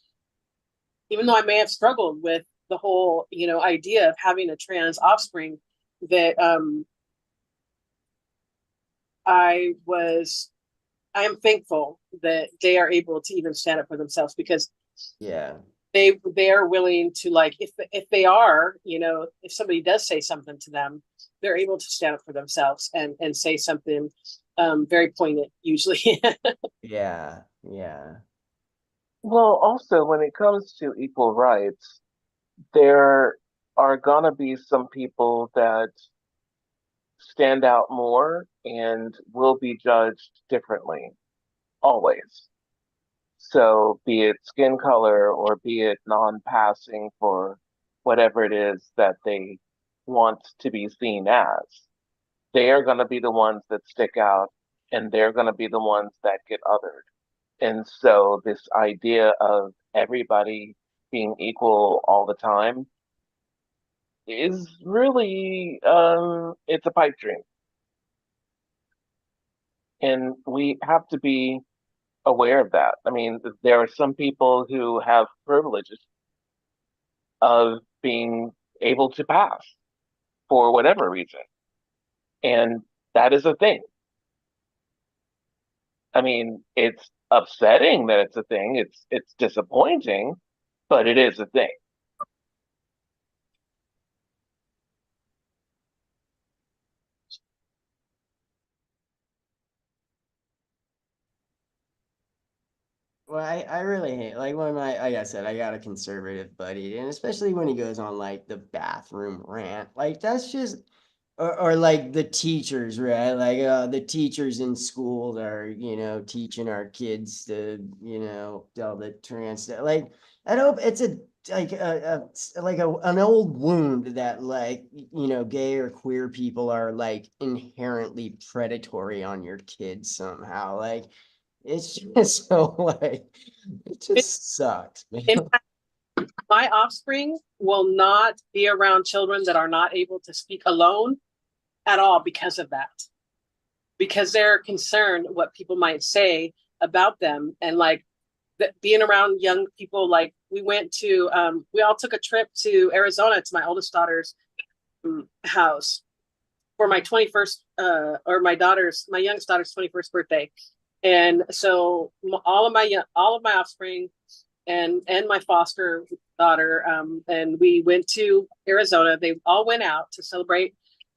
even though I may have struggled with the whole, idea of having a trans offspring, that I am thankful that they are able to even stand up for themselves, because Yeah. they are willing to, like, if they are, you know, if somebody does say something to them, they're able to stand up for themselves and say something very poignant usually. Yeah. Yeah. Well, also, when it comes to equal rights, there are gonna be some people that stand out more and will be judged differently, always. So, be it skin color or be it non-passing for whatever it is that they want to be seen as, they are going to be the ones that stick out and they're going to be the ones that get othered. And so, this idea of everybody being equal all the time is really, it's a pipe dream. And we have to be aware of that. I mean, there are some people who have privileges of being able to pass for whatever reason. And that is a thing. I mean, it's upsetting that it's a thing. It's disappointing, but it is a thing. Well, I really hate, like, one of my, like I said, I got a conservative buddy, and especially when he goes on like the bathroom rant, like that's just, or like the teachers, right? Like the teachers in schools are, teaching our kids to, all the trans stuff. Like I hope it's a like an old wound that, like, gay or queer people are like inherently predatory on your kids somehow. Like it's just so like it just sucks, man. In fact, my offspring will not be around children that are not able to speak alone at all because of that. Because they're concerned what people might say about them, and like being around young people. Like we all took a trip to Arizona to my oldest daughter's house for my 21st or my youngest daughter's 21st birthday. And so all of my offspring and my foster daughter, and we went to Arizona. They all went out to celebrate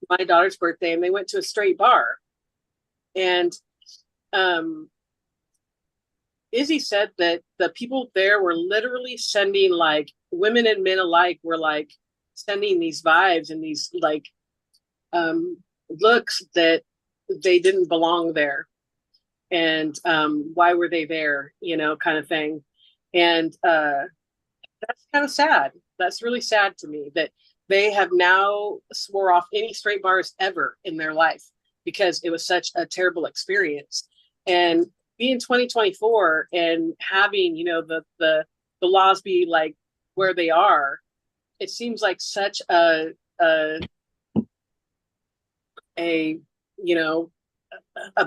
my daughter's birthday, and they went to a straight bar. And Izzy said that the people there were literally sending, like, women and men alike were like sending these vibes and these like looks that they didn't belong there, and why were they there, kind of thing. And that's kind of sad. That's really sad to me that they have now swore off any straight bars ever in their life because it was such a terrible experience. And being 2024 and having, the laws be like where they are, it seems like such a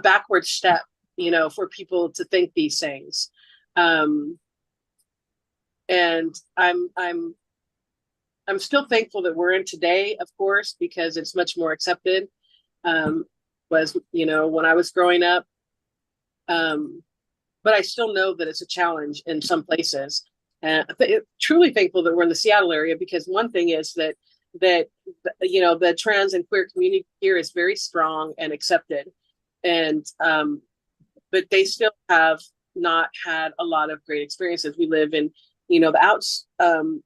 backward step, for people to think these things. And I'm still thankful that we're in today, of course, because it's much more accepted. Was, when I was growing up. But I still know that it's a challenge in some places. And truly thankful that we're in the Seattle area, because one thing is that the trans and queer community here is very strong and accepted. And but they still have not had a lot of great experiences. We live in, the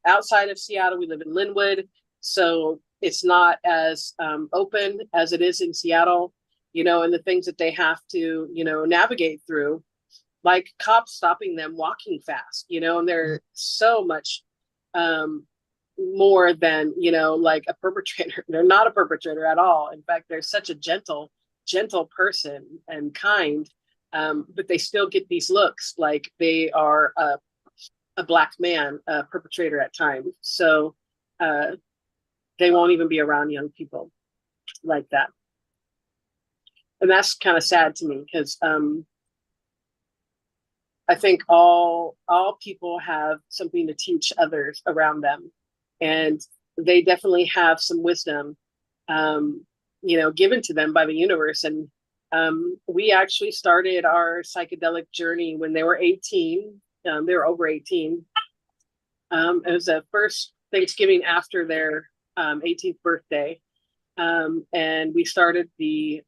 outside of Seattle. We live in Linwood, so it's not as open as it is in Seattle. And the things that they have to, navigate through, like cops stopping them walking fast, and they're so much more than, like a perpetrator. They're not a perpetrator at all. In fact, they're such a gentle person and kind, but they still get these looks like they are a Black man, a perpetrator at times. So they won't even be around young people like that. And that's kind of sad to me, because I think all people have something to teach others around them, and they definitely have some wisdom given to them by the universe. And we actually started our psychedelic journey when they were 18. They were over 18. It was the first Thanksgiving after their 18th birthday. And we started the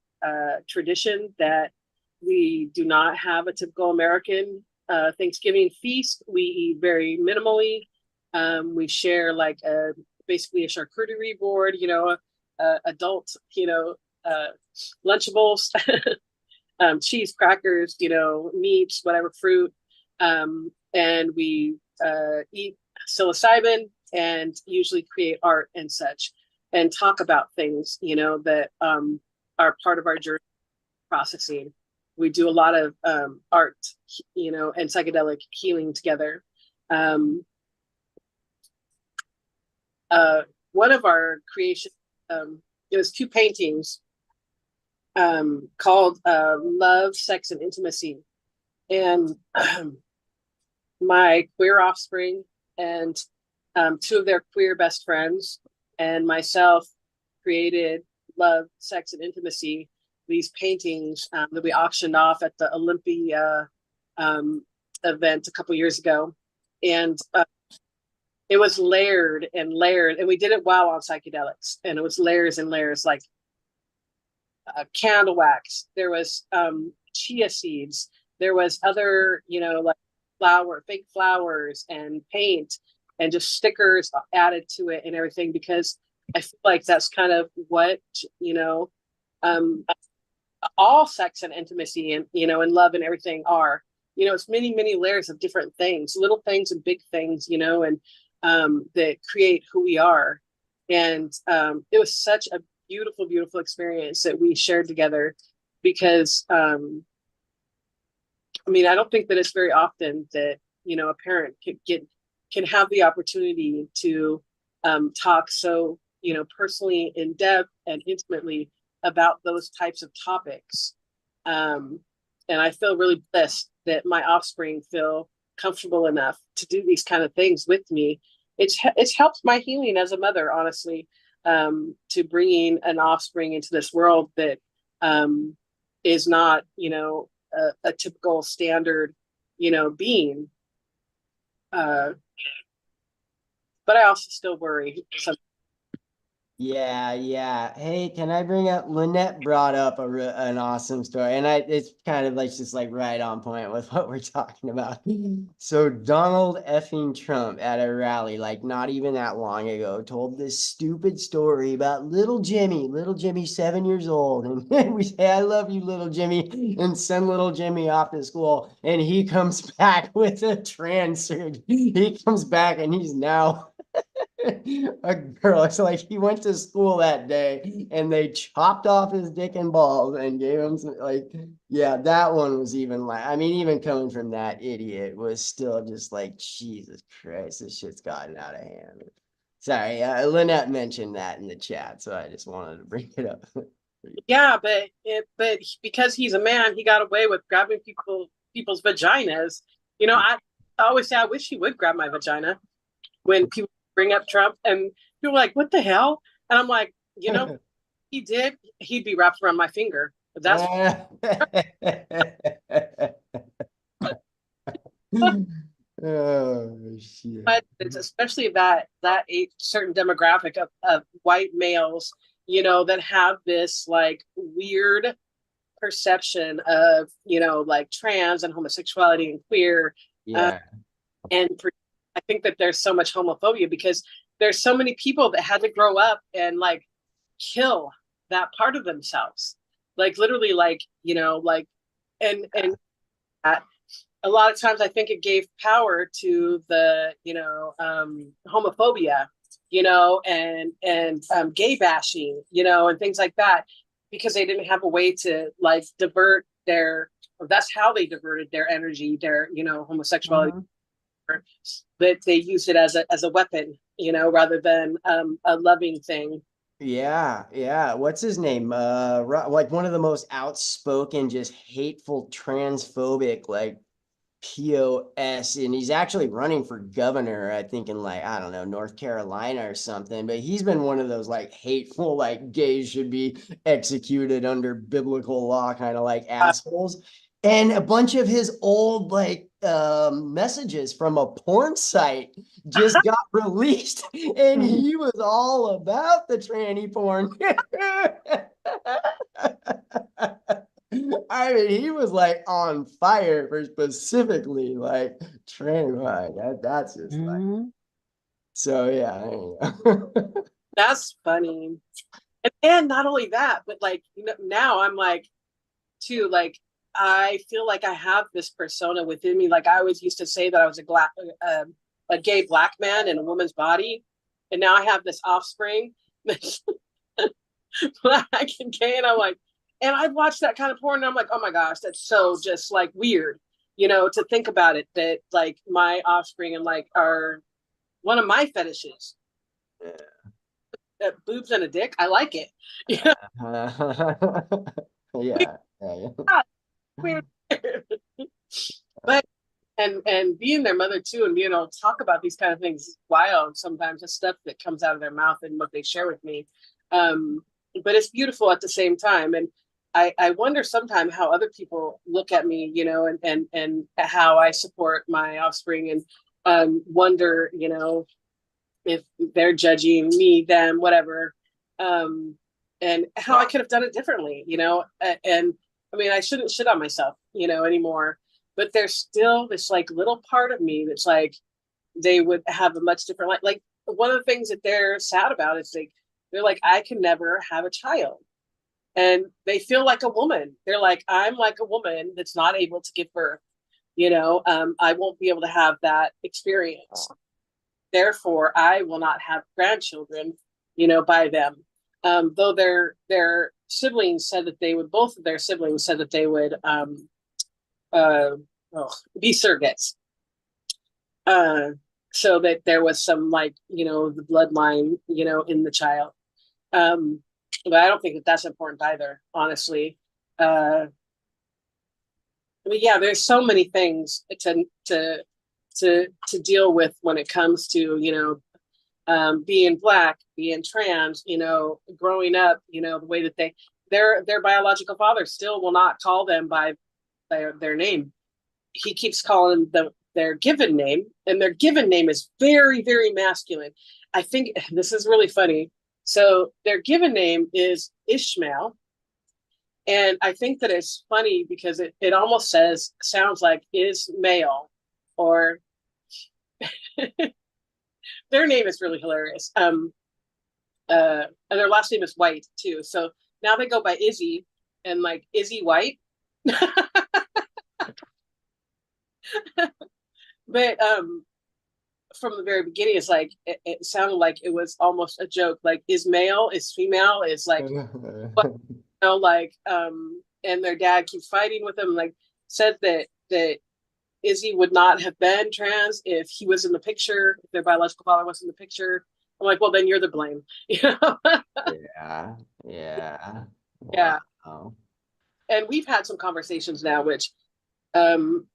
tradition that we do not have a typical American Thanksgiving feast. We eat very minimally. We share like basically a charcuterie board, adult, Lunchables, cheese, crackers, meats, whatever, fruit. And we eat psilocybin and usually create art and such, and talk about things, that are part of our journey processing. We do a lot of art, and psychedelic healing together. One of our creations, it was 2 paintings called Love, Sex, and Intimacy. And my queer offspring and 2 of their queer best friends and myself created Love, Sex, and Intimacy, these paintings that we auctioned off at the Olympia event a couple years ago. And it was layered and layered, and we did it while on psychedelics, and it was layers and layers, like candle wax. There was chia seeds. There was other, like fake flowers and paint and just stickers added to it and everything, because I feel like that's kind of what, all sex and intimacy and, and love and everything are. It's many, many layers of different things, little things and big things, and that create who we are. And it was such a beautiful, beautiful experience that we shared together, because I don't think that it's very often that, a parent can have the opportunity to talk so, personally, in depth and intimately about those types of topics. And I feel really blessed that my offspring feel comfortable enough to do these kind of things with me. It's helped my healing as a mother, honestly, to bringing an offspring into this world that is not, a typical standard, being. But I also still worry. Yeah. Hey, can I bring up, Lynette brought up an awesome story, and it's kind of like just like right on point with what we're talking about. So Donald effing Trump at a rally, like not even that long ago, told this stupid story about little Jimmy, 7 years old. And we say, I love you, little Jimmy, and send little Jimmy off to school. And he comes back with a trans surgery. He comes back and he's now a girl. It's like he went to school that day and they chopped off his dick and balls and gave him some, that one was even like, even coming from that idiot was still just like, Jesus Christ, this shit's gotten out of hand. Sorry, Lynette mentioned that in the chat, so I just wanted to bring it up. Yeah, but because he's a man, he got away with grabbing people's vaginas. I always say I wish he would grab my vagina when people bring up Trump, and people are like, what the hell? And I'm like, he did, he'd be wrapped around my finger. That's oh shit. But it's especially that a certain demographic of white males, that have this like weird perception of, like trans and homosexuality and queer. I think that there's so much homophobia because there's so many people that had to grow up and like kill that part of themselves, like literally, like, and a lot of times I think it gave power to the, homophobia, and gay bashing, and things like that, because they didn't have a way to like divert that's how they diverted their energy, their, homosexuality. That they use it as a weapon, rather than a loving thing. Yeah. What's his name? Like one of the most outspoken, just hateful, transphobic, like POS, and he's actually running for governor, I think in like, I don't know, North Carolina or something, but he's been one of those like hateful, like gays should be executed under biblical law kind of like assholes. And a bunch of his old like messages from a porn site just got released, and he was all about the tranny porn. I mean, he was like on fire for specifically like train ride. That's just like, so yeah. There you go. That's funny. And not only that, but like, you know, now I'm like, too, like, I feel like I have this persona within me. Like I always used to say that I was a gay black man in a woman's body, and now I have this offspring that's black and gay, and I'm like, and I've watched that kind of porn, and I'm like, oh my gosh, that's so just like weird, you know, to think about it, that like my offspring and like are one of my fetishes. Boobs and a dick, I like it. Yeah. Yeah. But and being their mother too, and you know, talk about these kind of things is wild sometimes, the stuff that comes out of their mouth and what they share with me. But it's beautiful at the same time. And I wonder sometimes how other people look at me, you know, and how I support my offspring, and wonder, you know, if they're judging me, them, whatever, and how I could have done it differently, you know. And I mean, I shouldn't shit on myself, you know, anymore, but there's still this like little part of me that's like, they would have a much different life. Like one of the things that they're sad about is they're like, I can never have a child. And they feel like a woman. They're like, I'm like a woman that's not able to give birth, you know, I won't be able to have that experience. Therefore, I will not have grandchildren, you know, by them. Though their siblings said that they would, both of their siblings said that they would be surrogates. So that there was some like, you know, the bloodline, you know, in the child. But I don't think that that's important either, honestly. But yeah, there's so many things to deal with when it comes to, you know, being black, being trans, you know, growing up, you know, the way that their biological father still will not call them by their name. He keeps calling them their given name, and their given name is very, very masculine. I think this is really funny. So their given name is Ishmael. And I think that it's funny because it almost sounds like Ismail, or their name is really hilarious. And their last name is White too. So now they go by Izzy, and like Izzy White. But from the very beginning, it's like it sounded like it was almost a joke. Like is male, is female, is like, but, you know, like and their dad keeps fighting with them. Like said that Izzy would not have been trans if he was in the picture, if their biological father was in the picture. I'm like, well, then you're the blame. You know? Yeah. Yeah. Wow. And we've had some conversations now, which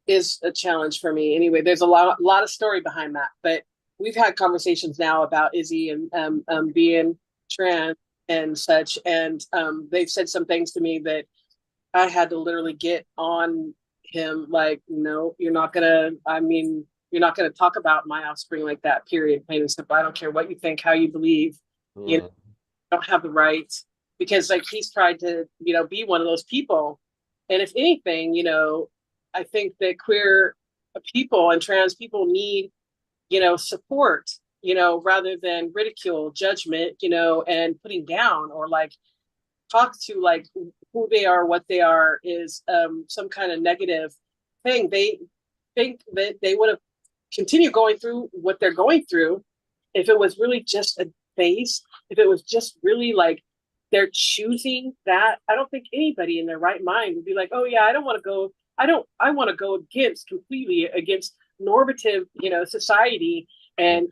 is a challenge for me. Anyway, there's a lot of story behind that, but we've had conversations now about Izzy and being trans and such, and they've said some things to me that I had to literally get on him, like, no, you're not gonna talk about my offspring like that, period, plain and simple. I don't care what you think, how you believe, you know, don't have the right, because like he's tried to, you know, be one of those people. And if anything, you know, I think that queer people and trans people need, you know, support, you know, rather than ridicule, judgment, you know, and putting down, or like talk to like who they are, what they are is some kind of negative thing. They think that they would have continued going through what they're going through if it was really just a phase, if it was just really like they're choosing that. I don't think anybody in their right mind would be like, oh yeah, I want to go completely against normative, you know, society, and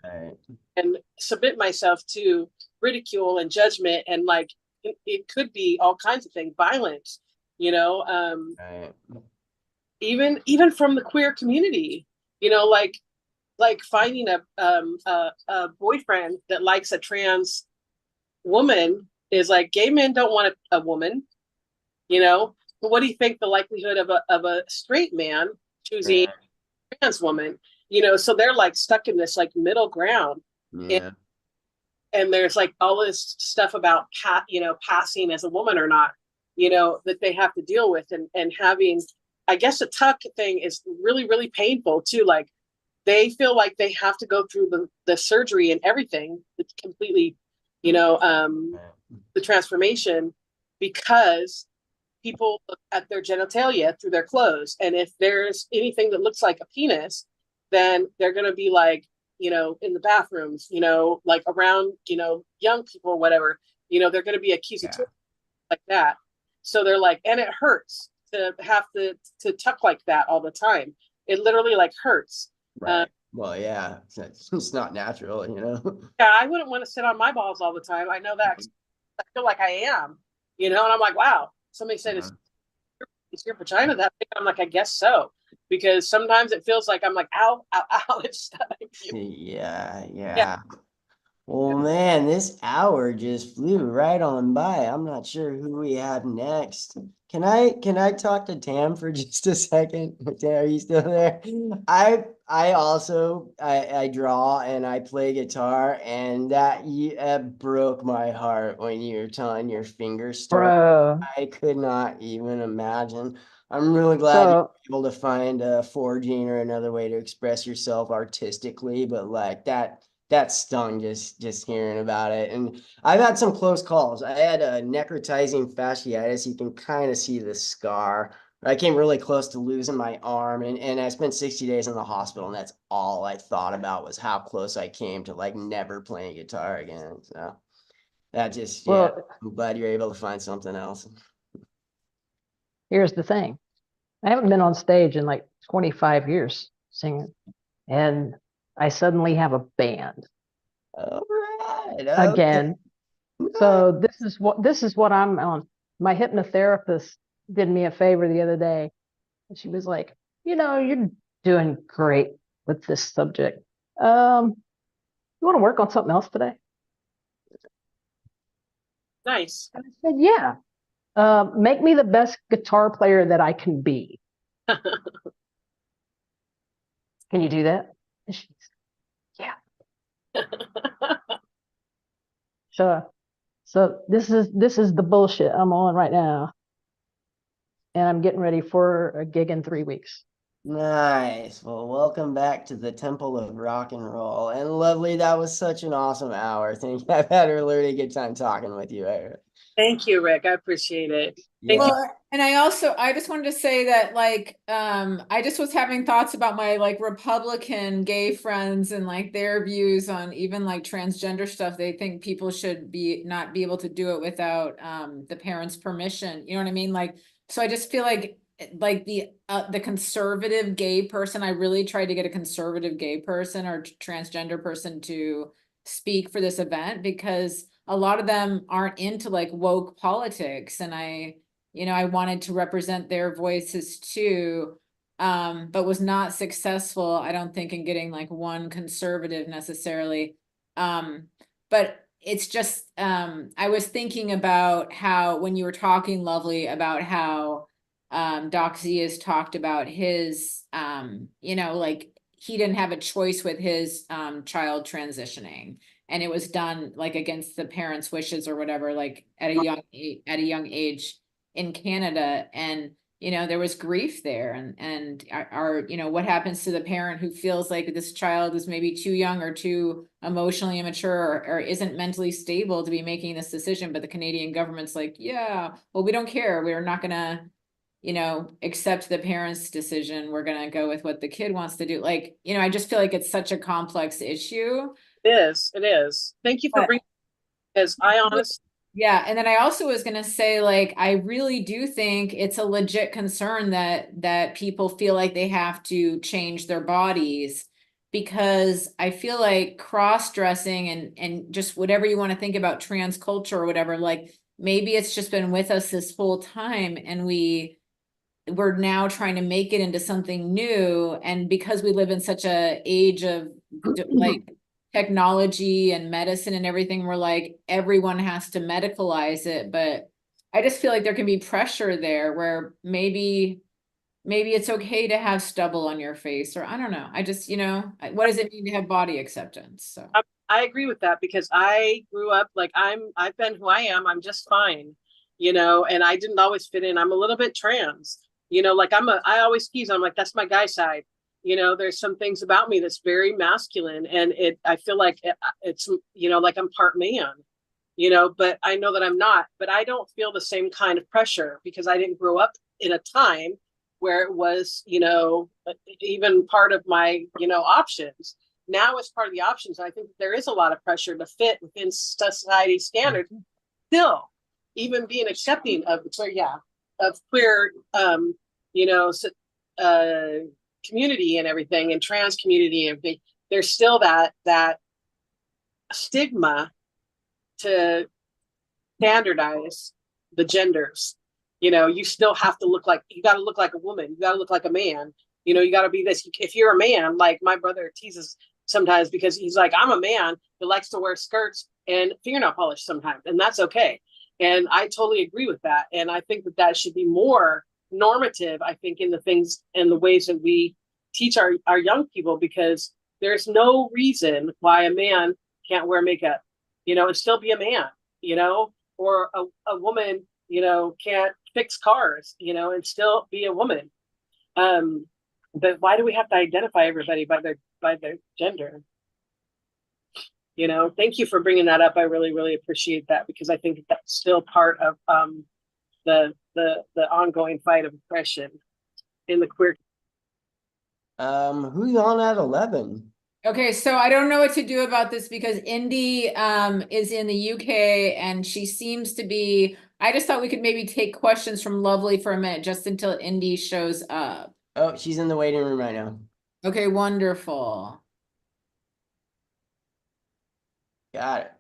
submit myself to ridicule and judgment, and like it could be all kinds of things, violence, you know. even from the queer community, like finding a boyfriend that likes a trans woman is like, gay men don't want a woman, but what do you think the likelihood of a straight man choosing a trans woman? So they're like stuck in this like middle ground. Yeah. And there's like all this stuff about passing as a woman or not, that they have to deal with, and having, I guess, a tuck thing is really, really painful too. Like they feel like they have to go through the surgery and everything. It's completely, the transformation, because people look at their genitalia through their clothes. And if there's anything that looks like a penis, then they're going to be like, in the bathrooms, like around, young people or whatever, they're going to be accusatory like that. So they're like, and it hurts to have to tuck like that all the time. It literally like hurts. Right. Well, yeah, it's not natural, Yeah, I wouldn't want to sit on my balls all the time. I know that. I feel like I am, and I'm like, wow. Somebody said, is your vagina that big? I'm like, I guess so. Because sometimes it feels like I'm like, ow, ow, ow. It's yeah. Well, man, this hour just flew right on by. I'm not sure who we have next. Can I talk to Tam for just a second? Tam, are you still there? I also I draw and I play guitar, and that broke my heart when you were telling your finger story. Bro. I could not even imagine. I'm really glad you're able to find a forging or another way to express yourself artistically, but like that stung just hearing about it. And I've had some close calls. I had a necrotizing fasciitis. You can kind of see the scar. I came really close to losing my arm, and I spent 60 days in the hospital, and that's all I thought about was how close I came to like never playing guitar again. So that just, I'm glad you're able to find something else. Here's the thing. I haven't been on stage in like 25 years singing, and I suddenly have a band. All right. Okay. Again. So this is what I'm on. My hypnotherapist did me a favor the other day. And she was like, you're doing great with this subject. You want to work on something else today? Nice. And I said, yeah. Make me the best guitar player that I can be. Can you do that? And she's, yeah. So this is the bullshit I'm on right now. And I'm getting ready for a gig in 3 weeks. Nice. Well, welcome back to the Temple of Rock and Roll. And Lovely, that was such an awesome hour. Thank you. I've had a really good time talking with you. Thank you, Rick. I appreciate it. Well, and I just wanted to say that like I just was having thoughts about my like Republican gay friends and like their views on even like transgender stuff. They think people should not be able to do it without the parents' permission. You know what I mean? Like, so I just feel like the conservative gay person, I really tried to get a conservative gay person or transgender person to speak for this event, because a lot of them aren't into like woke politics, and I wanted to represent their voices too, but was not successful, I don't think, in getting like one conservative necessarily. But it's just, I was thinking about how, when you were talking, Lovely, about how Doc Z has talked about his, like he didn't have a choice with his child transitioning. And it was done like against the parents' wishes or whatever, like at a young age in Canada. And, there was grief there, and what happens to the parent who feels like this child is maybe too young or too emotionally immature or isn't mentally stable to be making this decision. But the Canadian government's like, yeah, well, we don't care. We're not gonna, accept the parents' decision. We're gonna go with what the kid wants to do. Like, I just feel like it's such a complex issue. It is. Thank you for bringing it, because I honestly. Yeah. And then I also was going to say, like, I really do think it's a legit concern that people feel like they have to change their bodies, because I feel like cross-dressing and just whatever you want to think about trans culture or whatever, like maybe it's just been with us this whole time, and we we're now trying to make it into something new. And because we live in such a age of like technology and medicine and everything, we're like, everyone has to medicalize it. But I just feel like there can be pressure there where maybe it's okay to have stubble on your face, or I don't know. I just, what does it mean to have body acceptance? So I agree with that because I grew up like I've been who I am. I'm just fine, and I didn't always fit in. I'm a little bit trans, like I always tease. I'm like, that's my guy side. There's some things about me that's very masculine, and I feel like it's, like I'm part man, but I know that I'm not, but I don't feel the same kind of pressure because I didn't grow up in a time where it was, even part of my, options. Now it's part of the options. I think there is a lot of pressure to fit within society standards. Still, even being accepting of queer, community and everything, and trans community and everything. There's still that stigma to standardize the genders. You still have to you got to look like a woman. You got to look like a man. You got to be this. If you're a man, like my brother teases sometimes because he's like, I'm a man that likes to wear skirts and fingernail polish sometimes, and that's okay. And I totally agree with that. And I think that should be more normative, I think, in the things and the ways that we teach our young people, because there's no reason why a man can't wear makeup, and still be a man, or a woman, can't fix cars, and still be a woman. But why do we have to identify everybody by their gender? Thank you for bringing that up. I really, really appreciate that, because I think that's still part of the ongoing fight of oppression in the queer. Who's on at 11? Okay, so I don't know what to do about this because Indy is in the UK and she seems to be. I just thought we could maybe take questions from Lovely for a minute just until Indy shows up. Oh, she's in the waiting room right now. Okay, wonderful. Got it.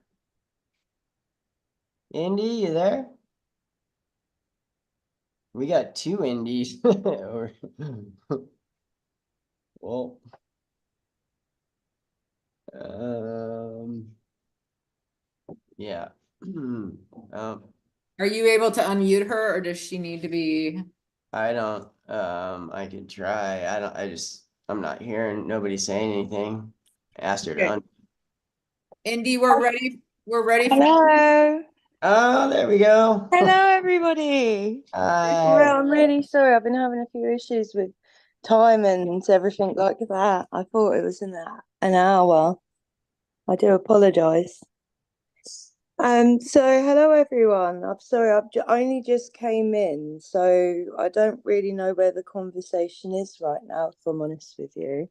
Indy, you there? We got two Indies. Well, yeah. Are you able to unmute her, or does she need to be? I don't. I could try. I'm not hearing nobody saying anything. Asked her to Okay. Indy, we're ready. We're ready. Hello. Oh, there we go. Hello, everybody. Hi. Well, I'm really sorry. I've been having a few issues with time and everything like that. I thought it was in an hour. I do apologize. So hello everyone. I'm sorry, I've only just came in, so I don't really know where the conversation is right now, if I'm honest with you.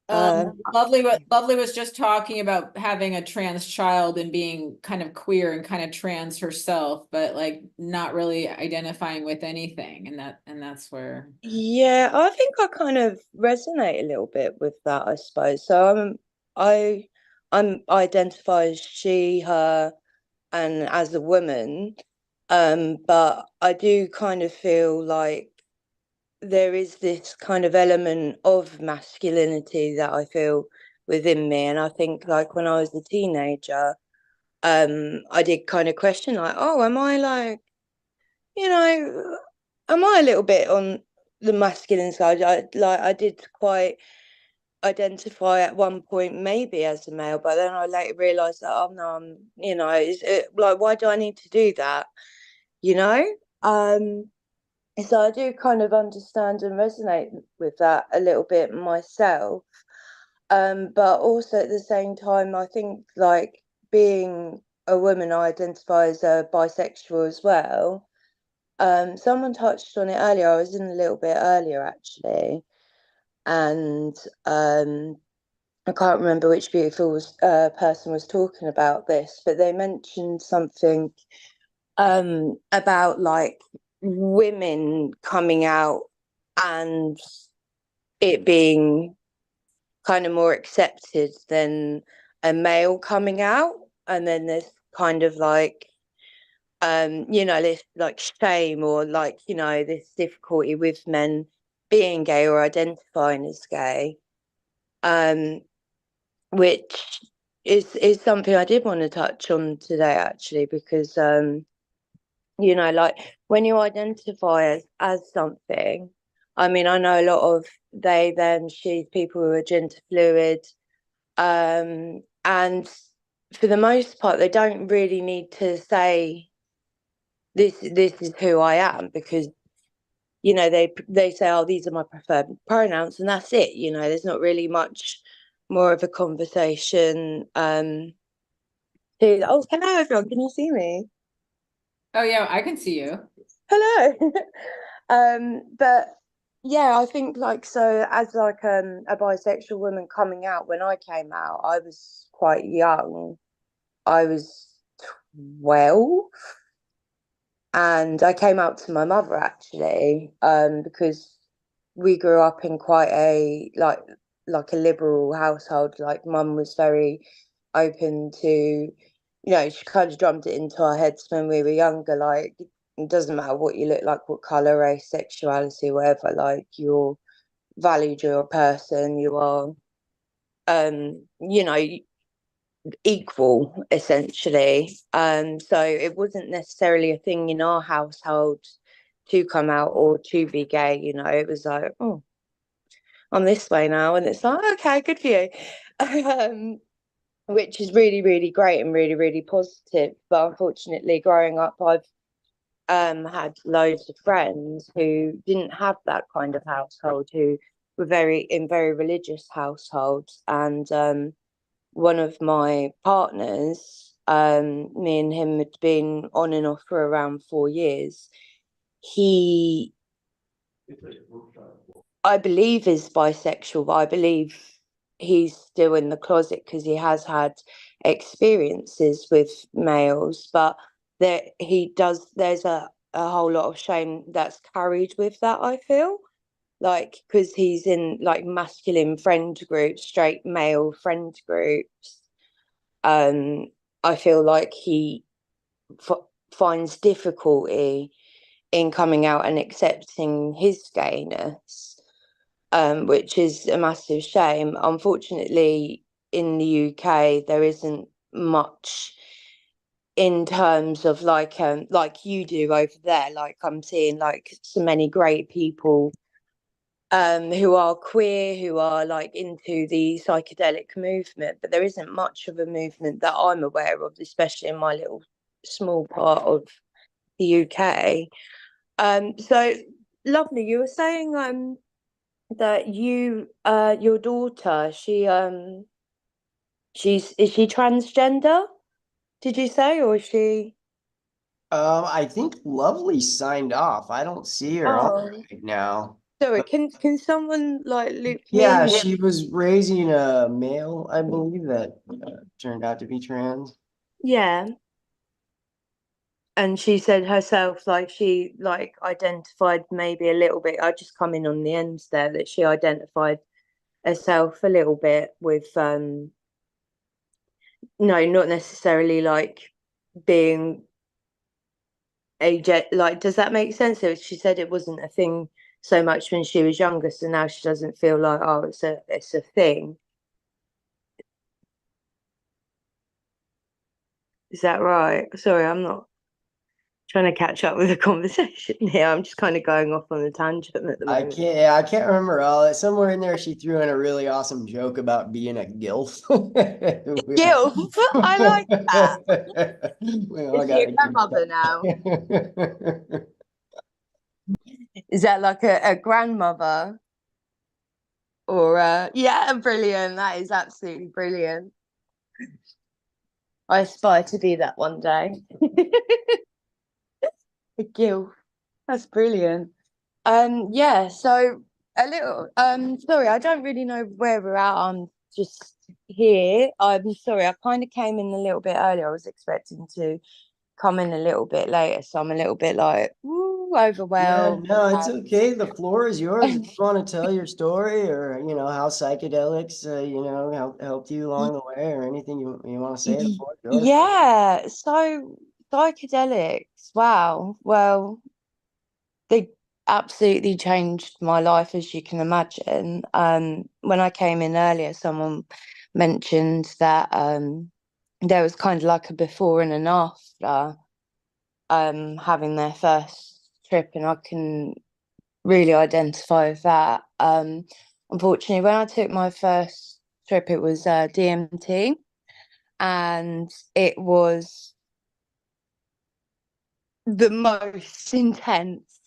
Lovely was just talking about having a trans child and being kind of queer and kind of trans herself, but like not really identifying with anything, and that's where. Yeah, I think I kind of resonate a little bit with that, I suppose. So I identify as she, her, and as a woman. But I do kind of feel like there is this kind of element of masculinity that I feel within me. And I think like when I was a teenager, I did kind of question like, oh, am I like, am I a little bit on the masculine side? I did quite identify at one point maybe as a male, but then I later realized that, oh no, I'm, like, why do I need to do that? So I do kind of understand and resonate with that a little bit myself. But also at the same time, I think like being a woman, I identify as a bisexual as well. Someone touched on it earlier. I was in a little bit earlier actually, and I can't remember which beautiful person was talking about this, but they mentioned something about like women coming out and it being kind of more accepted than a male coming out. And then there's kind of like you know, this like shame or like, you know, this difficulty with men being gay or identifying as gay, which is something I did want to touch on today actually, because you know, like when you identify as something, I mean, I know a lot of they, them, she, people who are gender fluid, and for the most part, they don't really need to say this is who I am, because you know they say, oh, these are my preferred pronouns, and that's it. You know, there's not really much more of a conversation. Oh, hello everyone, can you see me? Oh yeah, I can see you. Hello. But yeah, I think like, so as like a bisexual woman coming out, when I came out, I was quite young. I was 12, and I came out to my mother actually, because we grew up in quite a like a liberal household. Like mum was very open to, you know, she kind of drummed it into our heads when we were younger, like it doesn't matter what you look like, what color, race, sexuality, whatever, like you're valued, you're a person, you are you know, equal essentially. So it wasn't necessarily a thing in our household to come out or to be gay. You know, it was like, oh, I'm this way now, and it's like, okay, good for you. Which is really, really great and really, really positive. But unfortunately, growing up, I've had loads of friends who didn't have that kind of household, who were very religious households. And one of my partners, me and him had been on and off for around 4 years. He, I believe, is bisexual, but I believe he's still in the closet because he has had experiences with males, but there's a whole lot of shame that's carried with that, I feel. Like, because he's in like masculine friend groups, straight male friend groups, I feel like he finds difficulty in coming out and accepting his gayness, which is a massive shame. Unfortunately, in the UK, there isn't much in terms of like you do over there. Like I'm seeing like so many great people who are queer, who are like into the psychedelic movement, but there isn't much of a movement that I'm aware of, especially in my little small part of the UK. So lovely. You were saying that your daughter, is she transgender? Did you say, or is she? I think Lovely signed off. I don't see her on Oh, right now. sorry. Can someone like loop me Yeah, in? she was raising a male, I believe, that turned out to be trans. Yeah. And she said herself, like she like identified maybe a little bit. I just come in on the ends there, that she identified herself a little bit with no, not necessarily like being like, does that make sense? So she said it wasn't a thing so much when she was younger, so now she doesn't feel like, oh, it's a thing. Is that right? Sorry, I'm not trying to catch up with the conversation here. I'm just kind of going off on a tangent at the moment. I can't remember all. Somewhere in there, she threw in a really awesome joke about being a gilf. Gilf, I like that. We all Is she got a grandmother now? Is that like a grandmother? Or yeah, brilliant. That is absolutely brilliant. I aspire to be that one day. A gilf. That's brilliant. Yeah, so a little sorry, I don't really know where we're at. I'm just here. I'm sorry, I kind of came in a little bit earlier. I was expecting to come in a little bit later, so I'm a little bit like, woo, Yeah, overwhelmed. no, it's okay. The floor is yours. If you want to tell your story, or how psychedelics, helped you along the way, or anything you want to say, the floor is yours. Yeah, so Psychedelics, wow. Well, they absolutely changed my life, as you can imagine. When I came in earlier, someone mentioned that there was kind of like a before and an after having their first trip, and I can really identify with that. Unfortunately, when I took my first trip, it was DMT, and it was the most intense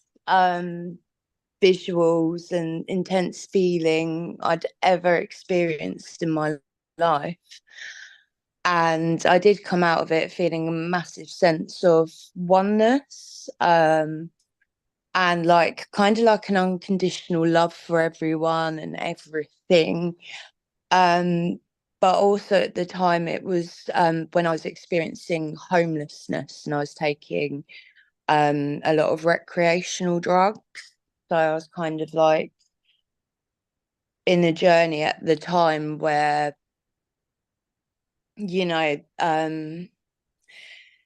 visuals and intense feeling I'd ever experienced in my life. And I did come out of it feeling a massive sense of oneness, and like kind of like an unconditional love for everyone and everything. But also at the time, it was when I was experiencing homelessness and I was taking a lot of recreational drugs. So I was kind of like in a journey at the time where, you know,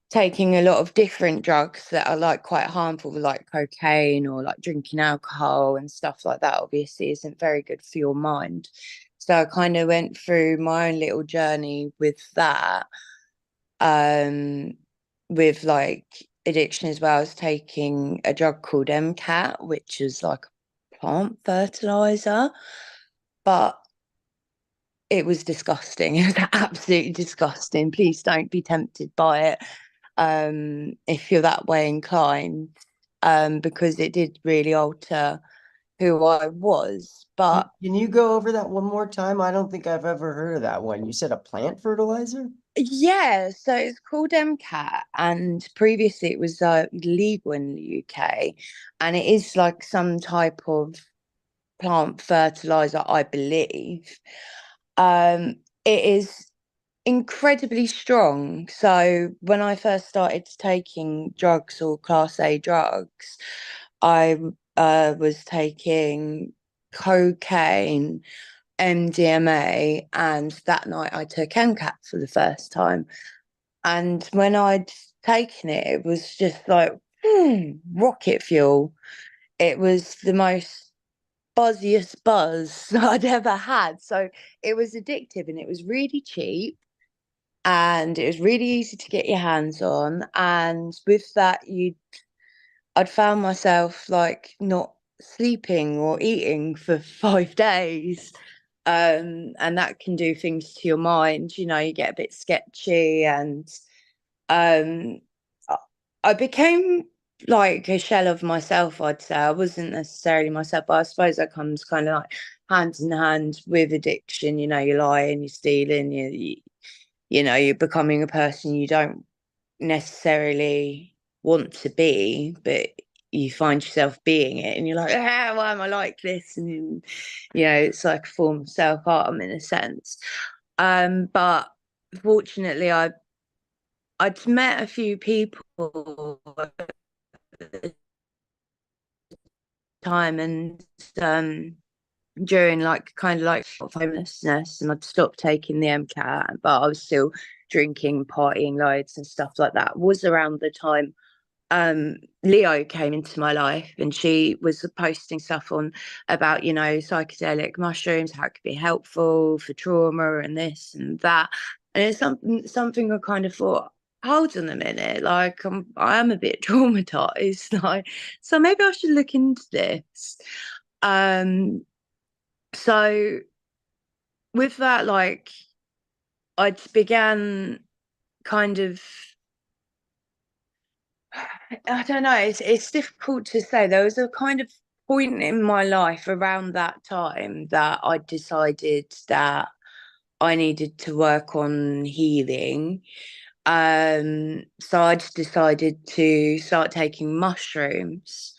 taking a lot of different drugs that are like quite harmful, like cocaine or like drinking alcohol and stuff like that, obviously isn't very good for your mind. So I kind of went through my own little journey with that, with like addiction as well. I was taking a drug called MCAT, which is like a plant fertilizer, but it was disgusting. It was absolutely disgusting. Please don't be tempted by it if you're that way inclined, because it did really alter who I was. But Can you go over that one more time? I don't think I've ever heard of that one. You said a plant fertilizer? yeah, so it's called MCAT, and previously it was legal in the UK, and it is like some type of plant fertilizer, I believe. It is incredibly strong. So when I first started taking drugs or class A drugs, I was taking cocaine, MDMA, and that night I took MCAT for the first time. And when I'd taken it, it was just like rocket fuel. It was the most buzziest buzz I'd ever had. So it was addictive and it was really cheap and it was really easy to get your hands on. And with that, I'd found myself like not sleeping or eating for 5 days. And that can do things to your mind. You know, you get a bit sketchy, and um, I became like a shell of myself, I'd say. I wasn't necessarily myself, but I suppose that comes kind of like hand in hand with addiction. You know, you're lying, you're stealing, you know, you're becoming a person you don't necessarily want to be, but you find yourself being it, and you're like, why am I like this? And you know, it's like a form of self-harm in a sense. But fortunately, I'd met a few people at the time, and during like kind of like homelessness, and I'd stopped taking the MCAT, but I was still drinking, partying loads and stuff like that. It was around the time Leo came into my life, and she was posting stuff on about, you know, psychedelic mushrooms, how it could be helpful for trauma and this and that. And it's something I kind of thought, hold on a minute, like I am a bit traumatized, like, so maybe I should look into this. So with that, like I began kind of, I don't know, it's difficult to say. There was a kind of point in my life around that time that I decided that I needed to work on healing. So I just decided to start taking mushrooms.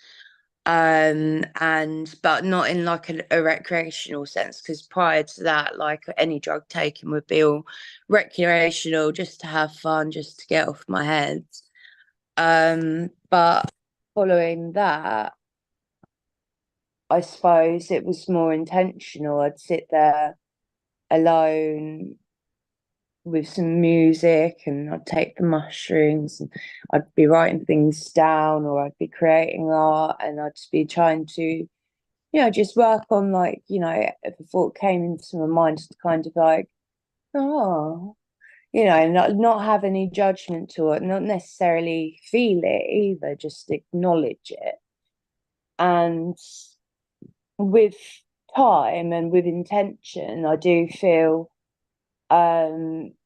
And but not in like a recreational sense, because prior to that, like any drug taking would be all recreational, just to have fun, just to get off my head. But following that, I suppose it was more intentional. I'd sit there alone with some music, and I'd take the mushrooms and I'd be writing things down, or I'd be creating art, and I'd just be trying to, just work on, like, if a thought came into my mind, just kind of like, oh, not have any judgment to it, not necessarily feel it either, just acknowledge it. And with time and with intention, I do feel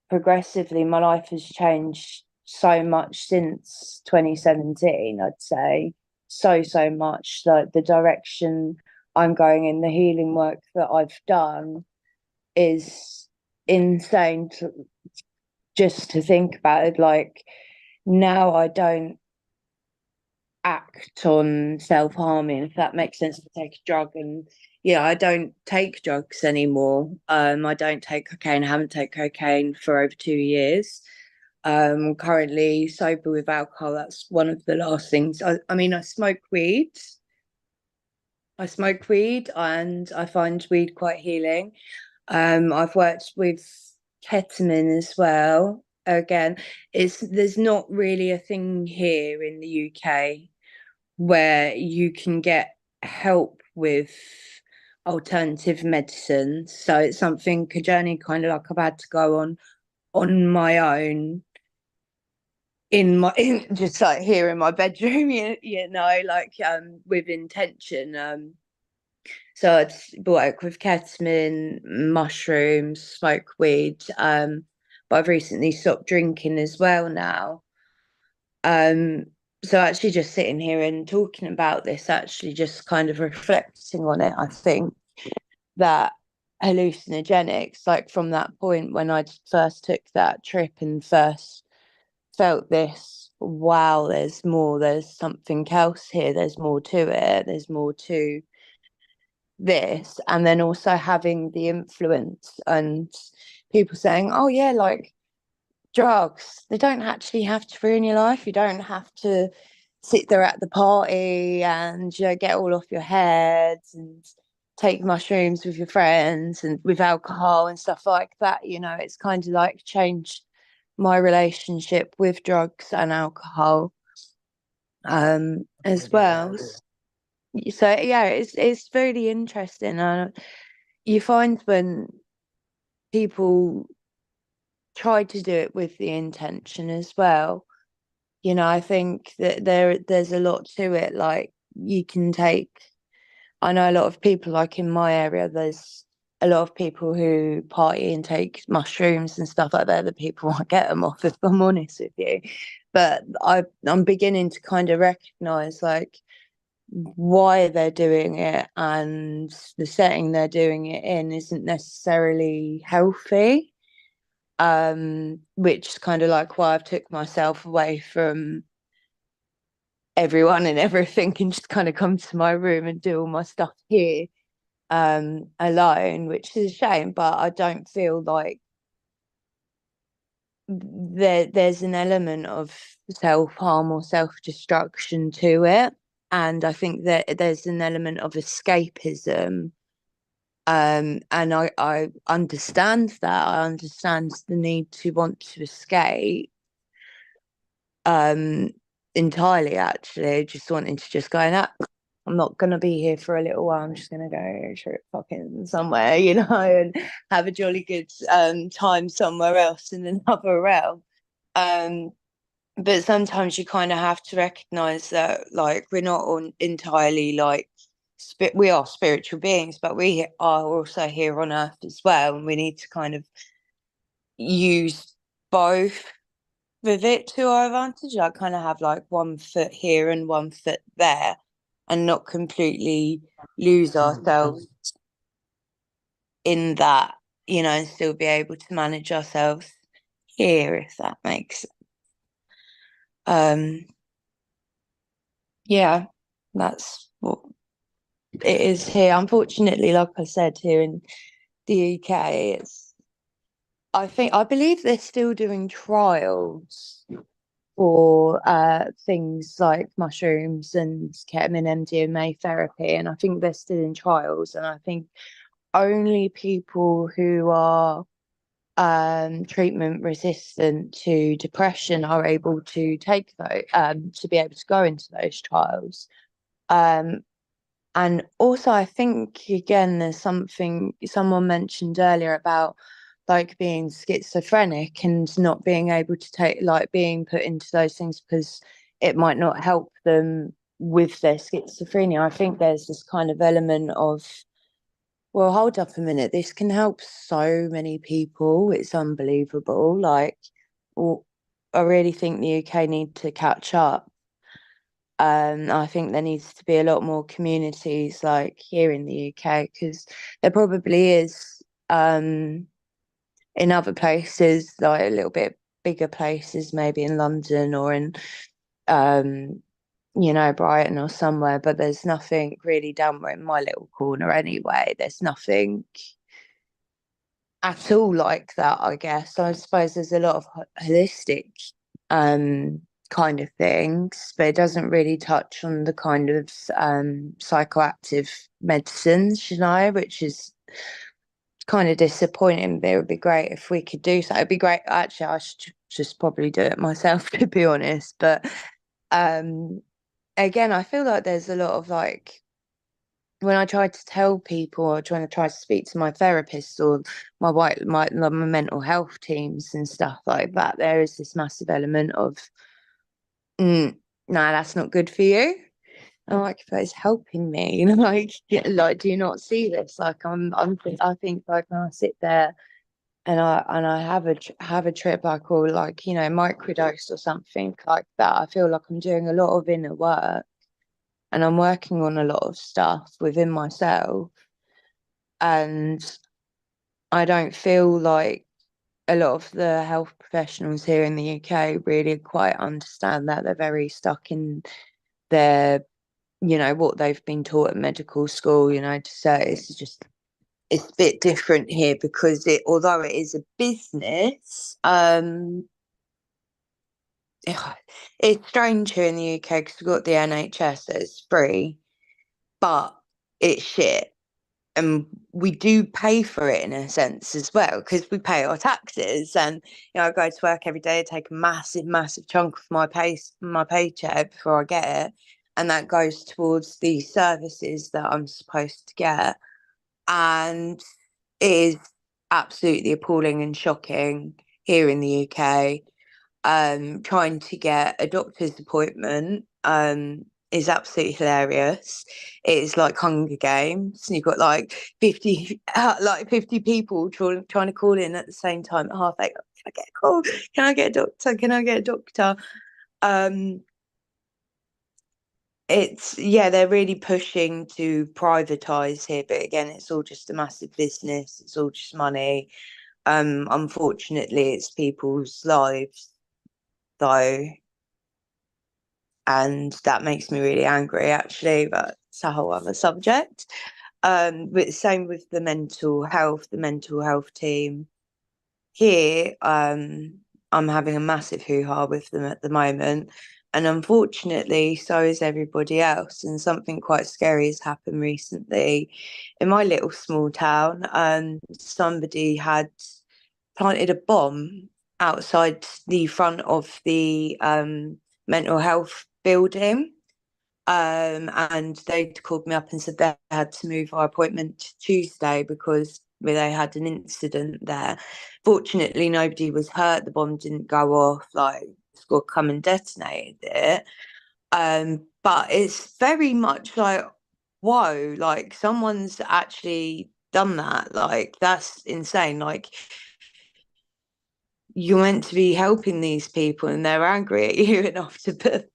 progressively my life has changed so much since 2017. I'd say so much. Like, the direction I'm going in, the healing work that I've done is insane just to think about it. Like, now I don't act on self-harming, if that makes sense, to take a drug. And I don't take drugs anymore. I don't take cocaine. I haven't taken cocaine for over 2 years. Currently sober with alcohol. That's one of the last things. I mean, I smoke weed. And I find weed quite healing. I've worked with ketamine as well. Again, there's not really a thing here in the UK where you can get help with alternative medicine. So it's a journey kind of like I've had to go on my own just like here in my bedroom, with intention. So I'd work with ketamine, mushrooms, smoke weed. But I've recently stopped drinking as well now. So actually just sitting here and talking about this, actually just kind of reflecting on it, I think that hallucinogenics, like from that point when I first took that trip and first felt this, wow, there's something else here, there's more to it, there's more to this. And then also having the influence and people saying, oh yeah, like, drugs, they don't actually have to ruin your life. You don't have to sit there at the party and get all off your head and take mushrooms with your friends and with alcohol and stuff like that. It's kind of like changed my relationship with drugs and alcohol as well. So yeah, it's really interesting. You find when people try to do it with the intention as well, I think that there's a lot to it. Like, I know a lot of people, like in my area, there's a lot of people who party and take mushrooms and stuff like that. The people won't get them off, if I'm honest with you. But I'm beginning to kind of recognize, like, why they're doing it, and the setting they're doing it in isn't necessarily healthy. Which is kind of like why I've took myself away from everyone and everything and just kind of come to my room and do all my stuff here alone, which is a shame. But I don't feel like there's an element of self-harm or self-destruction to it. And I think that there's an element of escapism. And I understand that. I understand the need to want to escape. Entirely, actually, just wanting to just go, I'm not gonna be here for a little while. I'm just gonna go fucking somewhere, and have a jolly good time somewhere else in another realm. But sometimes you kind of have to recognize that, like, we're not entirely like we are spiritual beings, but we are also here on earth as well, and we need to kind of use both with it to our advantage. I kind of have like 1 foot here and 1 foot there, and not completely lose ourselves in that, and still be able to manage ourselves here, if that makes sense. Yeah, that's what it is here. Unfortunately, like I said, here in the UK, I believe they're still doing trials for things like mushrooms and ketamine, MDMA therapy, and I think they're still in trials. And I think only people who are treatment resistant to depression are able to take those, to be able to go into those trials. And also, I think, again, there's something someone mentioned earlier about like being schizophrenic and not being able to take, like being put into those things because it might not help them with their schizophrenia. I think there's this kind of element of, well, hold up a minute, this can help so many people. It's unbelievable. Like, well, I really think the UK need to catch up. I think there needs to be a lot more communities like here in the UK because there probably is in other places, like a little bit bigger places, maybe in London or in Brighton or somewhere, but there's nothing really down in my little corner anyway. There's nothing at all like that, I guess. I suppose there's a lot of holistic kind of things, but it doesn't really touch on the kind of psychoactive medicines, which is kind of disappointing. But it would be great if we could do so. It'd be great. Actually, I should just probably do it myself, to be honest. But again, I feel like there's a lot of like, when I try to tell people or try to speak to my therapist or my mental health teams and stuff like that, there is this massive element of, no, that's not good for you. I'm like, but it's helping me, like, do you not see this? Like, I think like when I sit there and I have a trip I call like, microdose or something like that, I feel like I'm doing a lot of inner work. And I'm working on a lot of stuff within myself. And I don't feel like a lot of the health professionals here in the UK really quite understand that. They're very stuck in their, what they've been taught at medical school, to say it's a bit different here because although it is a business, it's strange here in the UK because we've got the NHS that's free, but it's shit. And we do pay for it in a sense as well because we pay our taxes. And I go to work every day, I take a massive, massive chunk of my paycheck before I get it, and that goes towards these services that I'm supposed to get. And it is absolutely appalling and shocking here in the UK. Trying to get a doctor's appointment is absolutely hilarious. It is like Hunger Games, and you've got like 50 people trying to call in at the same time at 8:30. Can I get a call? Can I get a doctor? Can I get a doctor? They're really pushing to privatize here, but again, it's all just a massive business. It's all just money. Unfortunately, it's people's lives though, and that makes me really angry actually, but it's a whole other subject. But same with the mental health team here. I'm having a massive hoo-ha with them at the moment, and unfortunately so is everybody else. And something quite scary has happened recently in my little small town. Somebody had planted a bomb outside the front of the mental health building. And they called me up and said they had to move our appointment to Tuesday because they had an incident there. Fortunately, nobody was hurt. The bomb didn't go off, like the squad come and detonated it. But it's very much like, whoa, like someone's actually done that. Like, that's insane. Like, you're meant to be helping these people and they're angry at you enough to put,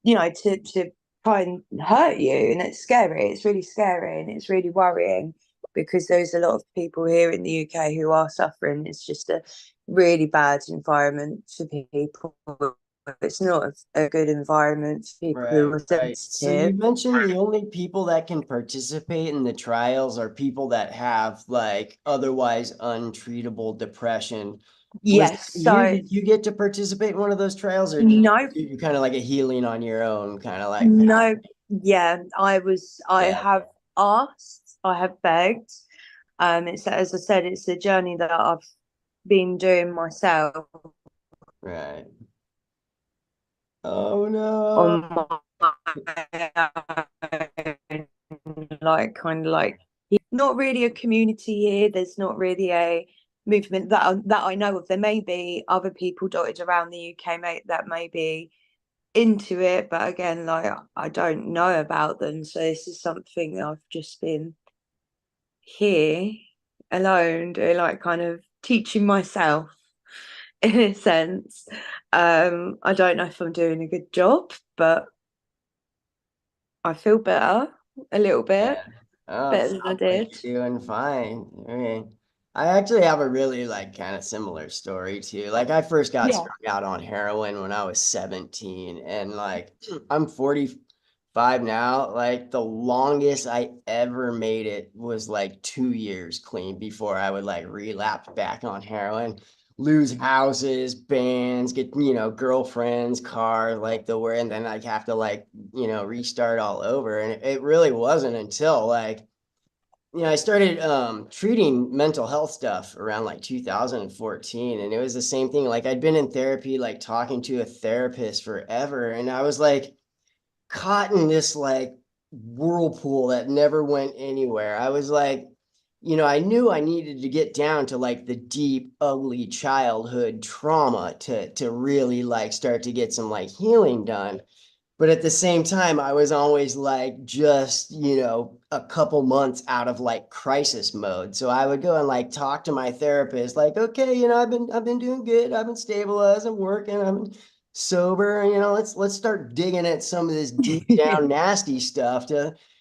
to try and hurt you. And it's scary. It's really scary and it's really worrying because there's a lot of people here in the UK who are suffering. It's just a really bad environment for people. It's not a good environment for people who are sensitive. So you mentioned the only people that can participate in the trials are people that have like otherwise untreatable depression. Yes. Did you get to participate in one of those trials, or no, you kind of like a healing on your own, kind of like no, yeah, I have asked, I have begged. It's, as I said, it's a journey that I've been doing myself Right. Oh no. on my own, like kind of like not really a community here. There's not really a movement that I know of. There may be other people dotted around the UK that may be into it, but again, like I don't know about them. So this is something that I've just been here alone, doing, like kind of teaching myself in a sense. I don't know if I'm doing a good job, but I feel better a little bit, Yeah. Oh, it better than I sounds like did. you're doing fine. I mean, I actually have a really like kind of similar story too. Like I first got Yeah. struck out on heroin when I was 17, and like I'm 45 now. Like the longest I ever made it was like 2 years clean before I would like relapse back on heroin, lose houses, bands, get, girlfriends, cars, like the word, and then like have to like, restart all over. And it really wasn't until like, I started treating mental health stuff around like 2014. And it was the same thing. Like I'd been in therapy, like talking to a therapist forever. And I was like caught in this like whirlpool that never went anywhere. I was like, I knew I needed to get down to like the deep, ugly childhood trauma to really like start to get some like healing done. But at the same time, I was always like just, a couple months out of like crisis mode. So I would go and like talk to my therapist, like, okay, I've been doing good. I've been stabilized. I'm working. I'm sober. Let's start digging at some of this deep down nasty stuff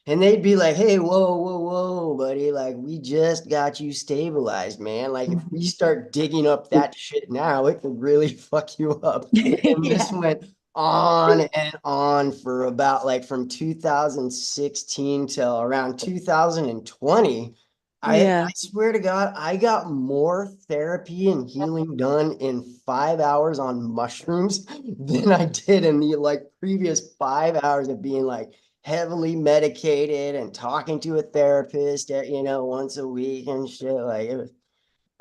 and they'd be like, hey, whoa, whoa, whoa, buddy. Like, we just got you stabilized, man. Like, if we start digging up that shit now, it could really fuck you up. And this Yeah. went on and on for about like from 2016 till around 2020. I Yeah. swear to God, I got more therapy and healing done in 5 hours on mushrooms than I did in the like previous 5 hours of being like heavily medicated and talking to a therapist, once a week and shit. Like it was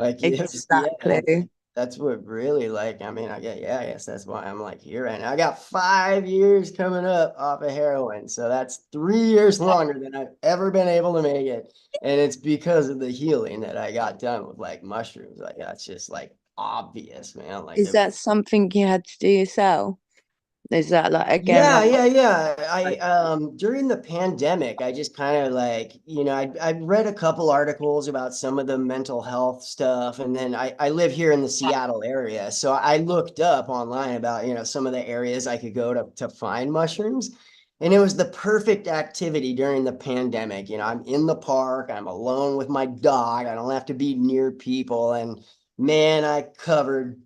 like it's yeah, Exactly. that's what really like. I mean, I guess that's why I'm like here right now. I got 5 years coming up off of heroin, so that's 3 years longer than I've ever been able to make it, and it's because of the healing that I got done with like mushrooms. Like that's just like obvious, man. Like Is that something you had to do yourself? Is that like again yeah, like yeah, yeah. I during the pandemic, I just kind of like, I read a couple articles about some of the mental health stuff, and then I live here in the Seattle area. So I looked up online about, some of the areas I could go to find mushrooms. And it was the perfect activity during the pandemic. I'm in the park, I'm alone with my dog, I don't have to be near people. And man, I covered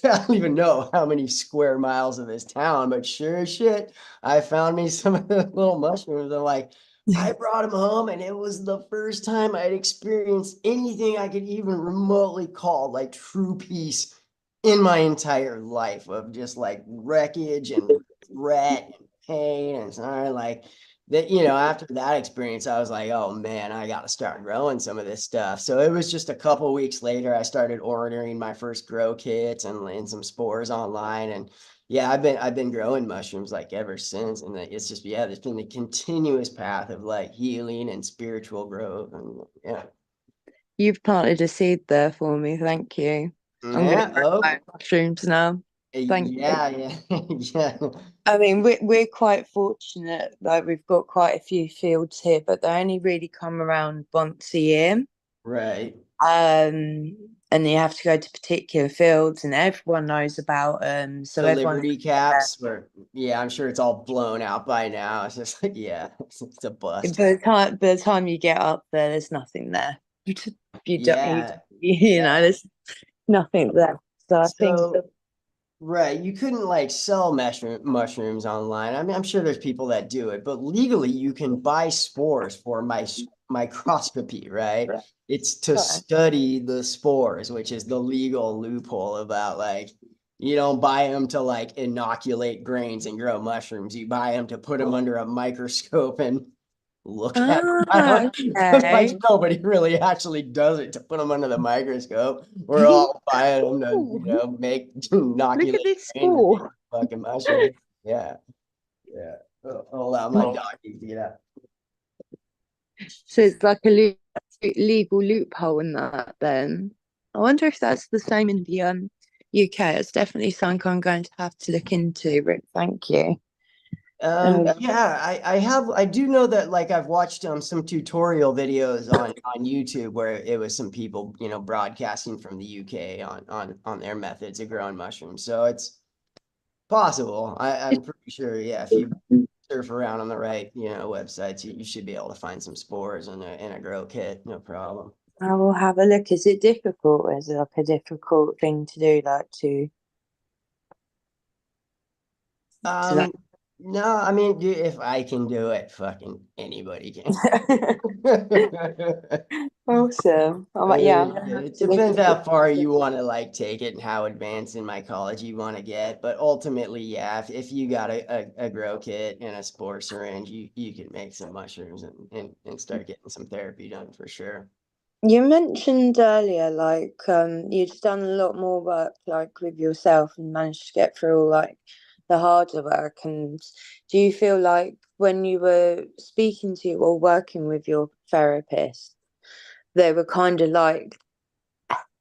I don't even know how many square miles of this town, but sure as shit, I found me some of the little mushrooms. I'm like, I brought them home, and it was the first time I'd experienced anything I could even remotely call like true peace in my entire life of just like wreckage and regret and pain and sorry. Like that, after that experience, I was like, oh man, I got to start growing some of this stuff. So it was just a couple weeks later, I started ordering my first grow kits and some spores online. And yeah, I've been growing mushrooms like ever since. And it's just, yeah, there's been a continuous path of like healing and spiritual growth. And yeah. you've planted a seed there for me, thank you. I'm gonna Yeah. grow Oh, my mushrooms now. Thank you. yeah, yeah, yeah. I mean, we're quite fortunate, like we've got quite a few fields here, but they only really come around once a year. Right. And you have to go to particular fields, and everyone knows about them. So The everyone's Liberty caps were, yeah, I'm sure it's all blown out by now. It's just like, yeah, it's a bust. by the time you get up there, there's nothing there. You don't, Yeah, yeah. there's nothing there. So I think So, that right, you couldn't like sell mushrooms online. I mean, I'm sure there's people that do it, but legally you can buy spores for microscopy, right? It's to study the spores, which is the legal loophole about like you don't buy them to like inoculate grains and grow mushrooms. You buy them to put them under a microscope and look at them. I don't, like Okay. nobody really actually does it to put them under the microscope. We're all buying them to, you know, make Look at inoculate this brains with score. these fucking mushrooms. Yeah, yeah. I'll allow my dog to get out. So it's like a legal loophole in that then. I wonder if that's the same in the UK. It's definitely something I'm going to have to look into, Rick. Thank you. Yeah, I do know that, like, I've watched some tutorial videos on YouTube where it was some people, you know, broadcasting from the UK on their methods of growing mushrooms. So it's possible. I'm pretty sure, yeah, if you surf around on the right, you know, websites, you should be able to find some spores in a grow kit, no problem. I will have a look. Is it difficult? Is it like a difficult thing to do, like to Um, no, I mean, if I can do it, fucking anybody can. Awesome. I'm like, yeah, I'm gonna have It to look depends at how far it. you want to like take it and how advanced in mycology you want to get. But ultimately, yeah, if you got a grow kit and a spore syringe, you can make some mushrooms and start getting some therapy done for sure. You mentioned earlier, like, you'd done a lot more work, like, with yourself and managed to get through all, like, the harder work. And do you feel like when you were speaking to or working with your therapist, they were kind of like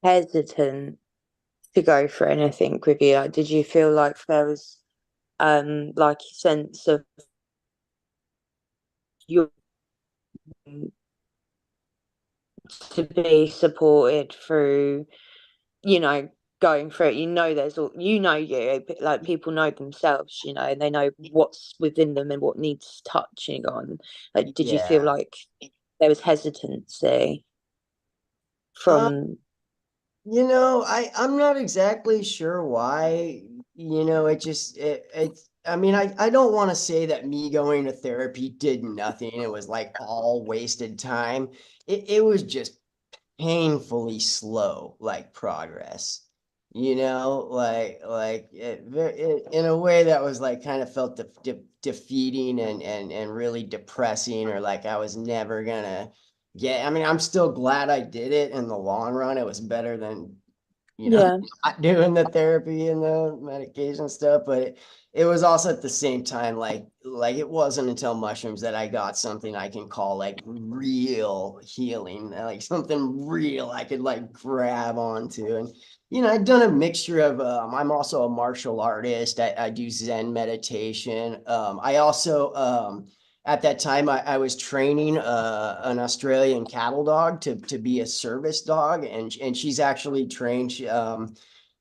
hesitant to go for anything with you? Like, did you feel like there was, like a sense of you to be supported through, you know, going through it? You know, there's all, you know, you like people know themselves, you know, and they know what's within them and what needs touching on. Like, did you feel Yeah. like there was hesitancy Um, from? you know, I'm not exactly sure why, you know, it's I mean, I don't want to say that me going to therapy did nothing. It was like all wasted time. It was just painfully slow, like progress, you know, in a way that was like kind of felt defeating and really depressing, or like I was never gonna get. I mean, I'm still glad I did it in the long run. It was better than, you know, Yeah. not doing the therapy and the medication stuff, but it was also at the same time like it wasn't until mushrooms that I got something I can call like real healing, like something real I could like grab onto. And you know, I'd done a mixture of I'm also a martial artist. I do Zen meditation. I also at that time I was training an Australian cattle dog to be a service dog, and she's actually trained.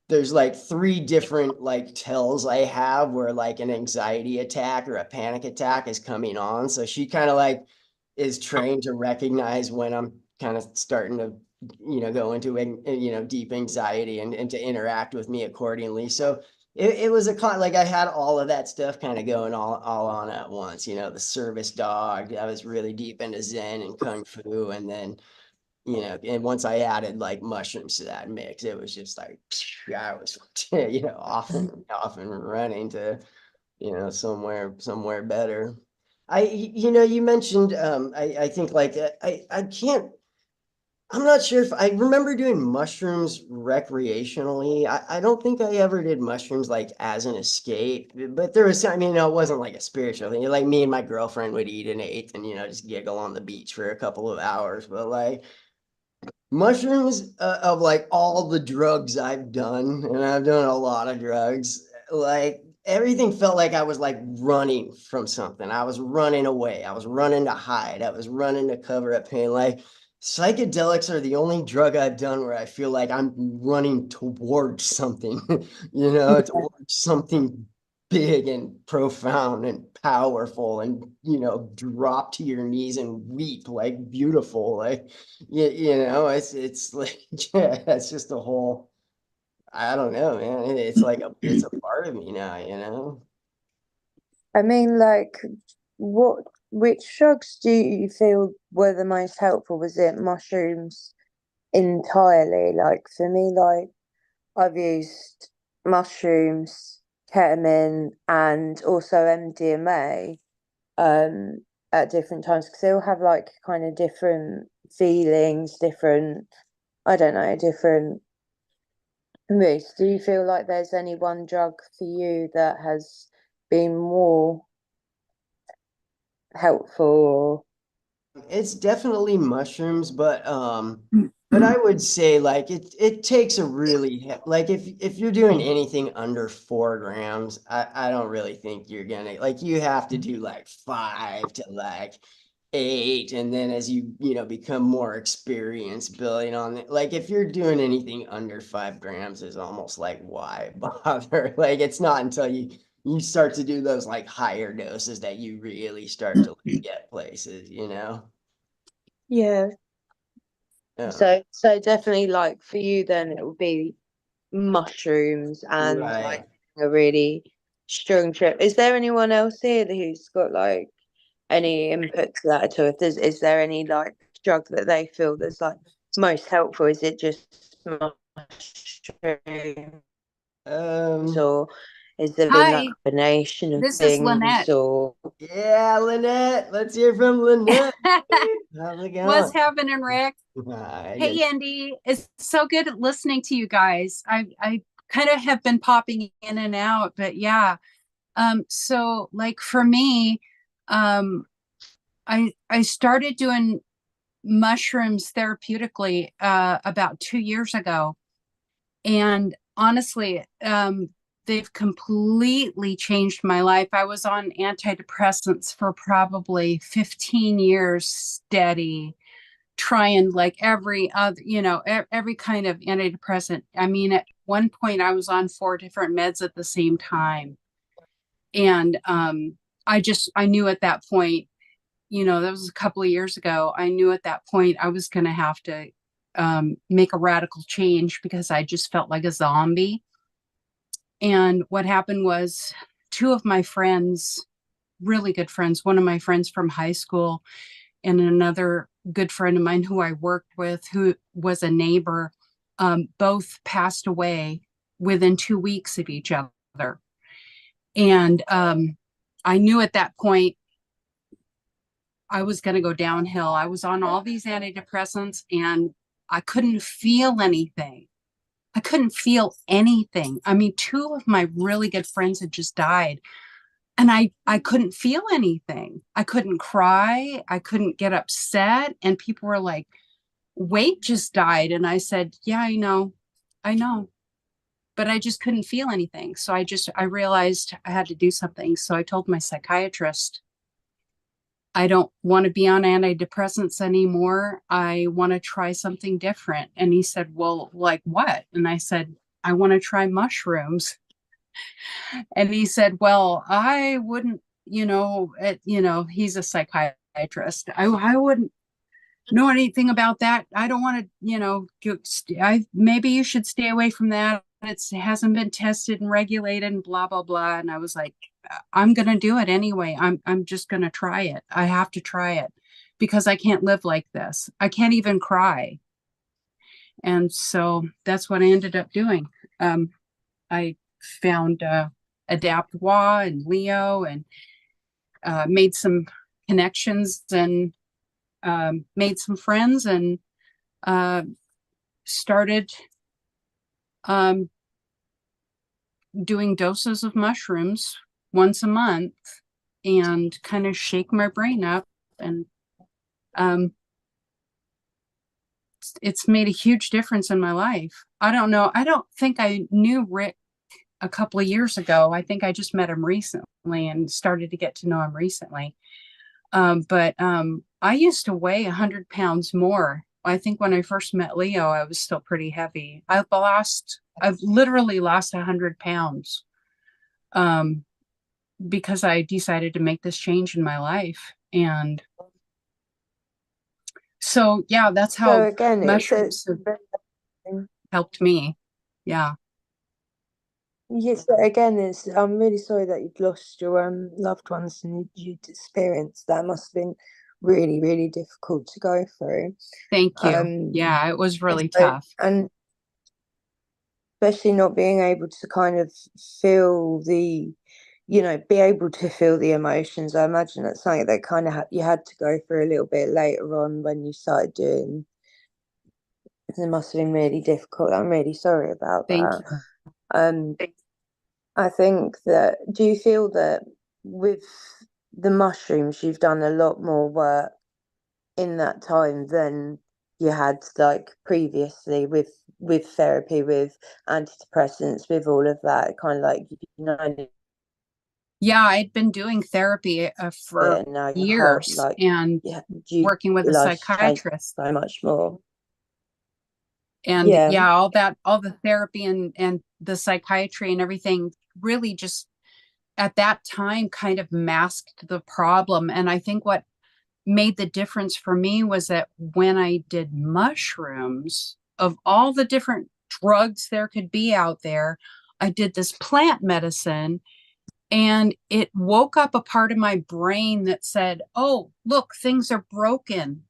There's like 3 different like tells I have where like an anxiety attack or a panic attack is coming on. So she kind of like is trained to recognize when I'm kind of starting to, you know, go into, you know, deep anxiety and to interact with me accordingly. So it was like I had all of that stuff kind of going all on at once, you know, the service dog. I was really deep into Zen and Kung Fu. And then, you know, and once I added like mushrooms to that mix, it was just like, I was, you know, off and running to, you know, somewhere better. You know, you mentioned, I think like, I can't, I'm not sure if I remember doing mushrooms recreationally. I don't think I ever did mushrooms like as an escape, but there was, I mean, you know, it wasn't like a spiritual thing. Like me and my girlfriend would eat an eighth and, you know, just giggle on the beach for a couple of hours. But like, mushrooms, of like all the drugs I've done, and I've done a lot of drugs, like everything felt like I was like running from something. I was running away. I was running to hide. I was running to cover up pain. Like psychedelics are the only drug I've done where I feel like I'm running towards something, you know, towards something big and profound and powerful, and, you know, drop to your knees and weep like beautiful. Like, you know, it's like, yeah, it's just a whole, I don't know, man. It's like it's a part of me now, you know. I mean, like, which drugs do you feel were the most helpful? Was it mushrooms entirely? Like, for me, like, I've used mushrooms, ketamine, and also MDMA. Um, at different times? Because they all have like kind of different feelings, different, I don't know, different moods. Do you feel like there's any one drug for you that has been more helpful? It's definitely mushrooms, but I would say like it takes a really like if you're doing anything under 4 grams, I don't really think you're gonna like you have to do like 5 to like 8, and then as you know become more experienced building on it, like if you're doing anything under 5 grams is almost like why bother? Like it's not until you start to do those like higher doses that you really start to like, get places, you know? Yeah. Yeah. So definitely like for you then it would be mushrooms and like Right. a really strong trip. Is there anyone else here who's got like any input to that at all? If there's, is there any like drug that they feel that's like most helpful? Is it just mushrooms, or is there been like Hi, a combination of this is things, Lynette. or Yeah, Lynette. Let's hear from Lynette. How's it What's going? happening, Rick? Hi, Hey, Andy. It's so good listening to you guys. I kind of have been popping in and out, but yeah. So like for me, I started doing mushrooms therapeutically about 2 years ago. And honestly, they've completely changed my life. I was on antidepressants for probably 15 years steady, trying like every other, every kind of antidepressant. I mean, at one point I was on 4 different meds at the same time. And I knew at that point, that was a couple of years ago. I knew at that point I was going to have to make a radical change because I just felt like a zombie. And what happened was two of my friends, really good friends, one of my friends from high school and another good friend of mine who I worked with, who was a neighbor, both passed away within 2 weeks of each other. And I knew at that point I was going to go downhill. I was on all these antidepressants and I couldn't feel anything. I couldn't feel anything. I mean, two of my really good friends had just died and I couldn't feel anything. I couldn't cry. I couldn't get upset. And people were like, Wade just died. And I said, yeah, I know. But I just couldn't feel anything. So I realized I had to do something. So I told my psychiatrist, I don't want to be on antidepressants anymore. I want to try something different. And he said, well, like what? And I said, I want to try mushrooms. And he said, well, I wouldn't, he's a psychiatrist. I wouldn't know anything about that. I don't want to, maybe you should stay away from that. It hasn't been tested and regulated and blah, blah, blah. And I was like, I'm going to do it anyway. I'm just going to try it. I have to try it because I can't live like this. I can't even cry. And so that's what I ended up doing. I found Adaptwa and Leo and made some connections and made some friends and started doing doses of mushrooms once a month and kind of shake my brain up. And it's made a huge difference in my life. I don't know. I don't think I knew Rick a couple of years ago. I think I just met him recently and started to get to know him recently. But I used to weigh 100 pounds more. I think when I first met Leo, I was still pretty heavy. I've literally lost 100 pounds because I decided to make this change in my life. And so, yeah, that's how so again mushrooms have helped me. Yeah. Yes, again, I'm really sorry that you've lost your loved ones and you'd experienced that. Must have been really, really difficult to go through. Thank you. Yeah, it was really so, tough. And especially not being able to kind of feel the you know, be able to feel the emotions. I imagine that's something that kind of you had to go through a little bit later on when you started doing. It must have been really difficult. I'm really sorry about Thank that. you. I think that, do you feel that with the mushrooms, you've done a lot more work in that time than you had like previously with therapy, with antidepressants, with all of that, kind of like, you know, Yeah, I'd been doing therapy for and now your heart, years like, and yeah, you working with a life's changed psychiatrist. so much more. And Yeah. yeah, all the therapy and the psychiatry and everything really just at that time kind of masked the problem. And I think what made the difference for me was that when I did mushrooms, of all the different drugs there could be out there, I did this plant medicine and it woke up a part of my brain that said, oh, look, things are broken.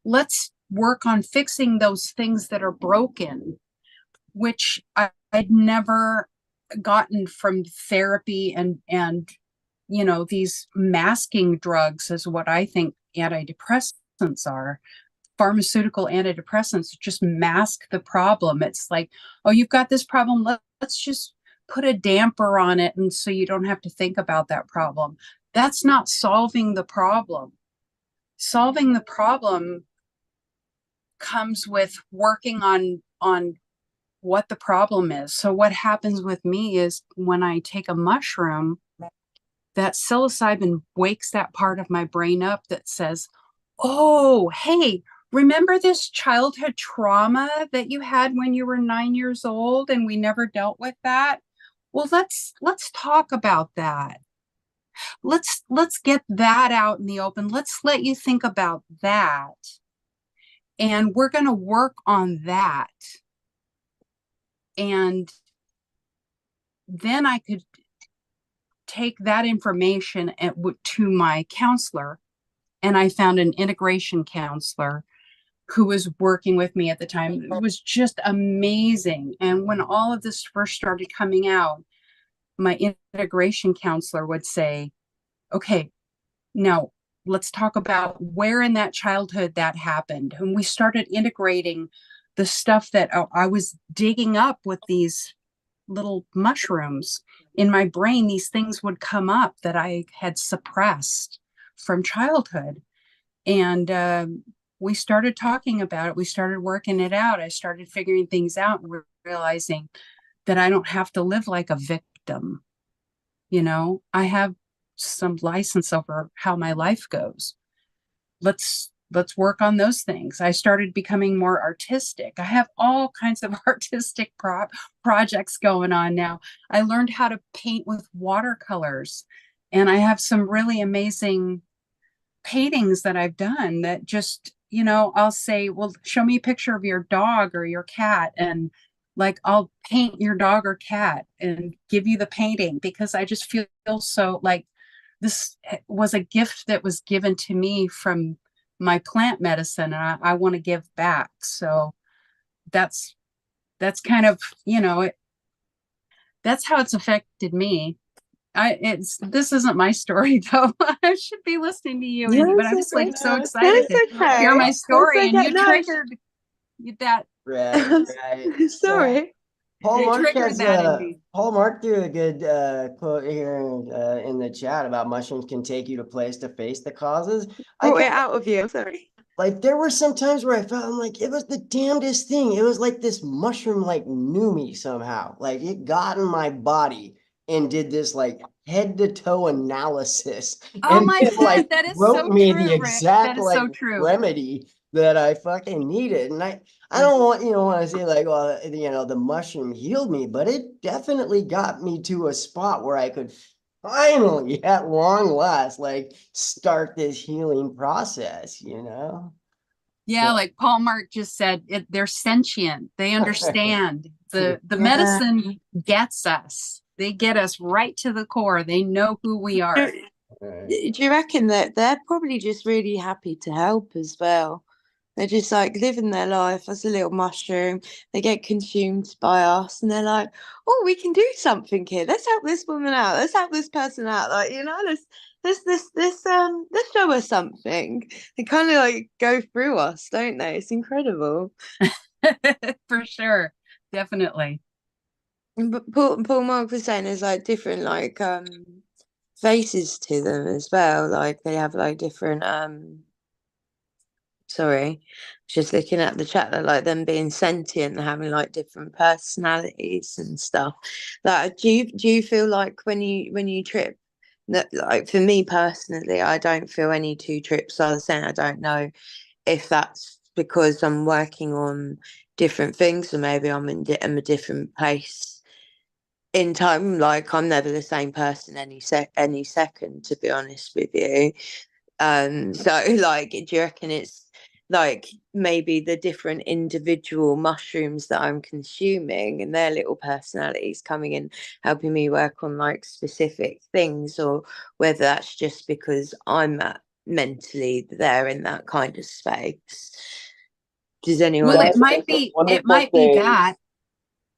Let's work on fixing those things that are broken, which I'd never gotten from therapy and you know, these masking drugs is what I think antidepressants are. Pharmaceutical antidepressants just mask the problem. It's like, oh, you've got this problem. Let's just put a damper on it. And so you don't have to think about that problem. That's not solving the problem. Solving the problem comes with working on what the problem is. So what happens with me is when I take a mushroom, that psilocybin wakes that part of my brain up that says, oh, hey, remember this childhood trauma that you had when you were 9 years old and we never dealt with that? Well, let's talk about that. Let's get that out in the open. Let's let you think about that. And we're going to work on that. And then I could take that information to my counselor. And I found an integration counselor who was working with me at the time. It was just amazing. And when all of this first started coming out, my integration counselor would say, okay, now let's talk about where in that childhood that happened. And we started integrating the stuff that I was digging up with these little mushrooms in my brain. These things would come up that I had suppressed from childhood. And we started talking about it. We started working it out. I started figuring things out and realizing that I don't have to live like a victim. You know, I have some license over how my life goes. Let's work on those things. I started becoming more artistic. I have all kinds of artistic projects going on now. I learned how to paint with watercolors, and I have some really amazing paintings that I've done that just, you know, I'll say, well, show me a picture of your dog or your cat. And like, I'll paint your dog or cat and give you the painting because I just feel so like this was a gift that was given to me from my plant medicine. And I want to give back. So that's kind of, you know, that's how it's affected me. This isn't my story though. I should be listening to you, Andy, but I'm just like so excited to hear my story. And you triggered that. Right, right. Sorry. Paul Mark triggered that in me. Paul Mark threw a good quote here in the chat about mushrooms can take you to place to face the causes. Brought it out of you. Sorry. Like there were some times where I felt I'm like it was the damnedest thing. It was like this mushroom like knew me somehow. Like it got in my body and did this like head to toe analysis. Oh and my then, God, like that is wrote so me true, the Rick. exact That is like so true. remedy that I fucking needed. And I don't want to say like, well, you know, the mushroom healed me, but it definitely got me to a spot where I could finally, at long last, like start this healing process, you know? Yeah, So, like Paul Mark just said, they're sentient. They understand. The Yeah. medicine gets us. They get us right to the core. They know who we are. Do you reckon that they're probably just really happy to help as well? They're just like living their life as a little mushroom. They get consumed by us, and they're like, "Oh, we can do something here. Let's help this woman out. Let's help this person out. Like, let's show us something." They kind of like go through us, don't they? It's incredible. For sure. Definitely. But Paul Mark was saying there's like different like faces to them as well. Like they have like different sorry, just looking at the chat, that like them being sentient and having like different personalities and stuff. Like, do you feel like when you trip, that like for me personally, I don't feel any two trips are the same. I don't know if that's because I'm working on different things, or maybe I'm a different place in time. Like I'm never the same person any second, to be honest with you. So like, do you reckon it's like maybe the different individual mushrooms that I'm consuming and their little personalities coming in, helping me work on like specific things, or whether that's just because I'm mentally there in that kind of space? Does anyone? Well, That is a it wonderful might be thing. that,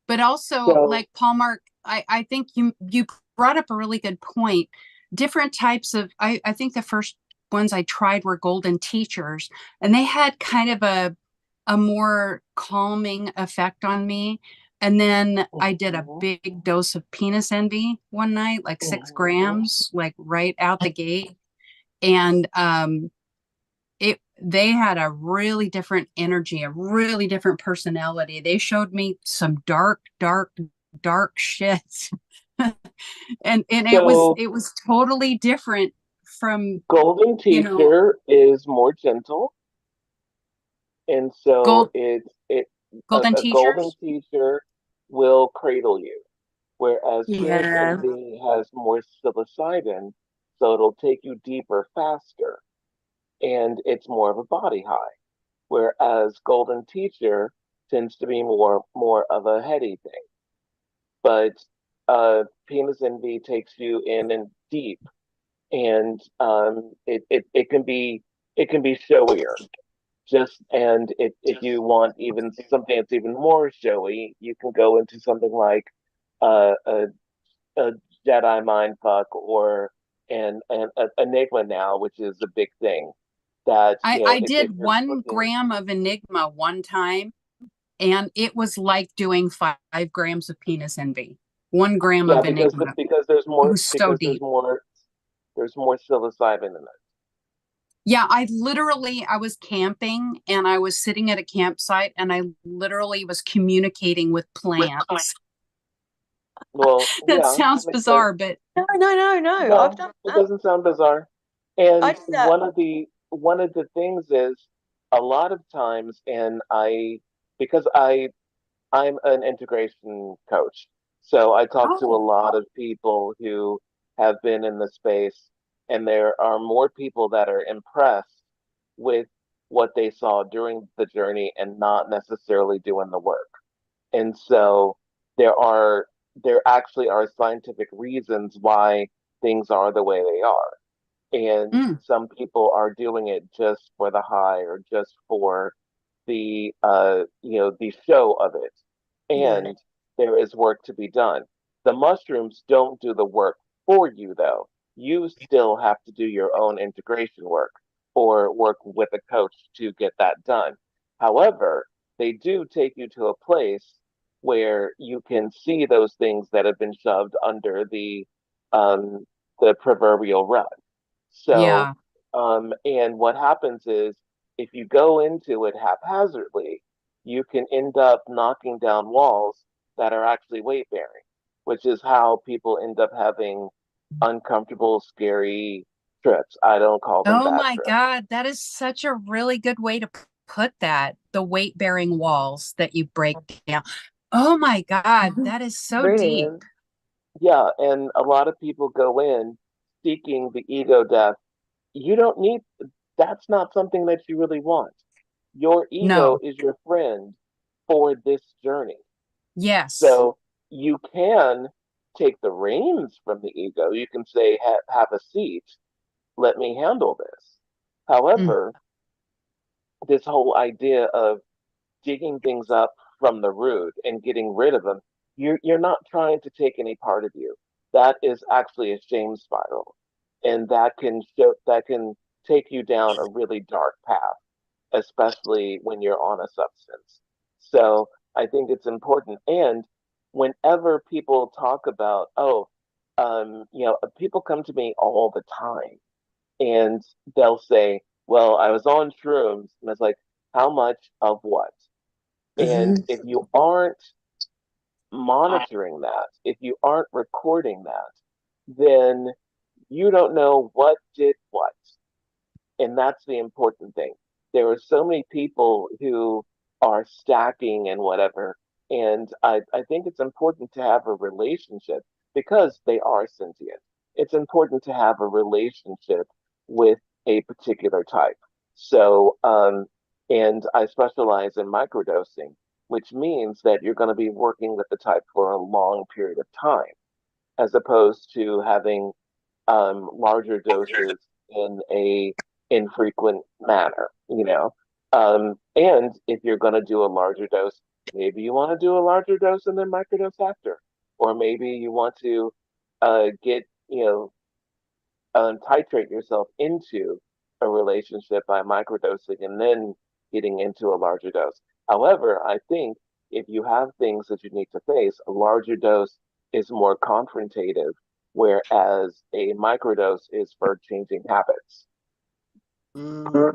but also So like Paul Mark, I think you brought up a really good point. Different types of, I think the first ones I tried were golden teachers, and they had kind of a more calming effect on me. And then I did a big dose of penis envy one night, like 6 grams, like right out the gate. And they had a really different energy, a really different personality. They showed me some dark shit. and so it was totally different from, golden you know, teacher is more gentle, and so gold it golden a golden teachers. teacher will cradle you, whereas penis Yeah. envy has more psilocybin, so it'll take you deeper faster, and it's more of a body high. Whereas golden teacher tends to be more of a heady thing. But penis envy takes you in and deep, and it can be showier. Just and if you want even something that's even more showy, you can go into something like a Jedi mind fuck, or an Enigma now, which is a big thing. That I if did you're 1 looking, gram of Enigma one time, and it was like doing 5 grams of penis envy. 1 gram yeah, of Enigma. because It was so deep. there's more psilocybin in it. Yeah, I was camping and I was sitting at a campsite and I literally was communicating with plants. Well, That yeah, that sounds makes sense. bizarre, but No. I've No, done it that. doesn't sound bizarre. I And did that. one of the things is a lot of times, and because I'm an integration coach, so I talk to a oh, lot of people who have been in the space, and there are more people that are impressed with what they saw during the journey and not necessarily doing the work. And so there are there actually are scientific reasons why things are the way they are. And mm, some people are doing it just for the high, or just for the show of it. Yeah. And there is work to be done. The mushrooms don't do the work for you, though. You still have to do your own integration work, or work with a coach to get that done. However, they do take you to a place where you can see those things that have been shoved under um, the proverbial rug. So, yeah. and what happens is, if you go into it haphazardly, you can end up knocking down walls that are actually weight bearing, which is how people end up having uncomfortable, scary trips. I don't call them Oh bad my trips. God, that is such a really good way to put that. The weight bearing walls that you break down. Oh my God, that is so deep. Brilliant. Yeah, and a lot of people go in seeking the ego death. You don't need, that's not something that you really want. Your ego No. is your friend for this journey. Yes. So you can take the reins from the ego. You can say, have a seat, let me handle this. Mm, However, this whole idea of digging things up from the root and getting rid of them, you're not trying to take any part of you. That is actually a shame spiral, and that can take you down a really dark path, especially when you're on a substance. So I think it's important. And whenever people talk about, oh, people come to me all the time and they'll say, well, I was on shrooms. And it's like, how much of what? And if you aren't monitoring that, if you aren't recording that, then you don't know what did what. And that's the important thing. There are so many people who are stacking and whatever. And I think it's important to have a relationship because they are sentient. It's important to have a relationship with a particular type. So, and I specialize in microdosing, which means that you're going to be working with the type for a long period of time, as opposed to having larger doses in a infrequent manner, you know. And if you're going to do a larger dose, maybe you want to do a larger dose and then microdose after, or maybe you want to get, titrate yourself into a relationship by microdosing and then getting into a larger dose. However, I think if you have things that you need to face, a larger dose is more confrontative, whereas a microdose is for changing habits. Yeah,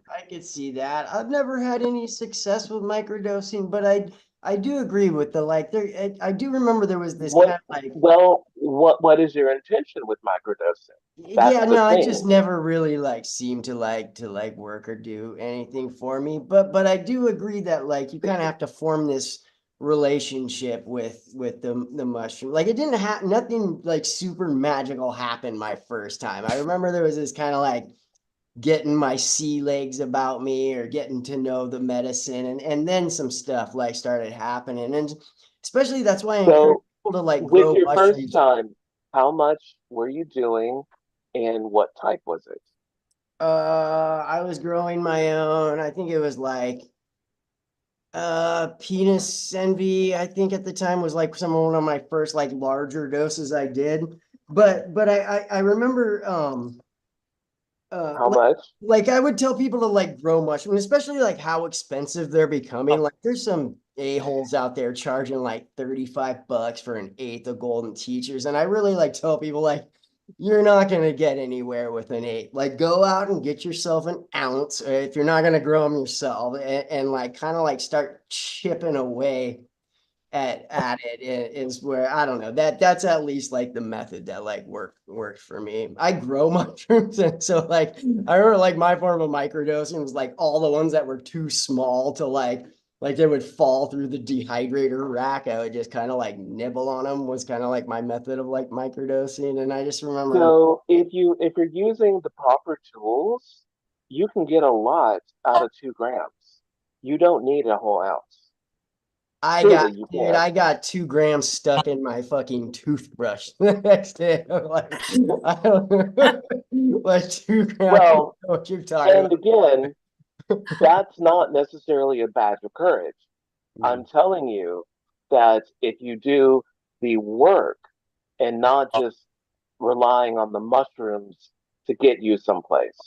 I could see that. I've never had any success with microdosing, but I do agree with the like there. I do remember there was this kind of like. Well, what is your intention with microdosing? That's Yeah, the no, I thing. just never really like seemed to like work or do anything for me. But I do agree that like you kind of have to form this relationship with the mushroom. Like it didn't have nothing like super magical happened my first time. I remember there was this kind of like getting my sea legs about me or getting to know the medicine, and then some stuff like started happening, and especially that's why I encourage So, people to like with grow your first mushrooms. time, how much were you doing and what type was it? I was growing my own. I think it was like penis envy. I think at the time was like one of my first like larger doses I did. But I remember How much? like I would tell people to like grow mushrooms, especially like how expensive they're becoming. Like there's some a-holes out there charging like $35 for an eighth of golden teachers. And I really like tell people like you're not gonna get anywhere with an eighth. Like go out and get yourself an ounce if you're not gonna grow them yourself and like kind of like start chipping away at it is where I don't know that's at least like the method that like worked for me. I grow mushrooms, and so like I remember like my form of microdosing was like all the ones that were too small to like they would fall through the dehydrator rack. I would just kind of like nibble on them was kind of like my method of like microdosing, and I just remember. So, if you're using the proper tools, you can get a lot out of 2 grams. You don't need a whole ounce. Truly, you Dude, can. I got 2 grams stuck in my fucking toothbrush the next day. I'm like, I don't know, like 2 grams. I don't know Well, what you're talking and about. again, that's not necessarily a badge of courage. I'm telling you that if you do the work and not just relying on the mushrooms to get you someplace,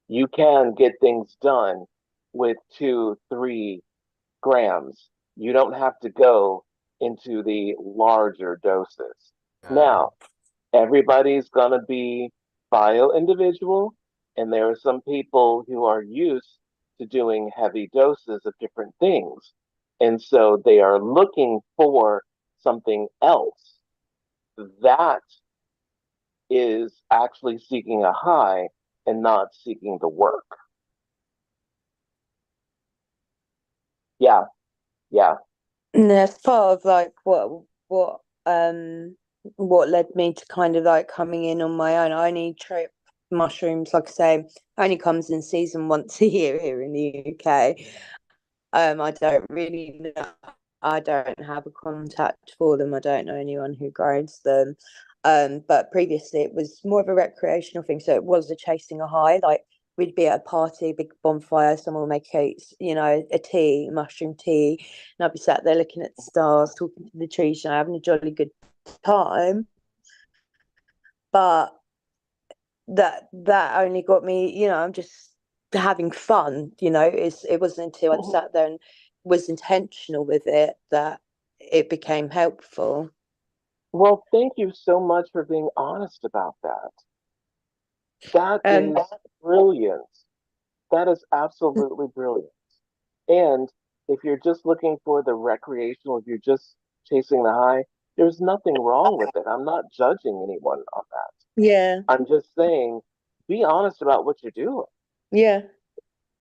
you can get things done with 2, 3 grams. You don't have to go into the larger doses. Now, everybody's going to be bio individual, and there are some people who are used to doing heavy doses of different things. And so they are looking for something else that is actually seeking a high and not seeking the work. Yeah, yeah. And that's part of like what led me to kind of like coming in on my own. I only trip mushrooms, like I say, only comes in season once a year here in the UK. I don't really know. I don't have a contact for them. I don't know anyone who grows them. But previously it was more of a recreational thing. So it was a chasing a high. Like we'd be at a party, big bonfire, someone would make a tea, mushroom tea, and I'd be sat there looking at the stars, talking to the trees, having a jolly good time. But that only got me, I'm just having fun, it wasn't until I'd sat there and was intentional with it that it became helpful. Well, thank you so much for being honest about that. That is brilliant. That is absolutely brilliant. And if you're just looking for the recreational, if you're just chasing the high, there's nothing wrong with it. I'm not judging anyone on that. Yeah. I'm just saying, be honest about what you're doing. Yeah.